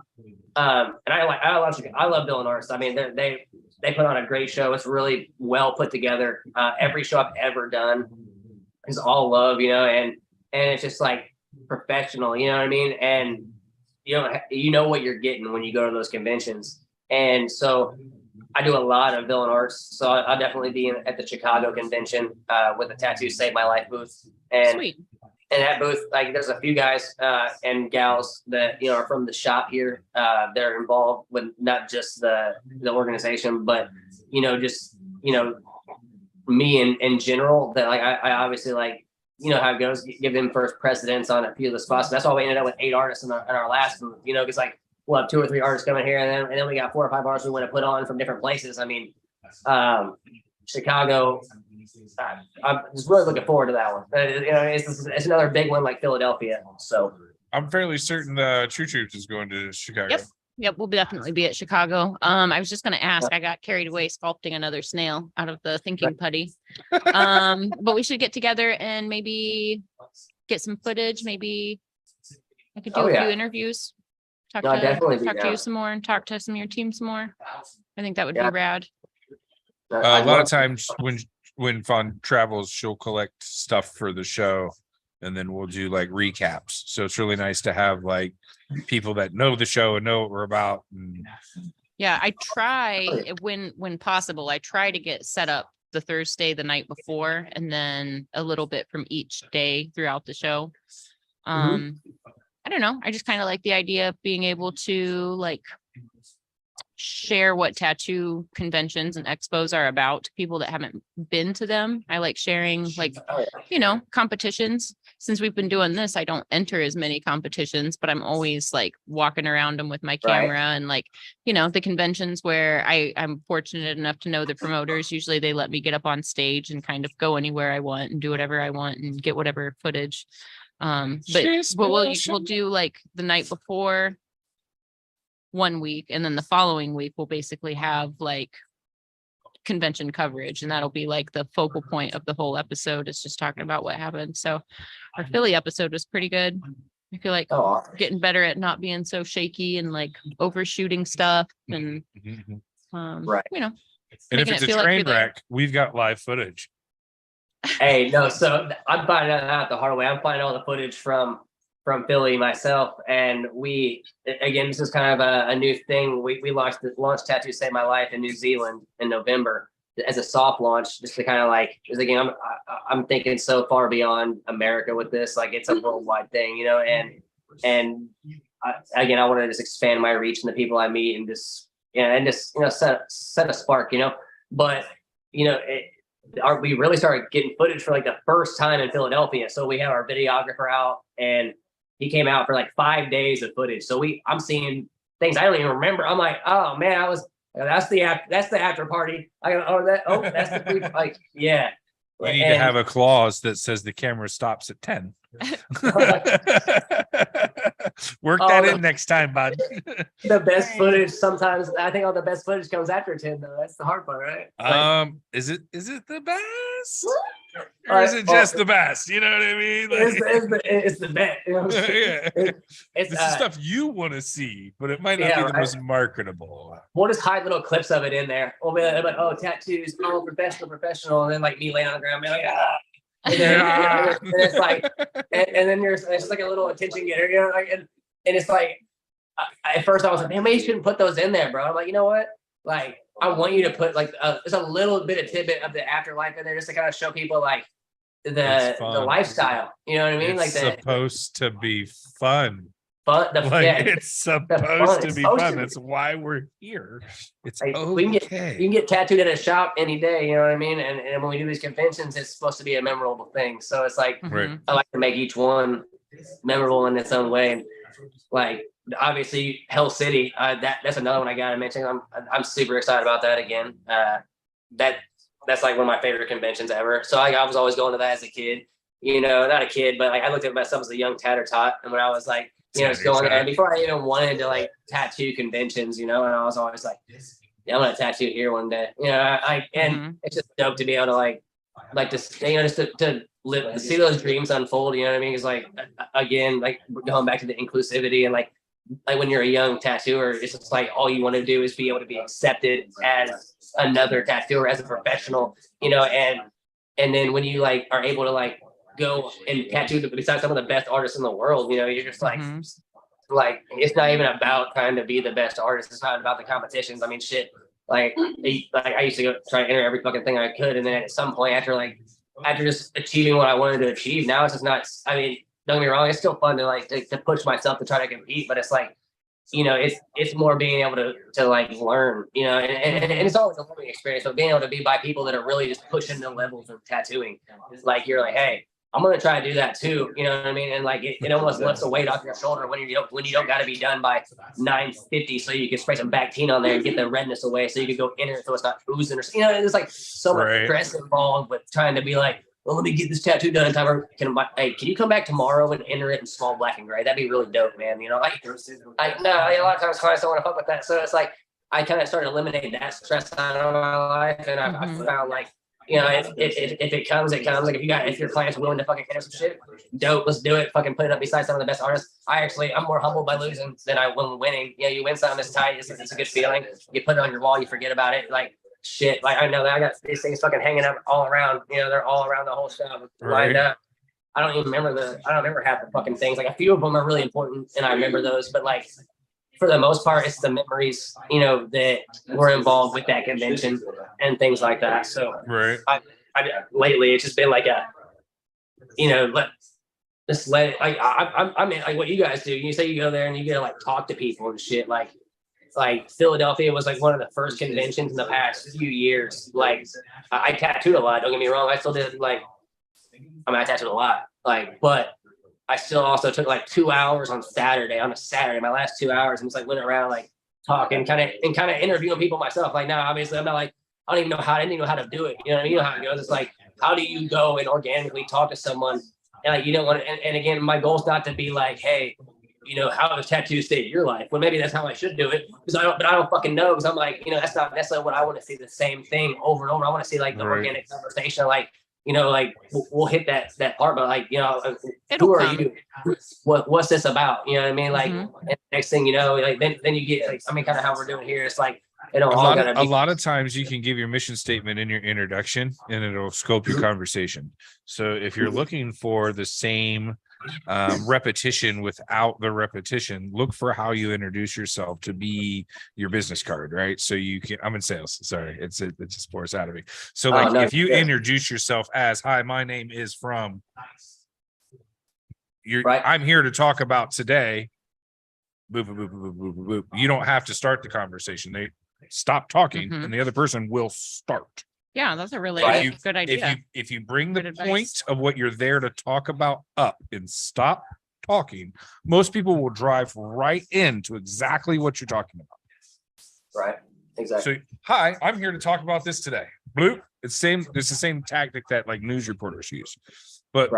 And I love Bill and Arts. I mean, they put on a great show. It's really well put together. Every show I've ever done is all love, and it's just like professional, you know what I mean? And you know what you're getting when you go to those conventions. And so I do a lot of Bill and Arts. So I'll definitely be at the Chicago convention with the Tattoo Save My Life booth. And Sweet. and that booth, like there's a few guys and gals that are from the shop here. They're involved with not just the organization, but just me in general. That like I obviously like how it goes. Give them first precedence on a few of the spots. That's why we ended up with 8 artists in our last booth. Because like we'll have 2 or 3 artists coming here, and then we got 4 or 5 artists we want to put on from different places. I mean, Chicago. I'm just really looking forward to that one. It's another big one like Philadelphia. So I'm fairly certain the True Truth is going to Chicago. Yep, we'll definitely be at Chicago. I was just going to ask. I got carried away sculpting another snail out of the thinking putty. But we should get together and maybe get some footage. Maybe I could do a few interviews. Talk to you some more and talk to some of your team some more. I think that would be rad. A lot of times when Fawn travels, she'll collect stuff for the show, and then we'll do like recaps. So it's really nice to have like people that know the show and know what we're about. Yeah, I try when possible. I try to get set up the Thursday the night before, and then a little bit from each day throughout the show. I don't know. I just kind of like the idea of being able to like share what tattoo conventions and expos are about to people that haven't been to them. I like sharing like, competitions. Since we've been doing this, I don't enter as many competitions, but I'm always like walking around them with my camera and like, the conventions where I'm fortunate enough to know the promoters. Usually they let me get up on stage and kind of go anywhere I want and do whatever I want and get whatever footage. But we'll do like the night before one week, and then the following week we'll basically have like convention coverage, and that'll be like the focal point of the whole episode. It's just talking about what happened. So our Philly episode was pretty good. I feel like getting better at not being so shaky and like overshooting stuff and And if it's a train wreck, we've got live footage. Hey, no, so I'm finding out the hard way. I'm finding all the footage from Philly myself, and this is kind of a new thing. We launched Tattoo Save My Life in New Zealand in November as a soft launch, just to kind of like, because again, I'm thinking so far beyond America with this, like it's a worldwide thing, and I want to just expand my reach and the people I meet, and just set a spark, but we really started getting footage for like the first time in Philadelphia. So we had our videographer out, and he came out for like 5 days of footage. So I'm seeing things I don't even remember. I'm like, oh man, that's the after party. That's the pre, like, yeah. You need to have a clause that says the camera stops at 10. Work that in next time, bud. The best footage sometimes, I think all the best footage comes after 10 though. That's the hard part, right? Is it the best? Or is it just the best? You know what I mean? Like, it's the best. It's the stuff you want to see, but it might not be the most marketable. We'll just hide little clips of it in there. We'll be like, oh, tattoos, oh, professional, and then like me laying on the ground, be like, ah. And it's like, and then it's just like a little attention getter, and it's like, at first I was like, man, maybe you shouldn't put those in there, bro. I'm like, you know what? Like, I want you to put like just a little bit of tidbit of the afterlife in there, just to kind of show people like the lifestyle. You know what I mean? It's like supposed to be fun. It's supposed to be fun. That's why we're here. It's like, okay. You can get tattooed at a shop any day. You know what I mean? And when we do these conventions, it's supposed to be a memorable thing. So it's like, I like to make each one memorable in its own way. And like, obviously Hell City, that's another one I gotta mention. I'm super excited about that again. That's like one of my favorite conventions ever. So I was always going to that as a kid, not a kid, but like I looked at myself as a young tatter tot. And when I was like, just going there, and before I even wanted to like tattoo conventions, and I was always like, yeah, I'm gonna tattoo here one day. And it's just dope to be able to like like just to live, to see those dreams unfold. You know what I mean? It's like, again, like going back to the inclusivity and like when you're a young tattooer, it's just like all you want to do is be able to be accepted as another tattooer, as a professional, you know, and then when you like are able to like go and tattoo besides some of the best artists in the world, you know, you're just like, like it's not even about trying to be the best artist. It's not about the competitions. I mean, shit. Like I used to go try to enter every fucking thing I could, and then at some point after just achieving what I wanted to achieve, now it's just not. I mean, don't get me wrong, it's still fun to like to push myself to try to compete, but it's like, you know, it's more being able to like learn, you know, and it's always a learning experience, but being able to be by people that are really just pushing the levels of tattooing. It's like you're like, hey, I'm gonna try to do that too, you know what I mean? And like it almost lifts the weight off your shoulder when you don't got to be done by 9:50, so you can spray some Bactine on there and get the redness away, so you can go in it so it's not oozing or, you know, there's like so much stress involved with trying to be like, well, let me get this tattoo done in time. Can you come back tomorrow and enter it in small black and gray? That'd be really dope, man. You know, like no, a lot of times clients don't want to fuck with that, so it's like I kind of started eliminating that stress out of my life, and I found like, you know, if it comes, it comes. Like if your client's willing to fucking enter some shit, dope, let's do it. Fucking put it up beside some of the best artists. I'm more humbled by losing than I will winning. You know, you win something that's tight, it's a good feeling. You put it on your wall, you forget about it. Like shit, like I know that I got these things fucking hanging up all around. You know, they're all around the whole shop lined up. I don't remember half the fucking things. Like a few of them are really important, and I remember those. But like for the most part, it's the memories, you know, that were involved with that convention and things like that. So I lately it's just been like a, you know, let it. Like I mean, like what you guys do. You say you go there and you get to like talk to people and shit. Like Philadelphia was like one of the first conventions in the past few years. Like I tattooed a lot. Don't get me wrong. I still did like, I mean, I tattooed a lot. Like, but I still also took like 2 hours on a Saturday, my last 2 hours, and just like went around like talking, kind of interviewing people myself. Like now, obviously, I'm not like, I didn't even know how to do it. You know what I mean? You know how it goes. It's like, how do you go and organically talk to someone? And like, you don't want to, and again, my goal is not to be like, hey, you know, how does tattoos save your life? Well, maybe that's how I should do it, but I don't fucking know, because I'm like, you know, that's not necessarily what I want to see, the same thing over and over. I want to see like the organic conversation, like, you know, like we'll hit that part, but like, you know, who are you? What's this about? You know what I mean? Like, and next thing you know, like then you get like, I mean, kind of how we're doing here. It's like, you know, a lot of times you can give your mission statement in your introduction, and it'll scope your conversation. So if you're looking for the same repetition without the repetition, look for how you introduce yourself to be your business card, right? So you can, I'm in sales, sorry, it just pours out of me. So like, if you introduce yourself as, hi, my name is from, I'm here to talk about today, boop, boop, boop, boop, boop, boop, boop. You don't have to start the conversation. They stop talking and the other person will start. Yeah, that's a really good idea. If you bring the point of what you're there to talk about up and stop talking, most people will drive right into exactly what you're talking about. Right. Exactly. So, hi, I'm here to talk about this today. Bloop. It's the same tactic that like news reporters use. But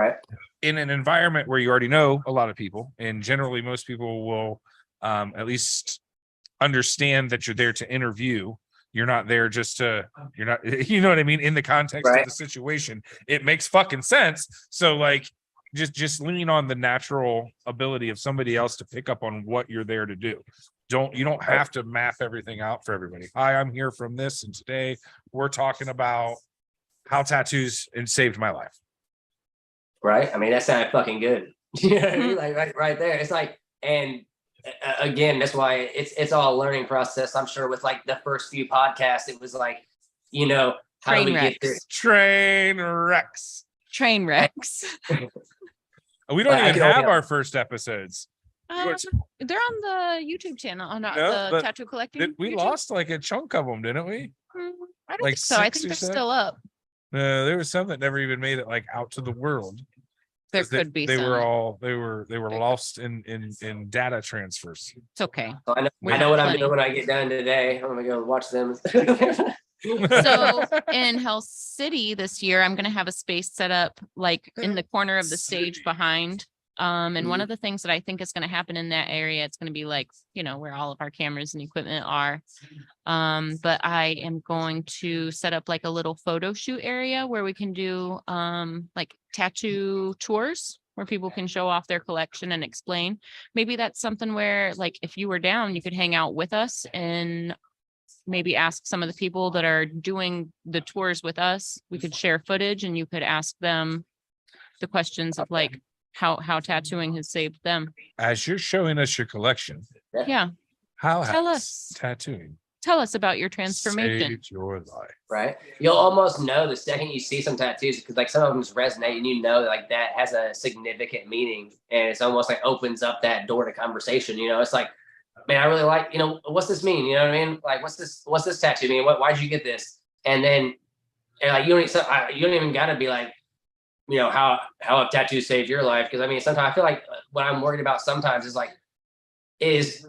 in an environment where you already know a lot of people, and generally most people will at least understand that you're there to interview. You're not there just to, you know what I mean? In the context of the situation, it makes fucking sense. So like, just lean on the natural ability of somebody else to pick up on what you're there to do. You don't have to map everything out for everybody. Hi, I'm here from this, and today we're talking about how tattoos saved my life. Right. I mean, that sounded fucking good. You know what I mean? Like right there. It's like, and again, that's why it's all a learning process. I'm sure with like the first few podcasts, it was like, you know, how do we get there? Train wrecks. We don't even have our first episodes. They're on the YouTube channel, on the Tattoo Collecting. We lost like a chunk of them, didn't we? I don't think so. I think they're still up. No, there was some that never even made it like out to the world. There could be. They were lost in data transfers. It's okay. I know what I'm doing when I get done today. I'm gonna go watch them. So in Hell City this year, I'm gonna have a space set up like in the corner of the stage behind And one of the things that I think is going to happen in that area, it's going to be like, where all of our cameras and equipment are. But I am going to set up like a little photo shoot area where we can do like tattoo tours where people can show off their collection and explain. Maybe that's something where, like, if you were down, you could hang out with us and maybe ask some of the people that are doing the tours with us. We could share footage and you could ask them the questions of like how tattooing has saved them. As you're showing us your collection, Yeah. how Tell has us. tattooing Tell us about your transformation. saved your life? Right. You'll almost know the second you see some tattoos, because like some of them just resonate and like that has a significant meaning, and it's almost like opens up that door to conversation. It's like, man, I really like, what's this mean? You know what I mean? Like, what's this tattoo mean? Why'd you get this? And then, like, you don't even gotta be like, how have tattoos saved your life? Because I mean, sometimes I feel like what I'm worried about sometimes is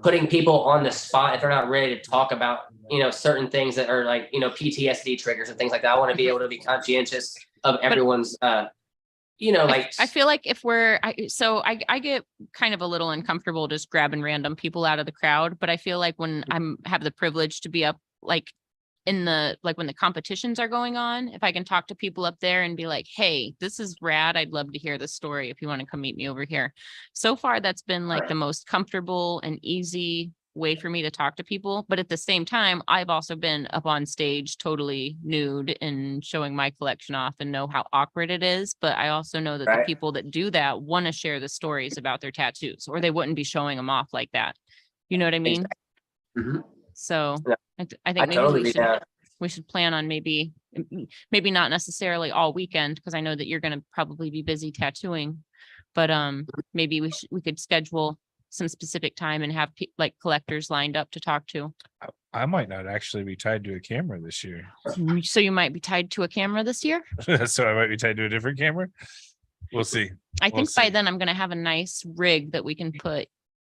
putting people on the spot if they're not ready to talk about, certain things that are like, PTSD triggers and things like that. I want to be able to be conscientious of everyone's, like. I feel like if I get kind of a little uncomfortable just grabbing random people out of the crowd, but I feel like when have the privilege to be up, like when the competitions are going on, if I can talk to people up there and be like, hey, this is rad. I'd love to hear the story if you want to come meet me over here. So far, that's been like the most comfortable and easy way for me to talk to people. But at the same time, I've also been up on stage totally nude and showing my collection off and know how awkward it is. But I also know that the people that do that want to share the stories about their tattoos, or they wouldn't be showing them off like that. You know what I mean? Mm-hmm. So Yeah. I think maybe we should plan on maybe not necessarily all weekend, because I know that you're going to probably be busy tattooing, but maybe we could schedule some specific time and have like collectors lined up to talk to. I might not actually be tied to a camera this year. So you might be tied to a camera this year? So I might be tied to a different camera. We'll see. I think by then I'm going to have a nice rig that we can put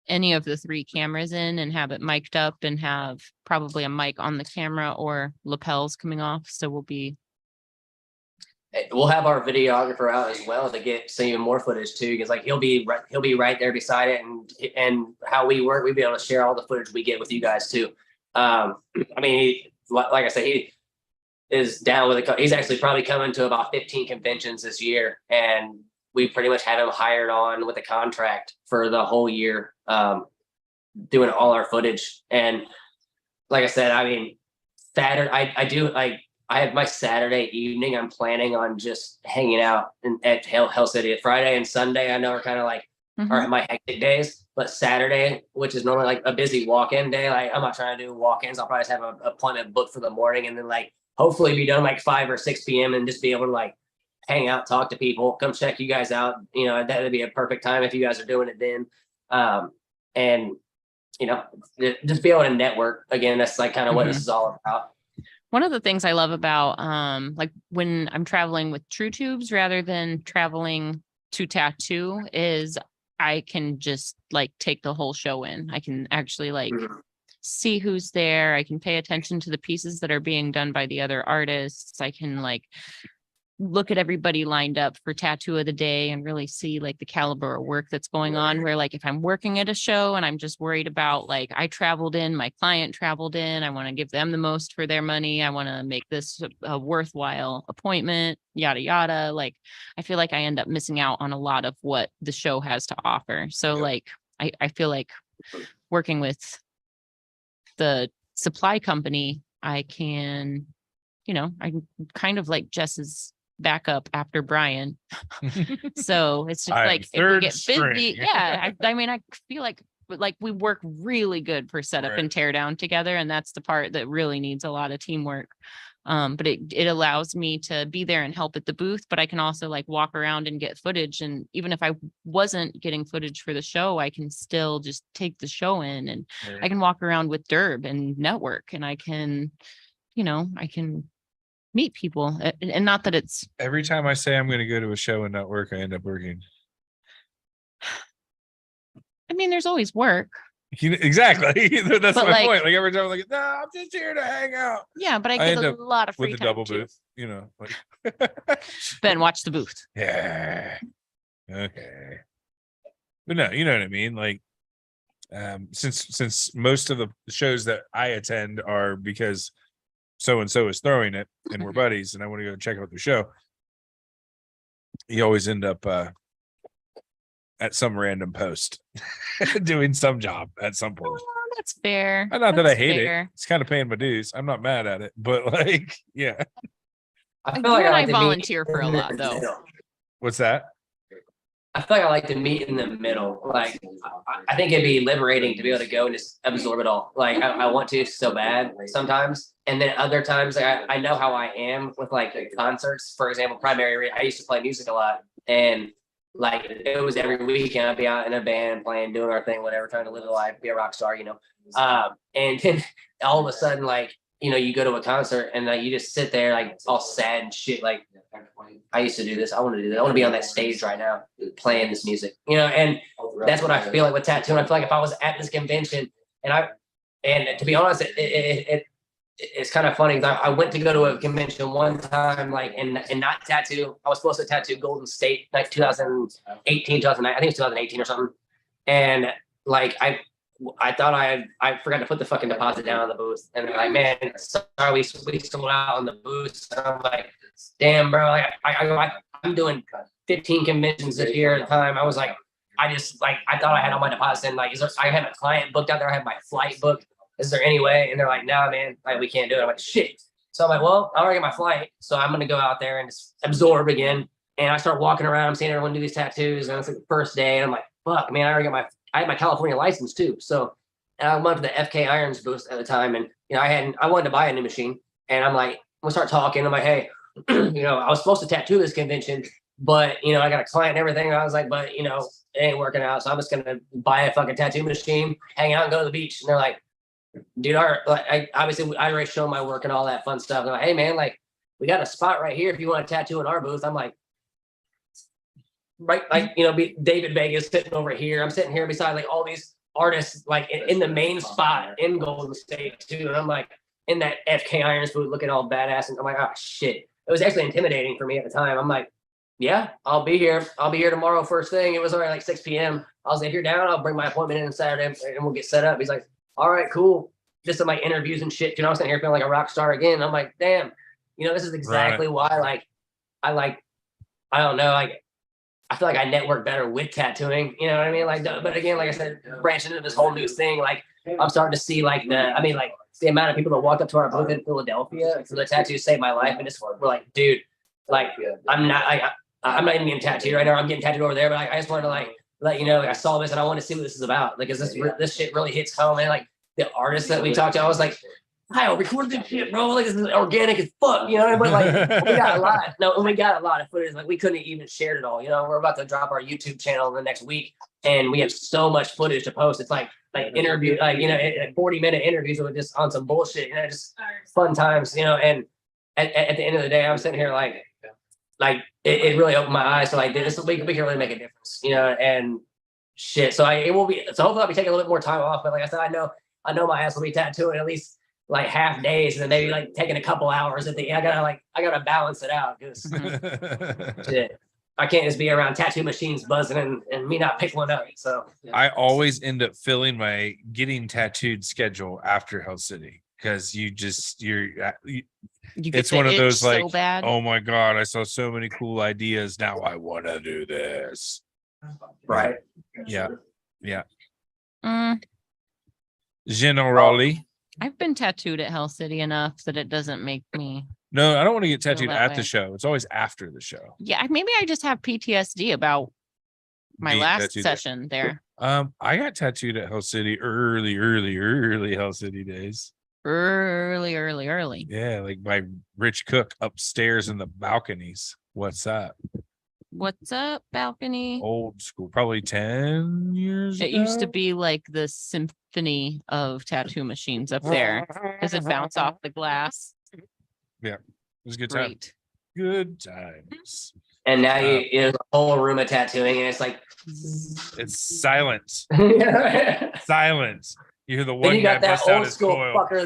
any of the 3 cameras in and have it mic'd up and have probably a mic on the camera or lapels coming off. So we'll have our videographer out as well to get some even more footage too, because like he'll be right there beside it, and how we work, we'll be able to share all the footage we get with you guys too. I mean, like I said, he is down with it. He's actually probably coming to about 15 conventions this year, and we pretty much have him hired on with a contract for the whole year, doing all our footage. And like I said, I mean, Saturday, I have my Saturday evening. I'm planning on just hanging out at Hell City. Friday and Sunday, I know are kind of like are my hectic days, but Saturday, which is normally like a busy walk-in day, like I'm not trying to do walk-ins. I'll probably just have an appointment booked for the morning, and then like hopefully be done like 5 or 6 p.m. and just be able to like hang out, talk to people, come check you guys out. That'd be a perfect time if you guys are doing it then. And just be able to network again. That's like kind of what this is all about. One of the things I love about like when I'm traveling with True Tubes rather than traveling to tattoo is I can just like take the whole show in. I can actually like see who's there. I can pay attention to the pieces that are being done by the other artists. I can like look at everybody lined up for tattoo of the day and really see like the caliber of work that's going on, where like if I'm working at a show and I'm just worried about like I traveled in, my client traveled in, I want to give them the most for their money, I want to make this a worthwhile appointment, yada yada, like I feel like I end up missing out on a lot of what the show has to offer. So like I feel like working with the supply company, I can kind of like Jess's backup after Brian. So it's just like if we get busy, I mean, I feel like we work really good for setup and tear down together, and that's the part that really needs a lot of teamwork. But it allows me to be there and help at the booth, but I can also like walk around and get footage. And even if I wasn't getting footage for the show, I can still just take the show in, and I can walk around with Derb and network, and I can meet people. And not that it's every time I say I'm going to go to a show and not work, I end up working. I mean, there's always work. Exactly. That's my point. Like every time I'm like, no, I'm just here to hang out. Yeah, but I get a lot of free with the time double too. booth, like Ben, watch the booth. Yeah. Okay. But no, you know what I mean? Like, since most of the shows that I attend are because so and so is throwing it and we're buddies and I want to go check out the show, you always end up at some random post doing some job at some point. That's fair. Not that I That's hate fair. it. It's kind of paying my dues. I'm not mad at it, but like, yeah. I You feel like and I I like to meet volunteer for a in the lot, though. middle. What's that? I feel like I like to meet in the middle. Like, I think it'd be liberating to be able to go and just absorb it all. Like, I want to so bad sometimes. And then other times, like, I know how I am with like concerts. For example, I used to play music a lot. And like, it was every weekend I'd be out in a band playing, doing our thing, whatever, trying to live the life, be a rock star, you know. And then all of a sudden, like, you know, you go to a concert and like you just sit there like all sad and shit. Like, I used to do this. I want to do that. I want to be on that stage right now playing this music, you know, and that's what I feel like with tattooing. I feel like if I was at this convention and to be honest, it's kind of funny. I went to go to a convention one time, like, and not tattoo. I was supposed to tattoo Golden State, like 2018, 2009. I think it's 2018 or something. And like, I thought I forgot to put the fucking deposit down on the booth, and they're like, "Man, sorry, we sold out on the booth." And I'm like, "Damn, bro! Like, I'm doing 15 conventions this year at a time." I was like, I thought I had all my deposits in. Like, I have a client booked out there. I have my flight booked. Is there any way? And they're like, "Nah, man, like we can't do it." I'm like, "Shit!" So I'm like, "Well, I already got my flight, so I'm gonna go out there and just absorb again." And I start walking around. I'm seeing everyone do these tattoos, and it's like the first day, and I'm like, "Fuck, man! I had my California license too." So, and I went to the FK Irons booth at the time, and you know, I wanted to buy a new machine, and I'm like, we start talking. I'm like, "Hey, you know, I was supposed to tattoo this convention, but you know, I got a client and everything." And I was like, "But you know, it ain't working out, so I'm just gonna buy a fucking tattoo machine, hang out, and go to the beach." And they're like, "Dude, I already show my work and all that fun stuff." They're like, "Hey, man, like we got a spot right here if you want to tattoo in our booth." I'm like, right, like, you know, David Vegas sitting over here. I'm sitting here beside like all these artists, like in the main spot in Golden State too. And I'm like in that FK Irons booth looking all badass. And I'm like, oh shit. It was actually intimidating for me at the time. I'm like, yeah, I'll be here. I'll be here tomorrow first thing. It was already like 6 p.m. I was like, if you're down, I'll bring my appointment in on Saturday and we'll get set up. He's like, all right, cool. Just some like interviews and shit. You know, I'm sitting here feeling like a rock star again. I'm like, damn, you know, this is exactly why I don't know, like, I feel like I network better with tattooing, you know what I mean? Like, but again, like I said, branching into this whole new thing, like I'm starting to see like the amount of people that walked up to our booth in Philadelphia for the tattoo saved my life, and just were like, dude, like I'm not even getting tattooed right now. I'm getting tattooed over there, but I just wanted to like let you know, like, I saw this and I want to see what this is about. Like, is this shit really hits home? And like the artists that we talked to, I was like, "Hi, I'll record this shit, bro. Like, this is organic as fuck," you know. But like, we got a lot of footage. Like, we couldn't even share it all. You know, we're about to drop our YouTube channel in the next week, and we have so much footage to post. It's like interview, like, you know, 40-minute interviews with just on some bullshit. You know, just fun times. You know, and at the end of the day, I'm sitting here like it really opened my eyes to like this. We can really make a difference. You know, and shit. So hopefully I'll be taking a little bit more time off. But like I said, I know my ass will be tattooing at least like half days, and then maybe like taking a couple hours at the end. I gotta balance it out because shit, I can't just be around tattoo machines buzzing and me not pick one up. So I always end up filling my getting tattooed schedule after Hell City because it's one of those like, oh my God, I saw so many cool ideas. Now I want to do this. right. Yeah. Mm, Generally. I've been tattooed at Hell City enough that it doesn't make me. No, I don't want to get tattooed that at way. the show. It's always after the show. Yeah, maybe I just have PTSD about my Being last tattooed session there. I got tattooed at Hell City early Hell City days. Early. Yeah, like by Rich Cook upstairs in the balconies. What's up? What's up, balcony? Old school, probably 10 years It ago. used to be like the symphony of tattoo machines up there because it bounced off the glass. Yeah, it was a good time. Great. Good times. And now there's a whole room of tattooing, and it's like It's silence. then Silence. You hear the one you guy got that bust out old his school coil. fucker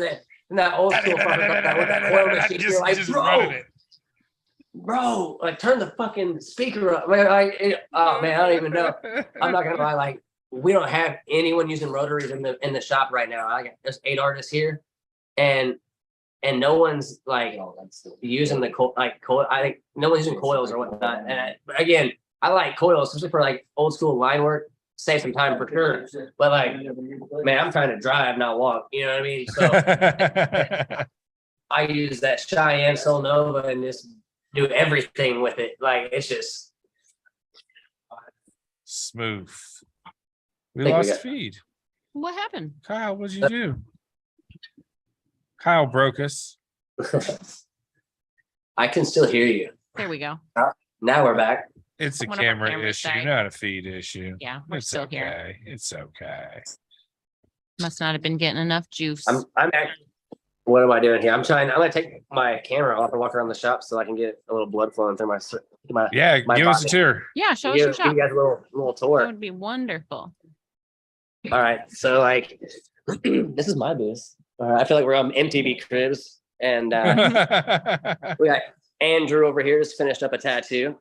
that old school fucker with that coil machine. You're like, just bro, running it. bro, like turn the fucking speaker up. Man, oh man, I don't even know. I'm not gonna lie, like we don't have anyone using rotaries in the shop right now. There's 8 artists here, and no one's like using the coil. I think no one's using coils or whatnot. And again, I like coils, especially for like old school line work. Save some time for sure. But like, man, I'm trying to drive, not walk. You know what I mean? So I use that Cheyenne Soul Nova and just do everything with it. Like it's just smooth. We Think we lost got- feed. What happened? Kyle, what'd you do? Kyle broke us. I can still hear you. There we go. Now we're back. It's a One of our camera cameras issue, died. not a feed issue. Yeah, we're It's still okay. here. It's okay. Must not have been getting enough juice. I'm actually, what am I doing here? I'm gonna take my camera off and walk around the shop so I can get a little blood flowing through my Yeah, My give us a body. tour. Yeah, show us give, your give shop. you guys a little That tour. would be wonderful. All right. So like this is my booth. I feel like we're on MTV Cribs and we got Andrew over here just finished up a tattoo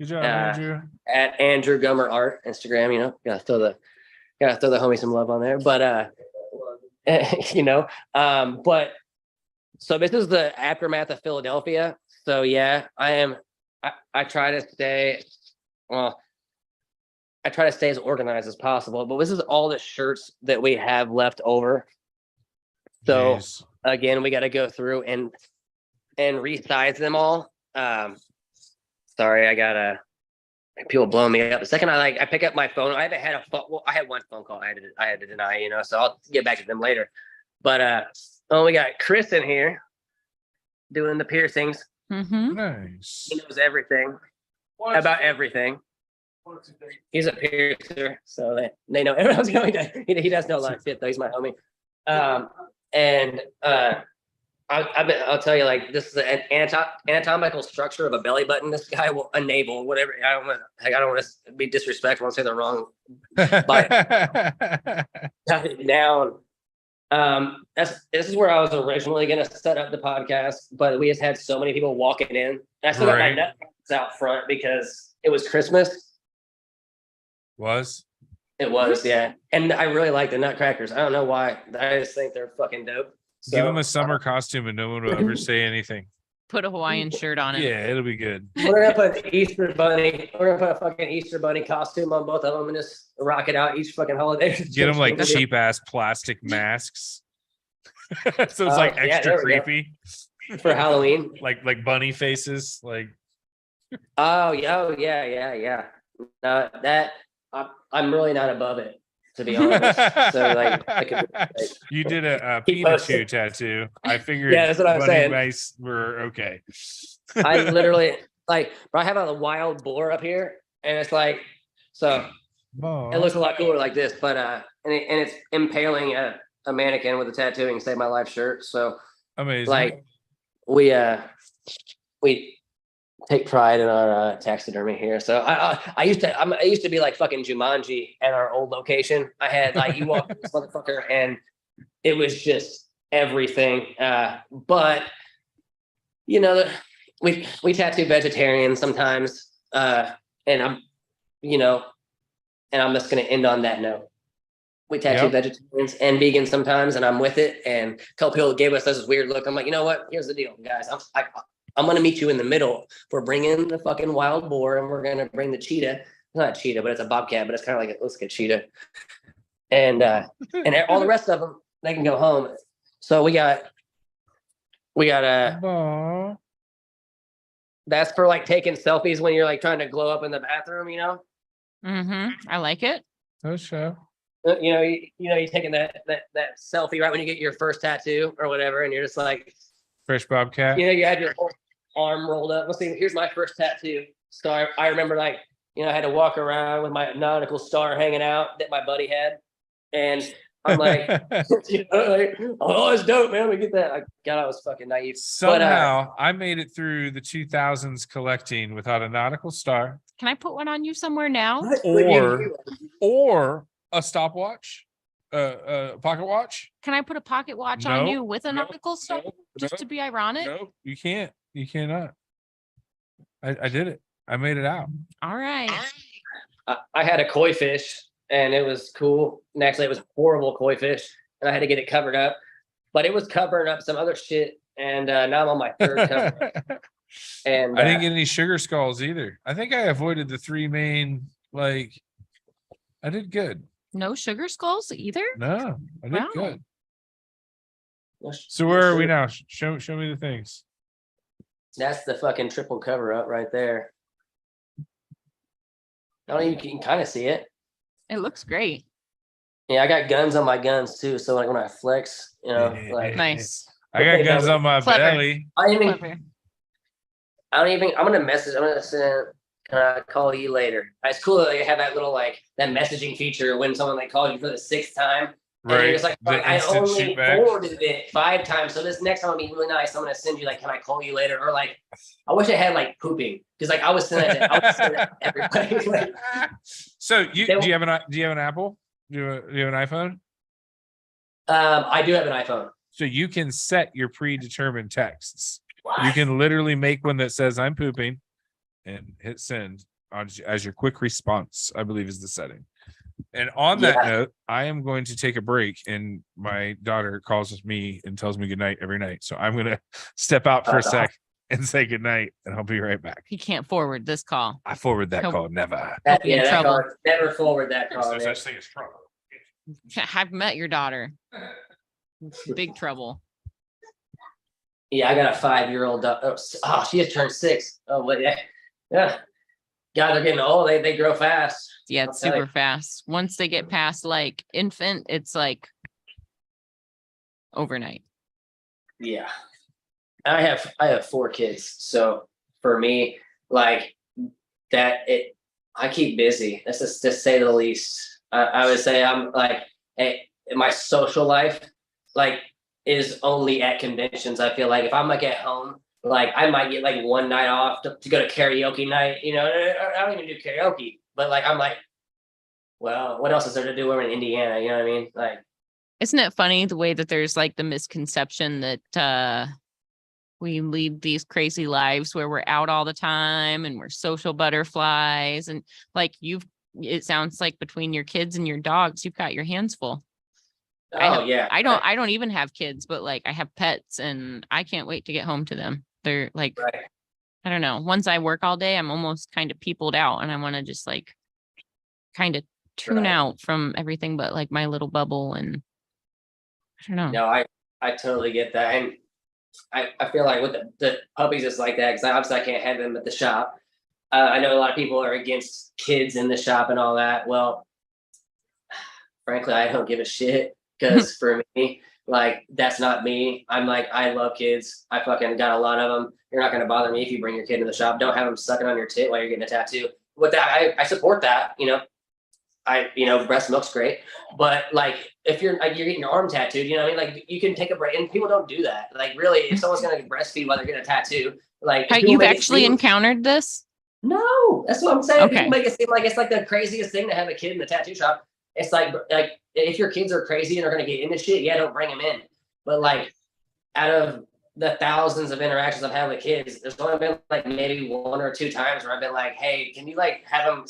Good job, Uh, Andrew. at Andrew Gummer Art Instagram. You know, gotta throw the homie some love on there. But but so this is the aftermath of Philadelphia. So yeah, I try to stay I try to stay as organized as possible, but this is all the shirts that we have left over. So Jeez. again, we got to go through and resize them all. Sorry, I got people blowing me up. The second I pick up my phone, I haven't had a phone. Well, I had one phone call I had to deny, so I'll get back to them later. But we got Chris in here doing the piercings. Mm-hmm. Nice. He knows everything about everything. He's a piercer, so they know everyone's going to. He does know a lot of shit though. He's my homie. I'll tell you, like, this is an anatomical structure of a belly button. This guy will a navel, whatever. I don't want to be disrespectful and say the wrong. Cut it down. This is where I was originally gonna set up the podcast, but we just had so many people walking in. And I still got my Right. nuts out front because it was Christmas. Was It was, yeah. And I really like the Nutcrackers. I don't know why. I just think they're fucking dope. So, give him a summer costume and no one will ever say anything. Put a Hawaiian shirt on it. Yeah, it'll be good. We're gonna put an Easter bunny. We're gonna put a fucking Easter bunny costume on both of them and just rock it out each fucking holiday. Get them like cheap ass plastic masks. So it's like yeah, extra there we go. creepy. For Halloween. Like bunny faces. Like Oh yeah. No, that I'm really not above it, to be honest. So like, I could, you did a Keep Pikachu posting. tattoo. I figured Yeah, that's what I'm bunny saying. mice were okay. I literally like, bro, I have a wild boar up here, and it's like, so it looks a lot cooler like this, but and it's impaling a mannequin with a tattooing Save My Life shirt. So Amazing. like we take pride in our taxidermy here. So I used to be like fucking Jumanji at our old location. I had like, you walk this motherfucker and it was just everything. But we tattoo vegetarians sometimes. And I'm just going to end on that note. We tattoo Yep. vegetarians and vegans sometimes, and I'm with it. And a couple people gave us this weird look. I'm like, you know what? Here's the deal, guys. I'm going to meet you in the middle. We're bringing the fucking wild boar, and we're going to bring the cheetah. It's not a cheetah, but it's a bobcat, but it's kind of like, it looks like a cheetah. And all the rest of them, they can go home. So we got Aw. that's for like taking selfies when you're like trying to glow up in the bathroom, Mm-hmm. I like it. Oh, show. you're taking that selfie right when you get your first tattoo or whatever, and you're just like, Fresh Bobcat. you have your whole arm rolled up. Let's see, here's my first tattoo. So I remember like, I had to walk around with my nautical star hanging out that my buddy had. And I'm like, oh, it's dope, man. We get that. I was fucking naive. Somehow I made it through the 2000s collecting without a nautical star Can I put one on you somewhere now? or a stopwatch, a pocket watch. Can I put a pocket watch on No, you with a no, nautical star? no, Just no, to be ironic? No, you can't. You cannot. I did it. I made it out. All right. I had a koi fish and it was cool. And actually, it was a horrible koi fish, and I had to get it covered up. But it was covering up some other shit, and now I'm on my third cover. And I didn't get any sugar skulls either. I think I avoided the three main. Like, I did good. No sugar skulls either. No, I did Wow. good. So where are we now? Show me the things. That's the fucking triple cover up right there. I don't even, you can kind of see it. It looks great. Yeah, I got guns on my guns too. So like when I flex, you know, like Nice. I got guns on my Clever. belly. I don't even, Clever. I'm gonna message. I'm gonna send. Can I call you later? It's cool that they have that little like that messaging feature when someone like calls you for the 6th time. And Right. you're just like, The I instant only shoot back. forwarded it 5 times. So this next time will be really nice. I'm gonna send you like, can I call you later? Or like, I wish I had like pooping, because like I was sending that to everybody. Like, So do They- you have an Apple? Do you have an iPhone? I do have an iPhone. So you can set your predetermined texts. You can literally make one that says I'm pooping and hit send as your quick response, I believe is the setting. And on that Yeah. note, I am going to take a break, and my daughter calls me and tells me good night every night. So I'm going to step out for a sec and say good night, and I'll be right back. He can't forward this call. I forward that Nope. call, never. That, be in yeah, that trouble. call, never forward that There's call. no man. such thing as trouble. I've met your daughter. Big trouble. Yeah, I got a 5-year-old. Oh, she just turned 6. Oh, but yeah. God, they're getting old. They grow fast. Yeah, it's I'll tell super fast. Once they get past like infant, it's like overnight. Yeah. I have 4 kids. So for me, like I keep busy. That's just to say the least. I would say I'm like, my social life, like, is only at conventions. I feel like if I'm like at home, like I might get like one night off to go to karaoke night, you know, I don't even do karaoke, but like, I'm like, well, what else is there to do? We're in Indiana, you know what I mean? Like, Isn't it funny the way that there's like the misconception that we lead these crazy lives where we're out all the time and we're social butterflies, and like it sounds like between your kids and your dogs, you've got your hands full. yeah. I don't even have kids, but like I have pets and I can't wait to get home to them. They're like, Right. I don't know. Once I work all day, I'm almost kind of peopled out and I want to just like kind of tune Right. out from everything but like my little bubble. And I don't know. No, I totally get that. And I feel like with the puppies, it's like that, because obviously I can't have them at the shop. I know a lot of people are against kids in the shop and all that. Well, frankly, I don't give a shit, because for me, like, that's not me. I'm like, I love kids. I fucking got a lot of them. You're not going to bother me if you bring your kid to the shop. Don't have them sucking on your tit while you're getting a tattoo. With that, I support that, you know. Breast milk's great, but like, if you're getting your arm tattooed, you know what I mean? Like, you can take a break, and people don't do that. Like, really, if someone's gonna breastfeed while they're getting a tattoo, like, people You've make it actually seem- encountered this? No, that's what I'm saying. Okay. People make it seem like it's like the craziest thing to have a kid in the tattoo shop. It's like if your kids are crazy and are gonna get into shit, yeah, don't bring them in. But like, out of the thousands of interactions I've had with kids, there's only been like maybe 1 or 2 times where I've been like, hey, can you like have them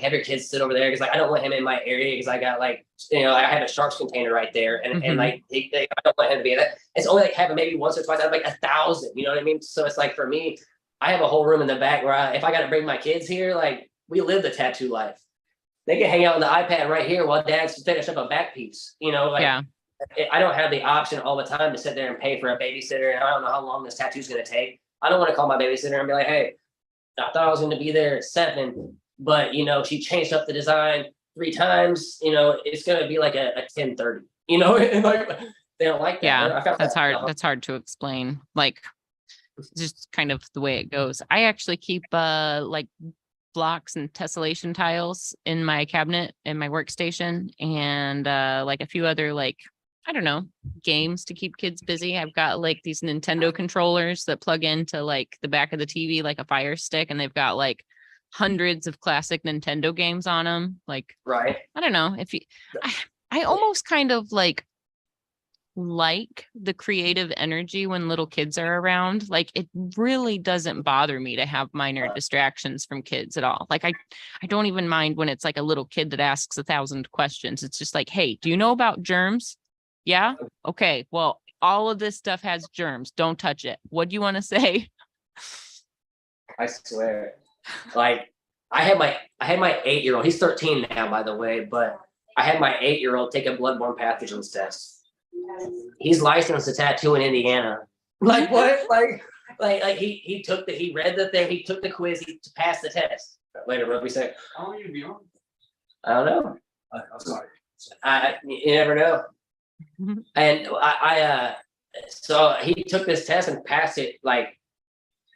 have your kids sit over there? Because like, I don't want him in my area, because I got like, I have a sharks container right there, and Mhm. like I don't want him to be in it. It's only like happened maybe once or twice out of like 1,000. You know what I mean? So it's like, for me, I have a whole room in the back where if I got to bring my kids here, like, we live the tattoo life. They can hang out on the iPad right here while dad's finish up a back piece. Like, Yeah. I don't have the option all the time to sit there and pay for a babysitter, and I don't know how long this tattoo is going to take. I don't want to call my babysitter and be like, hey, I thought I was going to be there at 7, but she changed up the design 3 times. It's going to be like a 10:30. And like, they don't like that. Yeah, I found that's that hard. out. That's hard to explain. Like, just kind of the way it goes. I actually keep like blocks and tessellation tiles in my cabinet in my workstation, and like a few other, like, I don't know, games to keep kids busy. I've got like these Nintendo controllers that plug into like the back of the TV like a Fire Stick, and they've got like hundreds of classic Nintendo games on them. Like, Right. I don't know if you, I almost kind of like like the creative energy when little kids are around. Like it really doesn't bother me to have minor distractions from kids at all. Like I don't even mind when it's like a little kid that asks 1,000 questions. It's just like, hey, do you know about germs? Yeah. Okay. Well, all of this stuff has germs. Don't touch it. What do you want to say? I swear. Like I had my 8-year-old, he's 13 now, by the way, but I had my 8-year-old take a bloodborne pathogens test. He's licensed to tattoo in Indiana. Like what? Like he read the thing, he took the quiz, he passed the test. Later, what we say? How long you be on? I don't know. I'm sorry. You never know. And so he took this test and passed it like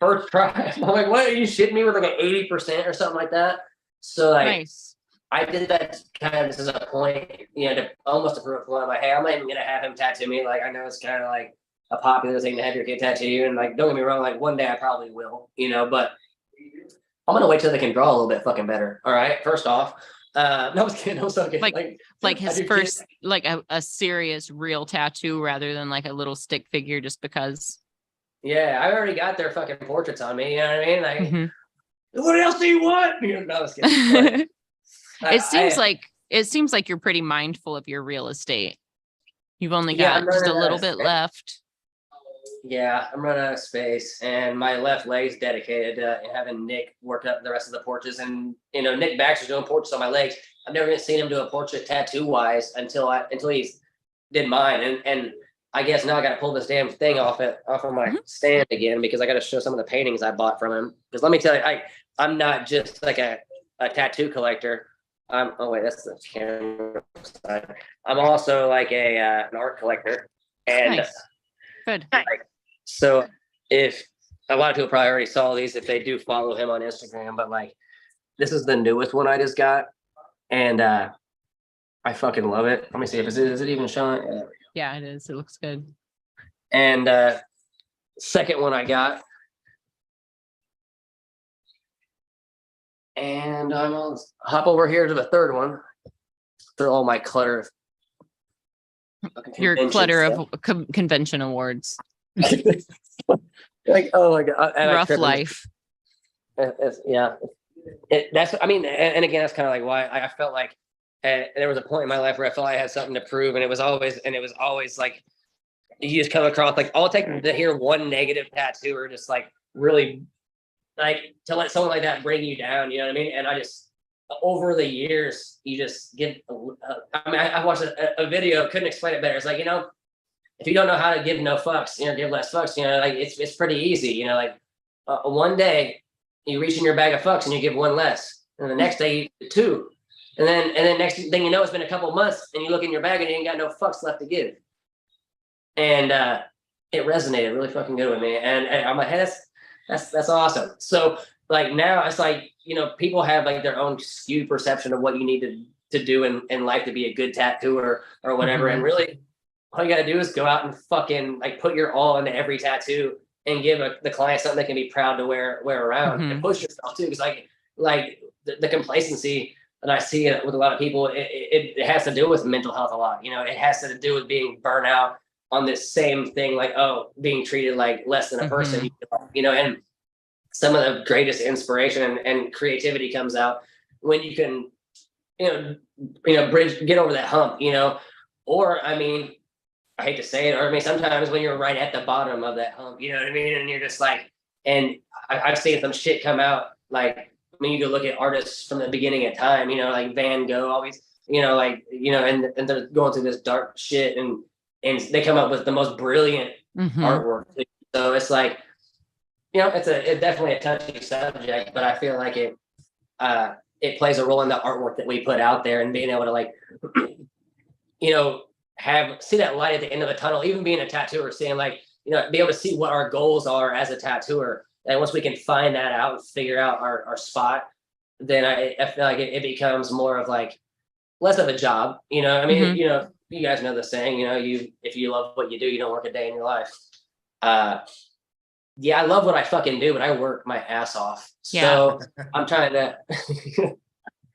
first try. I'm like, what are you shitting me with like an 80% or something like that? So like Nice. I did that kind of just as a point, to almost to prove a point. I'm like, hey, I'm not even gonna have him tattoo me. Like I know it's kind of like a popular thing to have your kid tattoo you, and like don't get me wrong, like one day I probably will, but I'm gonna wait till they can draw a little bit fucking better. All right, first off. No, I was kidding. I was so kidding. Like I his do first, kids. like a serious real tattoo rather than like a little stick figure just because. Yeah, I already got their fucking portraits on me. You know what I mean? Like, Mhm. what else do you want? No, I was kidding. But, It seems like you're pretty mindful of your real estate. You've only Yeah, got I'm just a running little out bit of left. Yeah, I'm running out of space, and my left leg's dedicated to having Nick work up the rest of the portraits. And Nick Baxter's doing portraits on my legs. I've never even seen him do a portrait tattoo wise until he did mine. And I guess now I got to pull this damn thing off of my stand again because I got to show some of the paintings I bought from him. Because let me tell you, I'm not just like a tattoo collector. Oh wait, that's the camera side. I'm also like an art collector, and Nice. Good. so if a lot of people probably already saw these if they do follow him on Instagram, but like this is the newest one I just got, and I fucking love it. Let me see if is it even showing? Yeah, there we go. Yeah, it is. It looks good. And second one I got. And I'm gonna hop over here to the third one. Through all my clutter. Your clutter of convention awards. Like, oh my God. Rough life. Yeah. That's, I mean, and again, that's kind of like why I felt like there was a point in my life where I felt I had something to prove. And it was always like, you just come across like, all it takes to hear one negative tattoo or just like really like to let someone like that bring you down, you know what I mean? And I just, over the years, you just get, I mean, I watched a video, couldn't explain it better. It's like, if you don't know how to give no fucks, give less fucks, like it's pretty easy, like one day you reach in your bag of fucks and you give one less. And the next day you do two. And then next thing you know, it's been a couple months and you look in your bag and you ain't got no fucks left to give. And it resonated really fucking good with me. And I'm like, hey, that's awesome. So like now it's like, people have like their own skewed perception of what you need to do in life to be a good tattooer or whatever. Mhm. And really all you got to do is go out and fucking like put your all into every tattoo and give the client something they can be proud to wear around and push yourself too. Because like the complacency that I see with a lot of people, it has to do with mental health a lot. It has to do with being burnt out on this same thing, like, being treated like less than a person, and some of the greatest inspiration and creativity comes out when you can, get over that hump, or, I mean, I hate to say it, or I mean, sometimes when you're right at the bottom of that hump, you know what I mean? And you're just like, and I've seen some shit come out, like, I mean, you could look at artists from the beginning of time, like Van Gogh, always, and they're going through this dark shit and they come up with the most brilliant artwork. So it's like, it's definitely a touchy subject, but I feel like it plays a role in the artwork that we put out there and being able to like, see that light at the end of the tunnel, even being a tattooer, seeing like, be able to see what our goals are as a tattooer. And once we can find that out and figure out our spot, then I feel like it becomes more of like less of a job. I mean, you guys know the saying, if you love what you do, you don't work a day in your life. Yeah, I love what I fucking do, but I work my ass off. So I'm trying to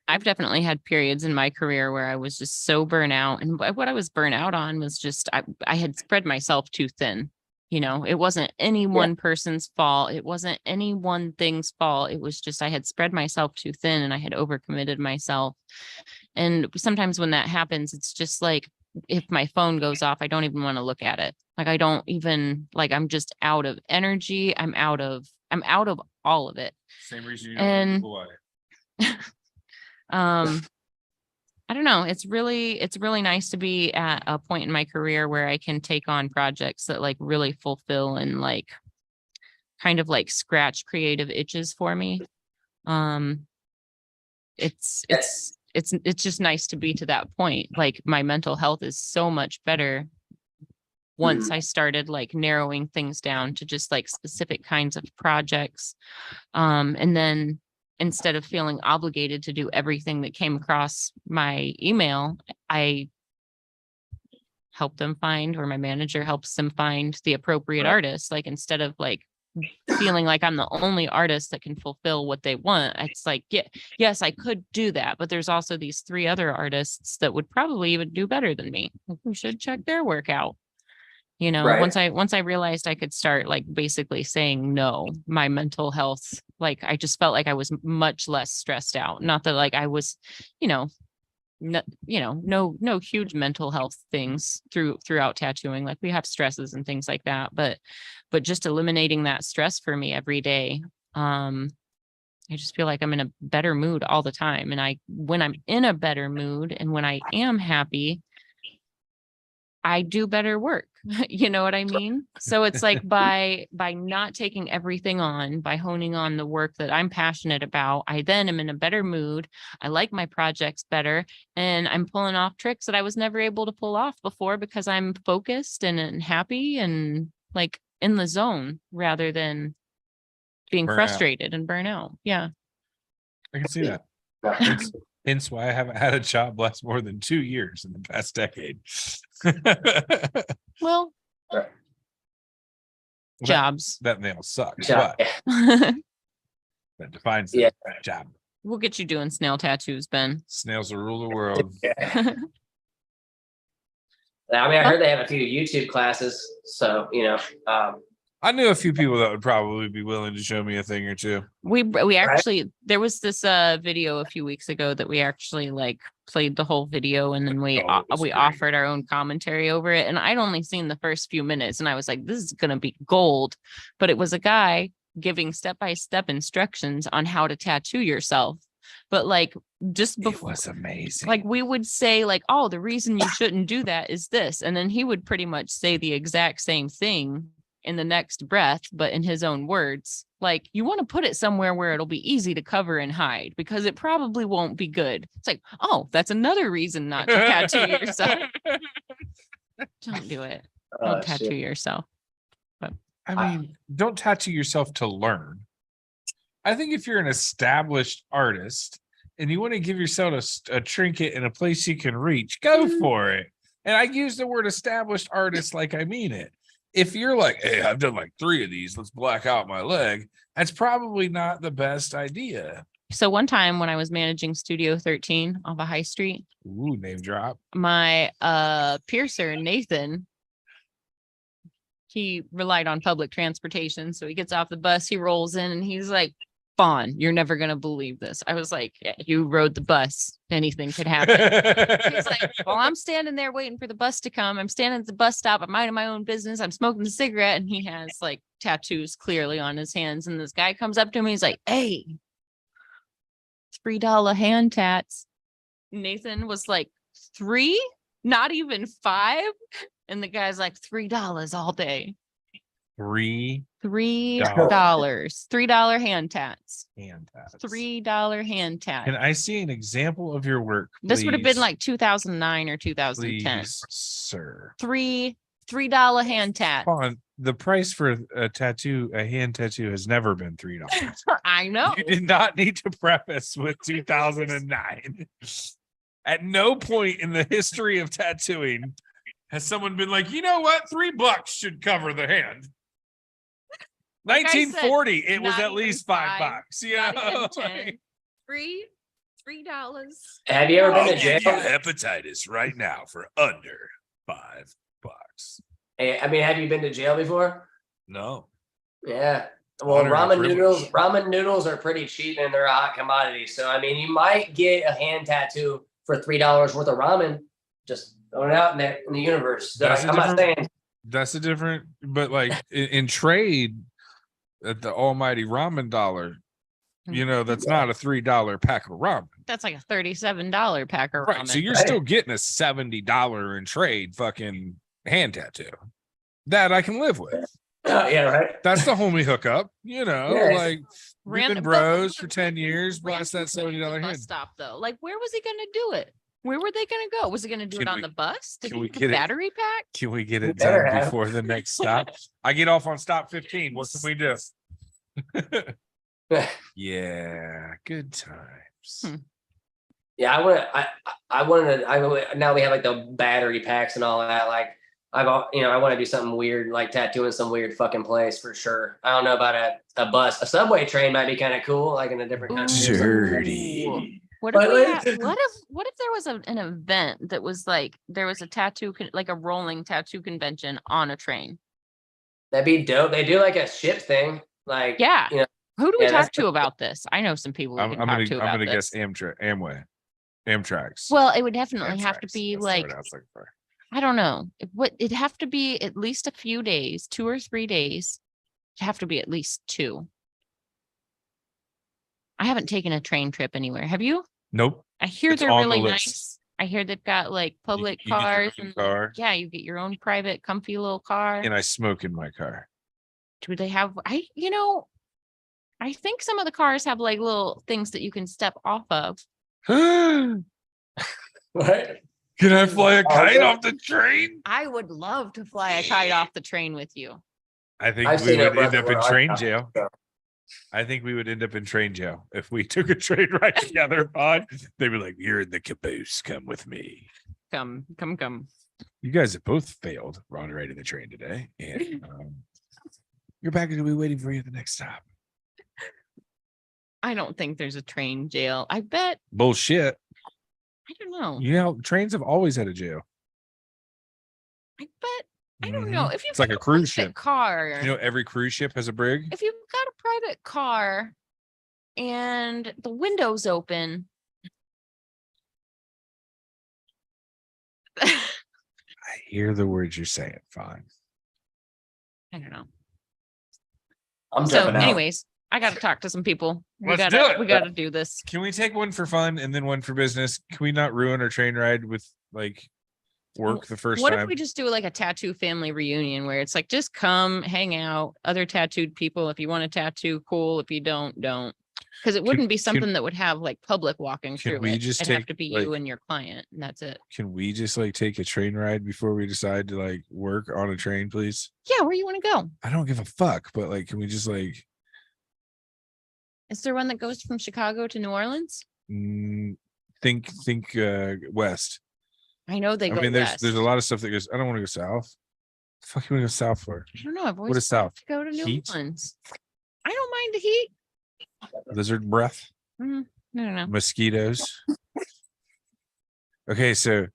I've definitely had periods in my career where I was just so burnt out. And what I was burnt out on was just, I had spread myself too thin. You know, it wasn't any one person's fault. It wasn't any one thing's fault. It was just, I had spread myself too thin and I had overcommitted myself. And sometimes when that happens, it's just like, if my phone goes off, I don't even want to look at it. Like, I don't even, like, I'm just out of energy. I'm out of all of it. Same reason you And- don't Hawaii. I don't know. It's really nice to be at a point in my career where I can take on projects that like really fulfill and like kind of like scratch creative itches for me. It's just nice to be to that point. Like, my mental health is so much better once I started like narrowing things down to just like specific kinds of projects. And then instead of feeling obligated to do everything that came across my email, I help them find, or my manager helps them find the appropriate artist. Like, instead of like feeling like I'm the only artist that can fulfill what they want, it's like, yes, I could do that, but there's also these 3 other artists that would probably even do better than me. We should check their work out. You know, Right. once I realized I could start like basically saying no, my mental health, like, I just felt like I was much less stressed out. Not that like I was, no huge mental health things throughout tattooing. Like, we have stresses and things like that, but just eliminating that stress for me every day. I just feel like I'm in a better mood all the time. And when I'm in a better mood and when I am happy, I do better work. You know what I mean? So it's like by not taking everything on, by honing on the work that I'm passionate about, I then am in a better mood. I like my projects better, and I'm pulling off tricks that I was never able to pull off before because I'm focused and happy and like in the zone rather than being Burn out. frustrated and burn out. Yeah. I can see that. Hence why I haven't had a job last more than 2 years in the past decade. Well, Right. jobs. That nail sucks, Job. but that defines Yeah. the job. We'll get you doing snail tattoos, Ben. Snails will rule the world. I mean, I heard they have a few YouTube classes, so I knew a few people that would probably be willing to show me a thing or two. We actually, there was this video a few weeks ago that we actually like played the whole video, and then we Oh, it was great. offered our own commentary over it. And I'd only seen the first few minutes and I was like, this is gonna be gold. But it was a guy giving step-by-step instructions on how to tattoo yourself. But like, just It before, was amazing. like, we would say like, oh, the reason you shouldn't do that is this, and then he would pretty much say the exact same thing in the next breath, but in his own words. Like, you want to put it somewhere where it'll be easy to cover and hide because it probably won't be good. It's like, oh, that's another reason not to tattoo yourself. Don't do it. Don't tattoo yourself. I mean, don't tattoo yourself to learn. I think if you're an established artist and you want to give yourself a trinket in a place you can reach, go for it. And I use the word established artist like I mean it. If you're like, hey, I've done like 3 of these, let's black out my leg, that's probably not the best idea. So one time when I was managing Studio 13 off a high street, Ooh, name drop. my piercer, Nathan, he relied on public transportation. So he gets off the bus, he rolls in, and he's like, Fawn, you're never going to believe this. I was like, yeah, you rode the bus. Anything could happen. He's like, well, I'm standing there waiting for the bus to come. I'm standing at the bus stop. I'm minding my own business. I'm smoking a cigarette. And he has like tattoos clearly on his hands. And this guy comes up to me. He's like, hey, $3 hand tats. Nathan was like, 3? Not even 5? And the guy's like, $3 all day. $3 $3 hand tats. hand tats. $3 hand tat. Can I see an example of your work? This would have been please? like 2009 or 2010. Please, sir. $3 hand tat. Fawn, the price for a hand tattoo has never been $3. I know. You did not need to preface with 2009. At no point in the history of tattooing has someone been like, you know what, $3 should cover the hand. Like I said, 1940, it was not at even least $5, $5. You not know? even 10. Like, $3. Have you ever been to I'll give jail? you hepatitis right now for under $5. Hey, I mean, have you been to jail before? No. Yeah. Well, Honor and ramen noodles are pretty cheap and they're a hot commodity. So I mean, you might get a hand tattoo for $3 worth of ramen. Just throwing it out in the universe. So, That's like, a I'm not saying That's a different, but like in trade at the almighty ramen dollar, you know, that's not a $3 pack of ramen. That's like a $37 pack of Right. ramen. So you're still getting a $70 in trade fucking hand tattoo. That I can live with. yeah, right. That's the homie hookup, you know, Yeah. like we've been Random- bros for but 10 years. random Blast that people $70 bus hand. stop though. Like, where was he gonna do it? Where were they gonna go? Was he gonna do Can it on we- the bus? Did can he we have a get it? battery pack? Can we get You it better done have. before the next stop? I get off on stop 15. What can we do? Yeah, good times. Yeah, now we have like the battery packs and all that. Like I want to do something weird, like tattooing some weird fucking place for sure. I don't know about a bus. A subway train might be kind of cool, like in a different country. or something. Dirty. What if But, we like- had, what if there was an event that was like there was a like a rolling tattoo convention on a train? That'd be dope. They do like a ship thing. Like Yeah. you know, Who do we Yeah, talk that's to about this? I know some people we I'm can gonna talk to about guess this. Amway. Amtrak's. Well, it would definitely have to Amtrak's. be That's the like word I was looking for. I don't know. It'd have to be at least a few days, 2 or 3 days. It'd have to be at least 2. I haven't taken a train trip anywhere. Have you? Nope. I hear It's they're on the really list. nice. I hear they've got like public you get your cars own and car. yeah, you get your own private comfy little car. And I smoke in my car. Do they have I think some of the cars have like little things that you can step off of. Can what? I fly a kite Okay. off the train? I would love to fly a kite off the train with you. I think I've we seen would it end up in before. train jail. I think we would end up in train jail if we took a train ride together. On they'd be like, "You're in the caboose. Come with me." Come. You guys have both failed on riding the train today, and your baggage will be waiting for you at the next stop. I don't think there's a train jail. I bet. Bullshit. I don't know. You know, trains have always had a jail. I bet. I don't Mhm. know. If you It's like a cruise ship. car, You know, every cruise ship has a brig. if you've got a private car and the window's open. I hear the words you're saying. Fine. I don't know. I'm So, jumping out. anyways, I got to talk to some people. Let's do it. We gotta do this. Can we take one for fun and then one for business? Can we not ruin our train ride with like work the first What time? if we just do like a tattoo family reunion where it's like just come hang out, other tattooed people. If you want a tattoo, cool. If you don't. Because it wouldn't be something that would have like public walking can through we it. just It'd have take, to be like- you and your client, and that's it. Can we just like take a train ride before we decide to like work on a train, please? Yeah, where you want to go? I don't give a fuck, but like, can we just like Is there one that goes from Chicago to New Orleans? think west? I know they I go mean, west. there's a lot of stuff that goes. I don't want to go south. The fuck you want to go south for? I don't know. I've always What is wanted south? to go to New Heat? Orleans. I don't mind the heat. Lizard breath, I don't know. mosquitoes. Okay, so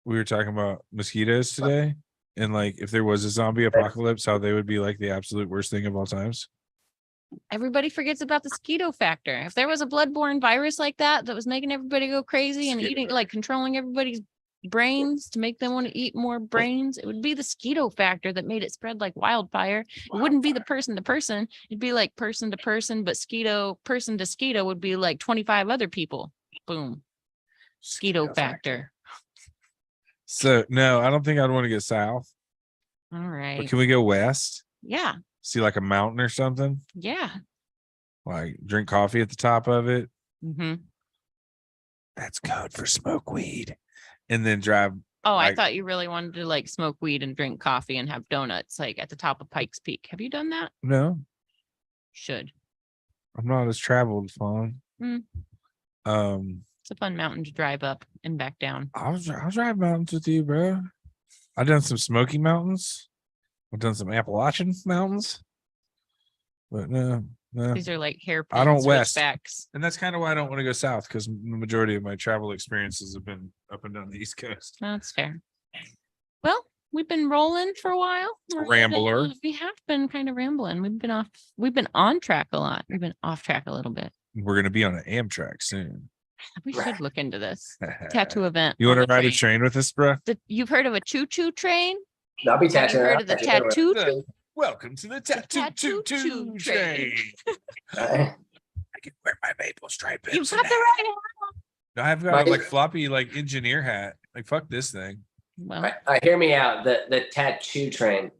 we were talking about mosquitoes today, and like if there was a zombie apocalypse, how they would be like the absolute worst thing of all times. Everybody forgets about the mosquito factor. If there was a bloodborne virus like that was making everybody go crazy and eating, like controlling everybody's brains to make them want to eat more brains, it would be the mosquito factor that made it spread like wildfire. It wouldn't be the person to person. It'd be like person to person, but person to mosquito would be like 25 other people. Boom. Mosquito factor. So no, I don't think I'd want to go south. All But right. can we go west? Yeah. See like a mountain or something? Yeah. Like drink coffee at the top of it. Mm-hmm. That's code for smoke weed. And then drive. Oh, I Like- thought you really wanted to like smoke weed and drink coffee and have donuts like at the top of Pikes Peak. Have you done that? No, Should. I'm not as traveled, Fawn. Mm. It's a fun mountain to drive up and back down. I'll drive mountains with you, bro. I've done some Smoky Mountains. I've done some Appalachian mountains. But no, These are like hairpin I don't west. switchbacks. And that's kind of why I don't want to go south, because the majority of my travel experiences have been up and down the East Coast. That's fair. Well, we've been rolling for a while. Rambler. We have been kind of rambling. We've been on track a lot. We've been off track a little bit. We're going to be on an Amtrak soon. We should look into this tattoo event. You want on to the ride a train. train with us, bro? You've heard of a choo-choo train? I'll be Have you tattooing. heard of the tattoo train? Welcome to the tattoo tattoo train. Right. I can wear my maple stripe. You've pencil got the now. right. I've got a like floppy like engineer hat. Like fuck this thing. Well, Hear me out. The tattoo train.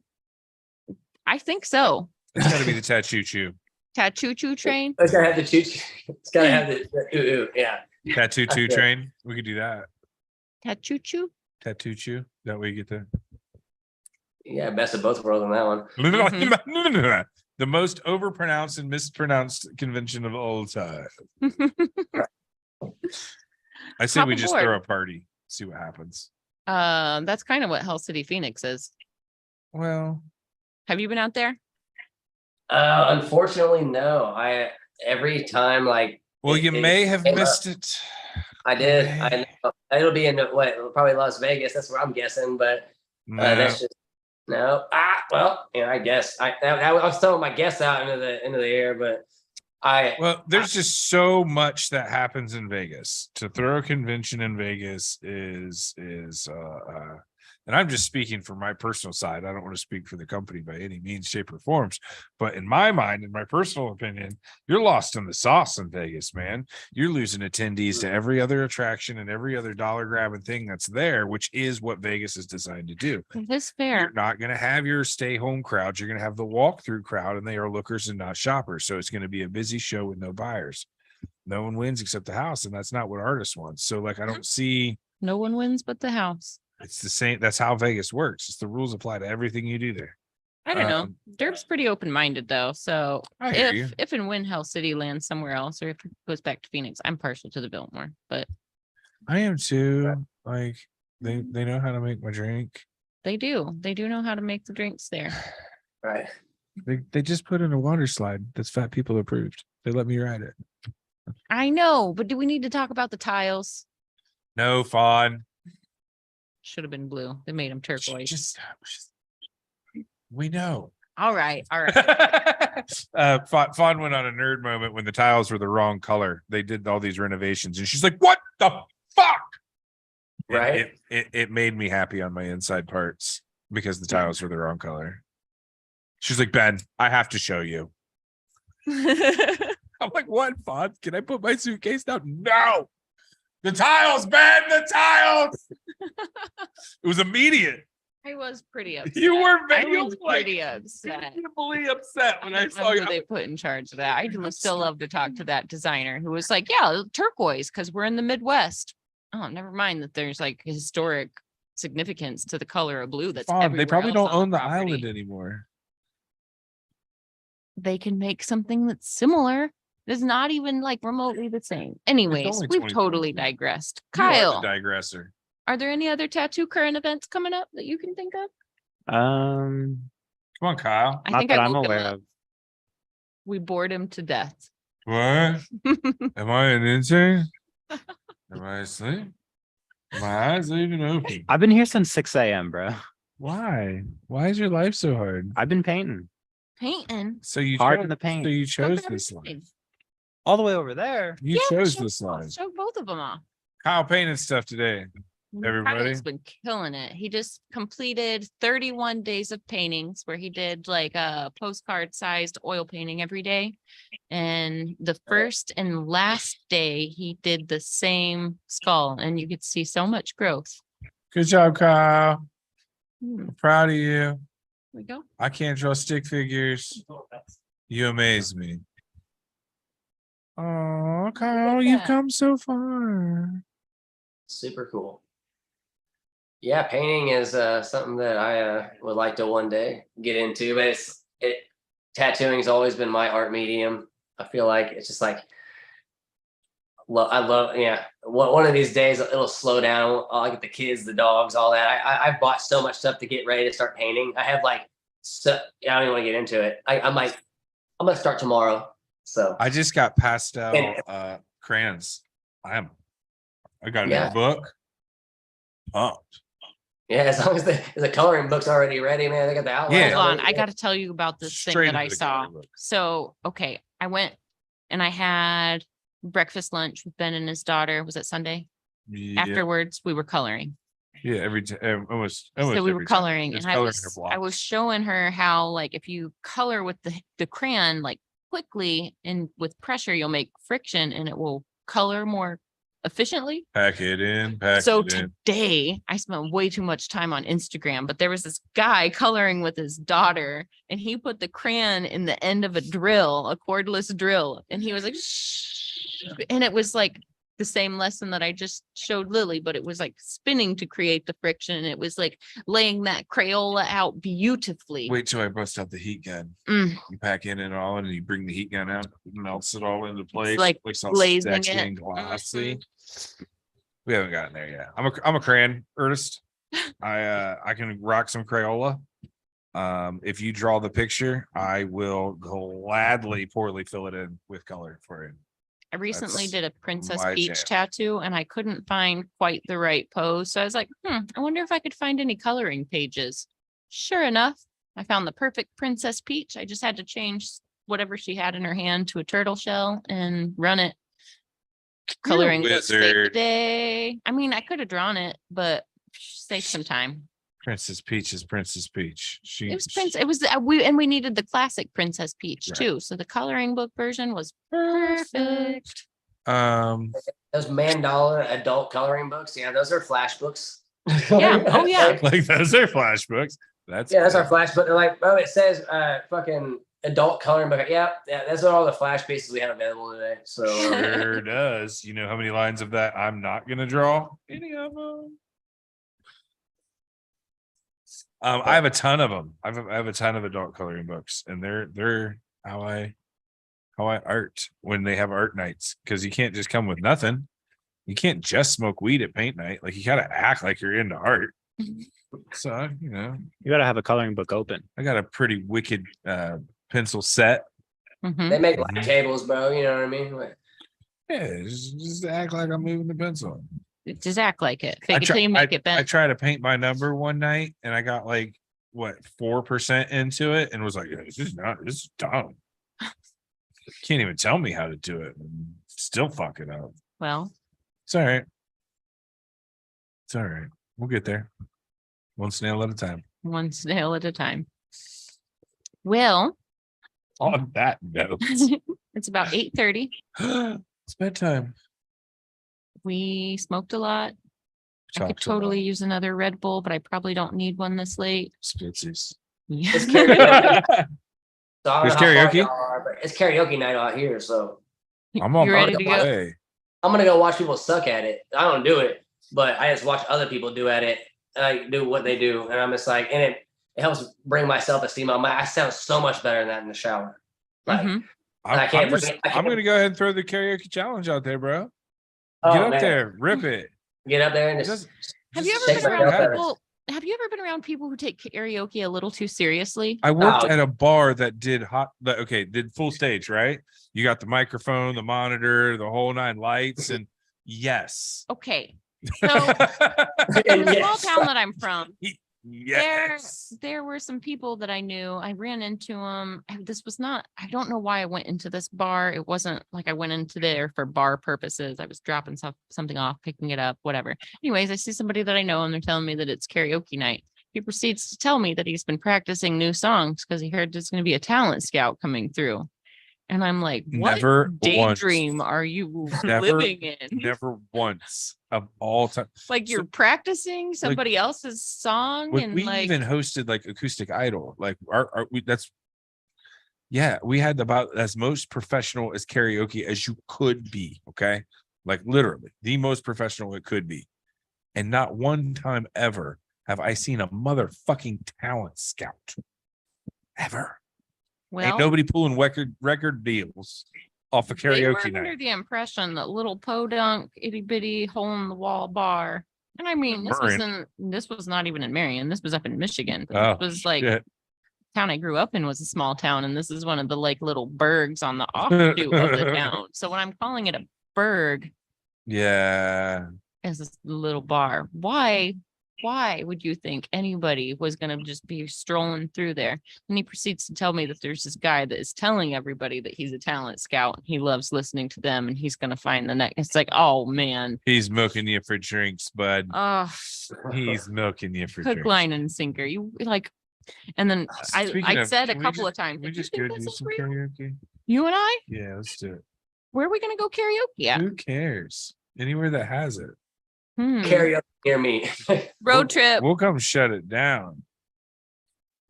I think so. It's got to be the tattoo choo. Tattoo choo train. It's gotta have the choo. It's gotta have the ooh, yeah. Tattoo choo Okay. train. We could do that. Tattoo choo. Tattoo choo. That way you get the Yeah, best of both worlds on that one. the most overpronounced and mispronounced convention of all time. I say Hop we just aboard. throw a party, see what happens. That's kind of what Hell City Phoenix is. Well, Have you been out there? Unfortunately, no. Every time like well, you it may have came up. missed it. I did. I know. It'll be in probably Las Vegas. That's where I'm guessing, but No. that's just no. Well, I guess I was throwing my guess out into the air, but Well, there's just so much that happens in Vegas. To throw a convention in Vegas is and I'm just speaking from my personal side. I don't want to speak for the company by any means, shape, or forms. But in my mind, in my personal opinion, you're lost in the sauce in Vegas, man. You're losing attendees to every other attraction and every other dollar grabbing thing that's there, which is what Vegas is designed to do. This fair. You're not going to have your stay home crowd. You're going to have the walk-through crowd, and they are lookers and not shoppers. So it's going to be a busy show with no buyers. No one wins except the house, and that's not what artists want. So like, I don't see. No one wins but the house. It's the same. That's how Vegas works. It's the rules apply to everything you do there. I don't know. Derb's pretty open-minded though. So I hear you. if and when Hell City lands somewhere else, or if it goes back to Phoenix, I'm partial to the Biltmore. But I am too. Like they know how to make my drink. they do know how to make the drinks there. right. They just put in a water slide that's fat people approved. They let me ride it. I know, but do we need to talk about the tiles? No fawn. Should have been blue. They made them turquoise. Just we know. All right. Fawn went on a nerd moment when the tiles were the wrong color. They did all these renovations, and she's like, "What the fuck?" And Right. It made me happy on my inside parts because the tiles were the wrong color. She's like, "Ben, I have to show you." I'm like, "What, Fawn? Can I put my suitcase down?" No. The tiles, Ben. The tiles. It was immediate. I was pretty upset. You were I very was pretty upset. Visibly upset when I saw Who you. they put in charge of that. I would still love to talk to that designer who was like, yeah, turquoise, because we're in the Midwest. Oh, never mind that there's like historic significance to the color of blue that's Fawn, they everywhere probably else don't on own the property. island anymore. They can make something that's similar. It's not even like remotely the same. Anyways, only we've 20. totally digressed. You are the Kyle, digresser. are there any other tattoo current events coming up that you can think of? Come on, Kyle. I not think that I I'm woke him aware up. of. We bored him to death. What? Am I an intern? Am I asleep? My eyes are even open. I've been here since 6 a.m., bro. Why? Why is your life so hard? I've been painting Painting. So you hard chose, in the paint. so you Come chose back this and life. all the way over there. You Yeah, chose show this both- life. Show both of them off. Kyle painted stuff today. Everybody? Kyle's been killing it. He just completed 31 days of paintings where he did like a postcard sized oil painting every day. And the first and last day he did the same skull, and you could see so much growth. Good job, Kyle. Hmm, I'm proud of you. There we go. I can't draw stick figures. You amaze me. Oh, Kyle, you've that. come so far. Super cool. Yeah, painting is something that I would like to one day get into, but tattooing has always been my art medium. I feel like it's just like I love one of these days it'll slow down. I'll get the kids, the dogs, all that. I've bought so much stuff to get ready to start painting. I have like I don't even want to get into it. I'm gonna start tomorrow. So I just got pastel crayons. I got a Yeah. book. Pumped. yeah, as long as the coloring book's already ready, man, they got the outline. Yeah. Hold on, I got to tell you about this Straight thing that I into the saw. coloring book. So, okay, I went and I had breakfast lunch with Ben and his daughter. Was it Sunday? Yeah, Afterwards, we were coloring. yeah. Almost So we were every time. coloring, It's and coloring her I was blocks. showing her how, like, if you color with the crayon like quickly and with pressure, you'll make friction and it will color more efficiently. Pack it in. Pack So it in. today I spent way too much time on Instagram, but there was this guy coloring with his daughter and he put the crayon in the end of a drill, a cordless drill. And he was like, shh. And it was like the same lesson that I just showed Lily, but it was like spinning to create the friction. And it was like laying that Crayola out beautifully. Wait till I bust out the heat gun. Mm. You pack in and all, and you bring the heat gun out, it melts it all into place. like looks all glazing sexy it. and glossy. Mhm. We haven't gotten there yet. I'm a crayon artist. I can rock some Crayola. If you draw the picture, I will gladly poorly fill it in with color for it. I recently That's did a Princess my Peach jam. tattoo and I couldn't find quite the right pose. So I was like, I wonder if I could find any coloring pages. Sure enough, I found the perfect Princess Peach. I just had to change whatever she had in her hand to a turtle shell and run it. Coloring book saved the wizard. day. I mean, I could have drawn it, but save some time. Princess Peach is Princess Peach. It was Prince. It was we needed the classic Princess Peach Right. too. So the coloring book version was perfect. Those mandala adult coloring books, yeah, those are flash books. Yeah. Oh, yeah. like those are flash books. That's Yeah, that's our good. flash book. They're like, oh, it says fucking adult coloring book. Yeah, that's all the flash pieces we have available today. So Sure does. You know how many lines of that I'm not gonna draw? Any of them. I have a ton of them. I have a ton of adult coloring books, and they're how I art when they have art nights, because you can't just come with nothing. You can't just smoke weed at paint night. Like, you gotta act like you're into art. So, you know, You gotta have a coloring book open. I got a pretty wicked pencil set. Mhm. they make light tables, bro. You know what I mean? Like, Yeah, just act like I'm moving the pencil. Just act like it. Fake it till you make it I bend. tried to paint my number one night, and I got like what 4% into it, and was like, "This is dumb." Can't even tell me how to do it, and still fuck it up. Well, It's all right. It's all right. We'll get there. One snail at a time. one snail at a time. Well, On that note, it's about 8:30. it's bedtime. We smoked a lot. I could Talked a lot. totally use another Red Bull, but I probably don't need one this late. Splitsies. it's Yeah. karaoke. So I don't There's know how far karaoke? y'all are, but it's karaoke night out here. So I'm on You my ready to go? way. I'm gonna go watch people suck at it. I don't do it, but I just watch other people do at it. And I do what they do, and I'm just like, and it helps bring my self-esteem up. I sound so much better than that in the shower. Like, Mhm. I can't bring it- I I'm can't- gonna go ahead and throw the karaoke challenge out there, bro. oh, Get up man. there, rip it. Get up there and It just. doesn't- Have you just ever shake been my around belt better. people? Have you ever been around people who take karaoke a little too seriously? I worked Oh. at a bar that did did full stage, right? You got the microphone, the monitor, the whole nine lights, and yes. Okay. So in the small Yes. town that I'm from, Yes. there were some people that I knew. I ran into them. This was not, I don't know why I went into this bar. It wasn't like I went into there for bar purposes. I was dropping something off, picking it up, whatever. Anyways, I see somebody that I know and they're telling me that it's karaoke night. He proceeds to tell me that he's been practicing new songs because he heard there's going to be a talent scout coming through. And I'm like, what Never daydream once. are you Never- living in? Never once of all time. Like you're So- practicing somebody else's song We and like even hosted like acoustic idol. Like we had about as most professional as karaoke as you could be. Okay. Like literally the most professional it could be. And not one time ever have I seen a motherfucking talent scout. Ever. well, Ain't nobody pulling record deals off a they were karaoke under night. the impression that little podunk itty bitty hole in the wall bar. And I mean, Marion. this was not even in Marion. This was up in Michigan. But Oh, this was like shit. town I grew up in was a small town, and this is one of the like little burgs on the offshoot of the town. So when I'm calling it a burg, Yeah. as this little bar, why would you think anybody was going to just be strolling through there? And he proceeds to tell me that there's this guy that is telling everybody that he's a talent scout. He loves listening to them, and he's going to find the next. It's like, oh man, He's milking you for drinks, bud. oh, He's milking you for hook, drinks. line, and sinker. You like, and then Speaking I of, said a can we couple just- of times, Can we "Did you just think go do this is some real?" karaoke? You and I, Yeah, let's do it. where are we going to go karaoke at? Who cares? Anywhere that has it. Karaoke near me. Road trip. We'll come shut it down.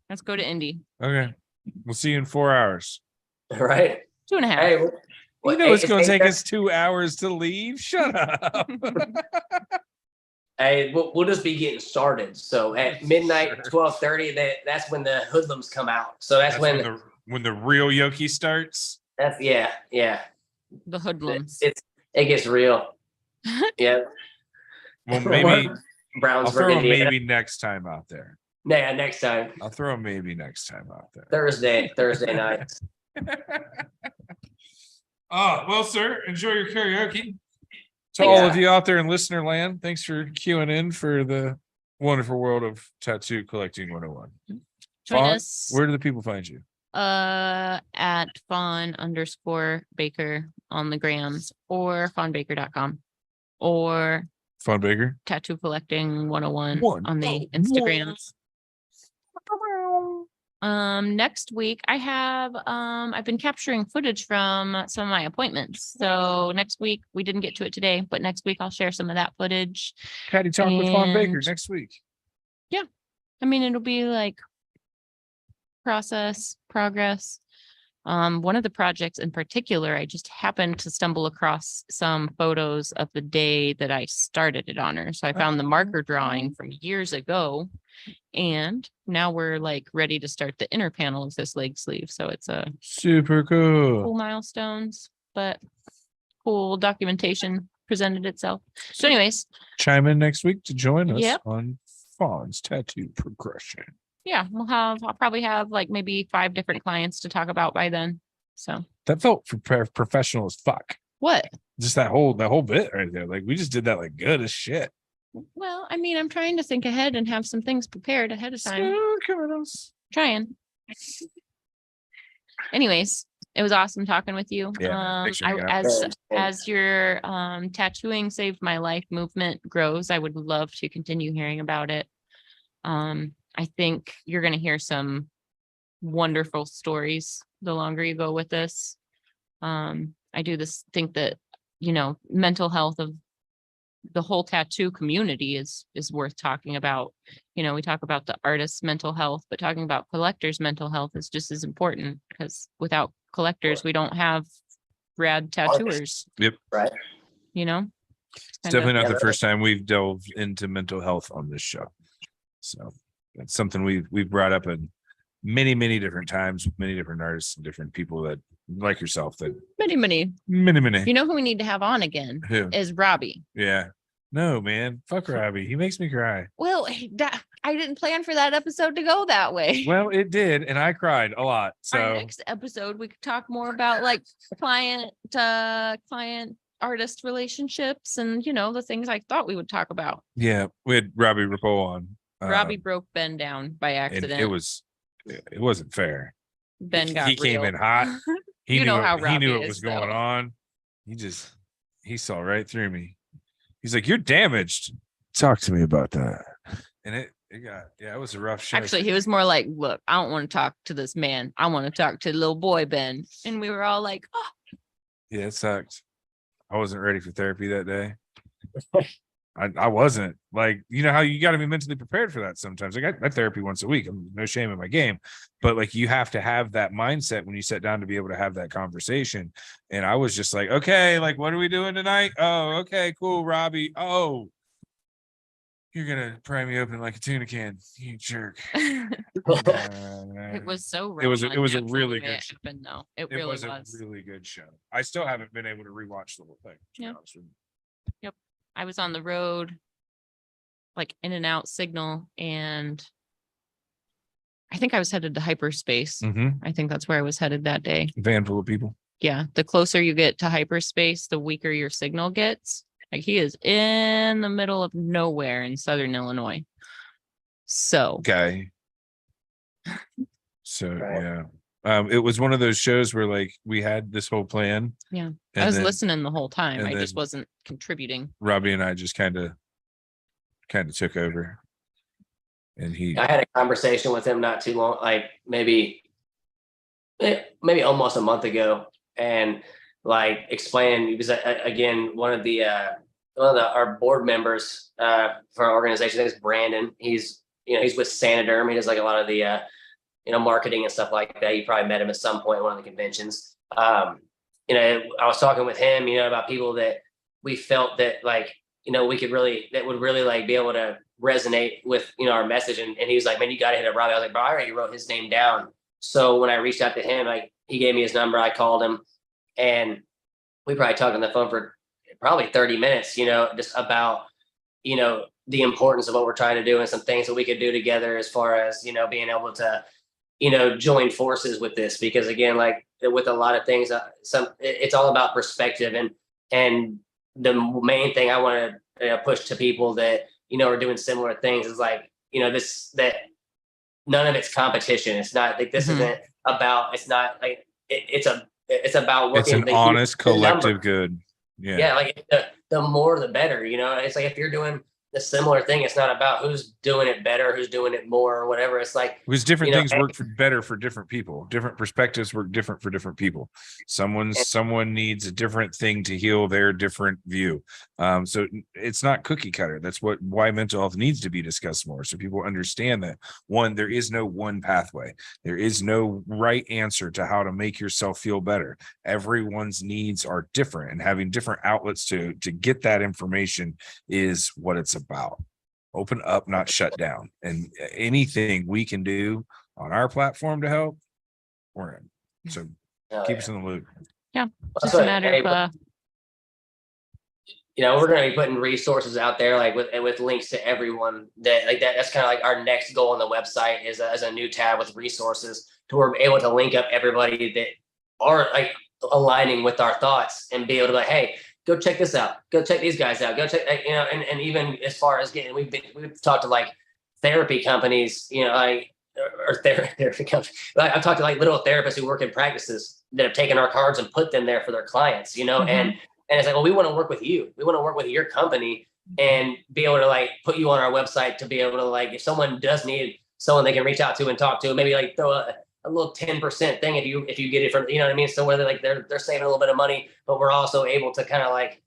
Let's go to Indy. Okay. We'll see you in 4 hours. Right. 2.5. Hey, You know it's going to take us 2 hours to leave. Shut up. Hey, we'll just be getting started. So at midnight, 12:30, that's when the hoodlums come out. So that's when when the real Yoki starts. that's yeah. The hoodlums. It gets real. Yeah. Well, maybe I'll Brownsburg, throw a Indiana. maybe next time out there. Yeah, next time. I'll throw a maybe next time out there. Thursday night. Oh, well, sir, enjoy your karaoke. To Yeah. all of you out there in listener land, thanks for queuing in for the wonderful world of tattoo collecting 101. Join Fawn, us where do the people find you? at fawn_baker on the grams, or fawnbaker.com, or Fawn Baker. tattoo collecting 101 One. on the Oh, Instagrams. Next week I've been capturing footage from some of my appointments. So next week, we didn't get to it today, but next week I'll share some of that footage. Patty Talk with Fawn Baker And- next week. I mean, it'll be like progress. One of the projects in particular, I just happened to stumble across some photos of the day that I started at Honor. So I found the marker drawing from years ago, and now we're like ready to start the inner panel of this leg sleeve. So it's a Super cool cool. milestones, but cool documentation presented itself. So anyways, Chime in next week to join us Yep. on Fawn's tattoo progression. yeah, I'll probably have like maybe 5 different clients to talk about by then. So That felt professional as fuck. what? Just that whole bit right there. Like we just did that like good as shit. Well, I mean, I'm trying to think ahead and have some things prepared ahead of time. Trying. Anyways, it was awesome talking with you. Yeah, thanks for hanging out. As your tattooing saved my life movement grows, I would love to continue hearing about it. I think you're going to hear some wonderful stories the longer you go with this. I think that, mental health of the whole tattoo community is worth talking about. We talk about the artist's mental health, but talking about collectors' mental health is just as important, because without collectors, we don't have rad tattooers. Yep. Right. It's definitely not the first time we've delved into mental health on this show. So it's something we've brought up in many different times with many different artists and different people that like yourself that Many. many. You know who we need to have on again Who? is Robbie. Yeah. No, man. Fuck Robbie. He makes me cry. Well, I didn't plan for that episode to go that way. Well, it did, and I cried a lot. Our So next episode, we could talk more about like client artist relationships and the things I thought we would talk about. yeah, we had Robbie Rapo on. Robbie broke Ben down by and accident. it wasn't fair. Ben got he came real. in hot. He You knew know what, how he knew Robbie what was is, going though. on. He saw right through me. He's like, "You're damaged." Talk to me about that. And it was a rough show. Actually, he was more like, look, I don't want to talk to this man. I want to talk to little boy Ben. And we were all like, oh, Yeah, it sucked. I wasn't ready for therapy that day. I wasn't. Like, you know how you got to be mentally prepared for that sometimes. Like, I therapy once a week. I'm no shame in my game. But like, you have to have that mindset when you sit down to be able to have that conversation. And I was just like, okay, like, what are we doing tonight? Oh, okay, cool, Robbie. Oh, you're going to pry me open like a tuna can. You jerk. it was so It was a rough really when good it show. happened, though. It It really was was. a really good show. I still haven't been able to rewatch the whole thing. To be Yeah. honest with you. I was on the road, like in and out signal, and I think I was headed to hyperspace. I think that's where I was headed that day. Van full of people. Yeah. The closer you get to hyperspace, the weaker your signal gets. Like he is in the middle of nowhere in Southern Illinois. So. Okay. So, Right. yeah. It was one of those shows where like we had this whole plan. Yeah. and I was then listening the whole time. and I just then- wasn't contributing. Robbie and I just kind of took over. And he, I had a conversation with him not too long, like maybe almost a month ago, and like explaining because again one of our board members for our organization is Brandon. He's with Sanoderm. He does like a lot of the marketing and stuff like that. You probably met him at some point at one of the conventions. I was talking with him, about people that we felt that like, we could really, that would really like be able to resonate with, our message. And he was like, man, you got to hit up Robbie. I was like, bro, I already wrote his name down. So when I reached out to him, like he gave me his number, I called him and we probably talked on the phone for probably 30 minutes, just about, the importance of what we're trying to do and some things that we could do together as far as, being able to, join forces with this, because again, like with a lot of things, it's all about perspective. And the main thing I want to push to people that, are doing similar things is like, that none of it's competition. It's not like this isn't about, it's not like, it's about working. it's an honest collective good. Yeah. Yeah. Like the more, the better, it's like, if you're doing the similar thing, it's not about who's doing it better, who's doing it more or whatever. It's like, because different things work better for different people. Different perspectives work different for different people. Someone needs a different thing to heal their different view. So it's not cookie cutter. That's why mental health needs to be discussed more, so people understand that there is no one pathway. There is no right answer to how to make yourself feel better. Everyone's needs are different, and having different outlets to get that information is what it's about. Open up, not shut down. And anything we can do on our platform to help, we're in. So keep us in the loop. Yeah. Just a matter of we're going to be putting resources out there, like with links to everyone that's kind of like our next goal on the website is as a new tab with resources to where we're able to link up everybody that are like aligning with our thoughts and be able to be like, hey, go check this out. Go check these guys out. Go check, and even as far as getting, we've talked to like therapy companies, or therapy companies. I've talked to like little therapists who work in practices that have taken our cards and put them there for their clients, and it's like, well, we want to work with you. We want to work with your company and be able to like put you on our website to be able to like, if someone does need someone they can reach out to and talk to, maybe like throw a little 10% thing if you get it from, what I mean? So whether like they're saving a little bit of money, but we're also able to kind of like,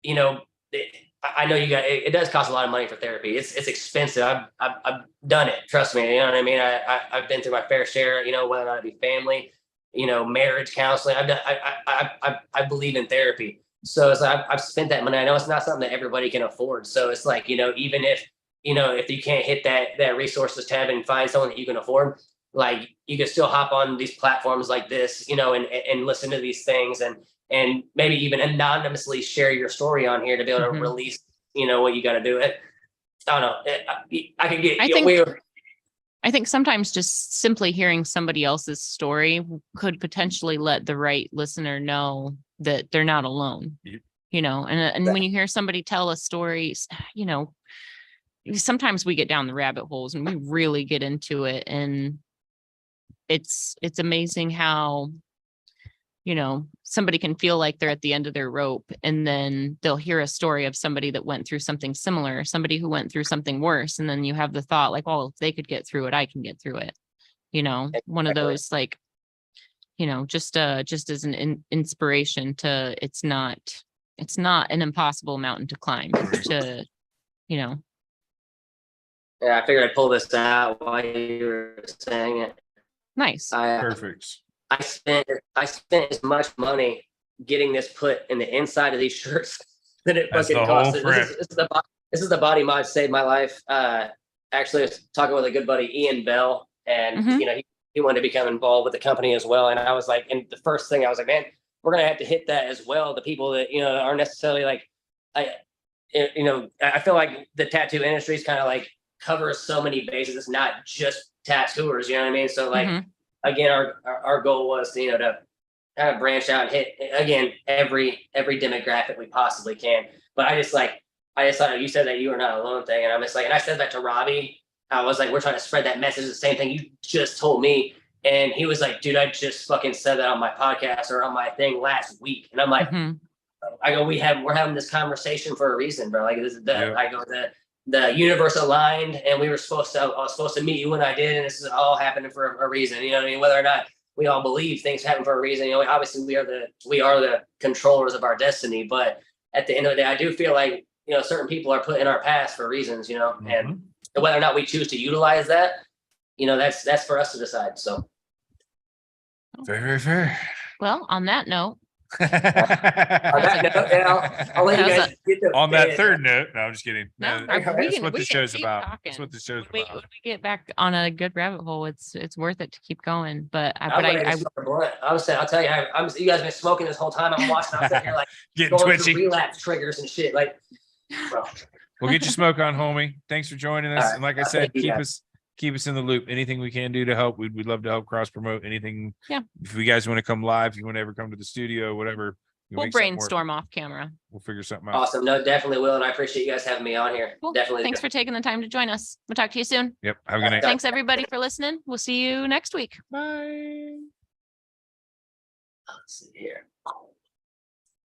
I know it does cost a lot of money for therapy. It's expensive. I've done it. Trust me. You know what I mean? I've been through my fair share, whether or not it be family, marriage counseling. I believe in therapy. So it's like, I've spent that money. I know it's not something that everybody can afford. So it's like, even if you can't hit that resources tab and find someone that you can afford, like you can still hop on these platforms like this, and listen to these things and maybe even anonymously share your story on here to be able to release, what you got to do. I don't know. I could get weird. I think sometimes just simply hearing somebody else's story could potentially let the right listener know that they're not alone, and when you hear somebody tell a story, sometimes we get down the rabbit holes and we really get into it. And it's amazing how, somebody can feel like they're at the end of their rope, and then they'll hear a story of somebody that went through something similar, somebody who went through something worse. And then you have the thought like, well, if they could get through it, I can get through it. One of those, like, just as an inspiration to, it's not an impossible mountain to climb to, Yeah, I figured I'd pull this out while you were saying it. Nice. Perfect. I spent as much money getting this put in the inside of these shirts than it That's fucking the whole cost. frame. This is the body mod saved my life. Actually, I was talking with a good buddy, Ian Bell, and he wanted to become involved with the company as well. And I was like, and the first thing I was like, man, we're gonna have to hit that as well. The people that aren't necessarily like, I feel like the tattoo industry is kind of like covers so many bases. It's not just tattooers, you know what I mean? So like, Mhm. again, our goal was to, to kind of branch out and hit again every demographic we possibly can. But I just thought you said that you were not alone thing, and I'm just like, and I said that to Robbie. I was like, we're trying to spread that message, the same thing you just told me. And he was like, dude, I just fucking said that on my podcast or on my thing last week. And I'm like, Mhm. I go, we're having this conversation for a reason, bro. Like this is Yeah. I go, the universe aligned, and I was supposed to meet you when I did, and this is all happening for a reason. You know what I mean? Whether or not we all believe things happen for a reason, obviously we are the controllers of our destiny. But at the end of the day, I do feel like, certain people are put in our past for reasons, and whether or not we choose to utilize that, that's for us to decide. So Very, very fair. Well, on that note, on that note, I'll let you How's guys get the On that third note, no, I'm just kidding. no, No, that's we that's can, what we this can show's keep about. talking. That's what this show's When about. we get back on a good rabbit hole, it's worth it to keep going. But I'm I saying, I'll tell you, you guys been smoking this whole time. I'm watching. I'm sitting here like Getting going through twitchy. relapse triggers and shit. Like, bro. We'll get your smoke on, homie. Thanks for joining us. All right. And like I I'll said, thank you, keep us in the loop. Anything we can do to help, we'd love to help cross promote anything. Yeah. If you guys want to come live, if you want to ever come to the studio, whatever. we'll brainstorm off camera. We'll figure something out. Awesome. No, definitely will. And I appreciate you guys having me on here. Cool. Definitely. Thanks for taking the time to join us. We'll talk to you soon. Yep. Have a good night. Thanks everybody for listening. We'll see you next week. Bye. Let's see here.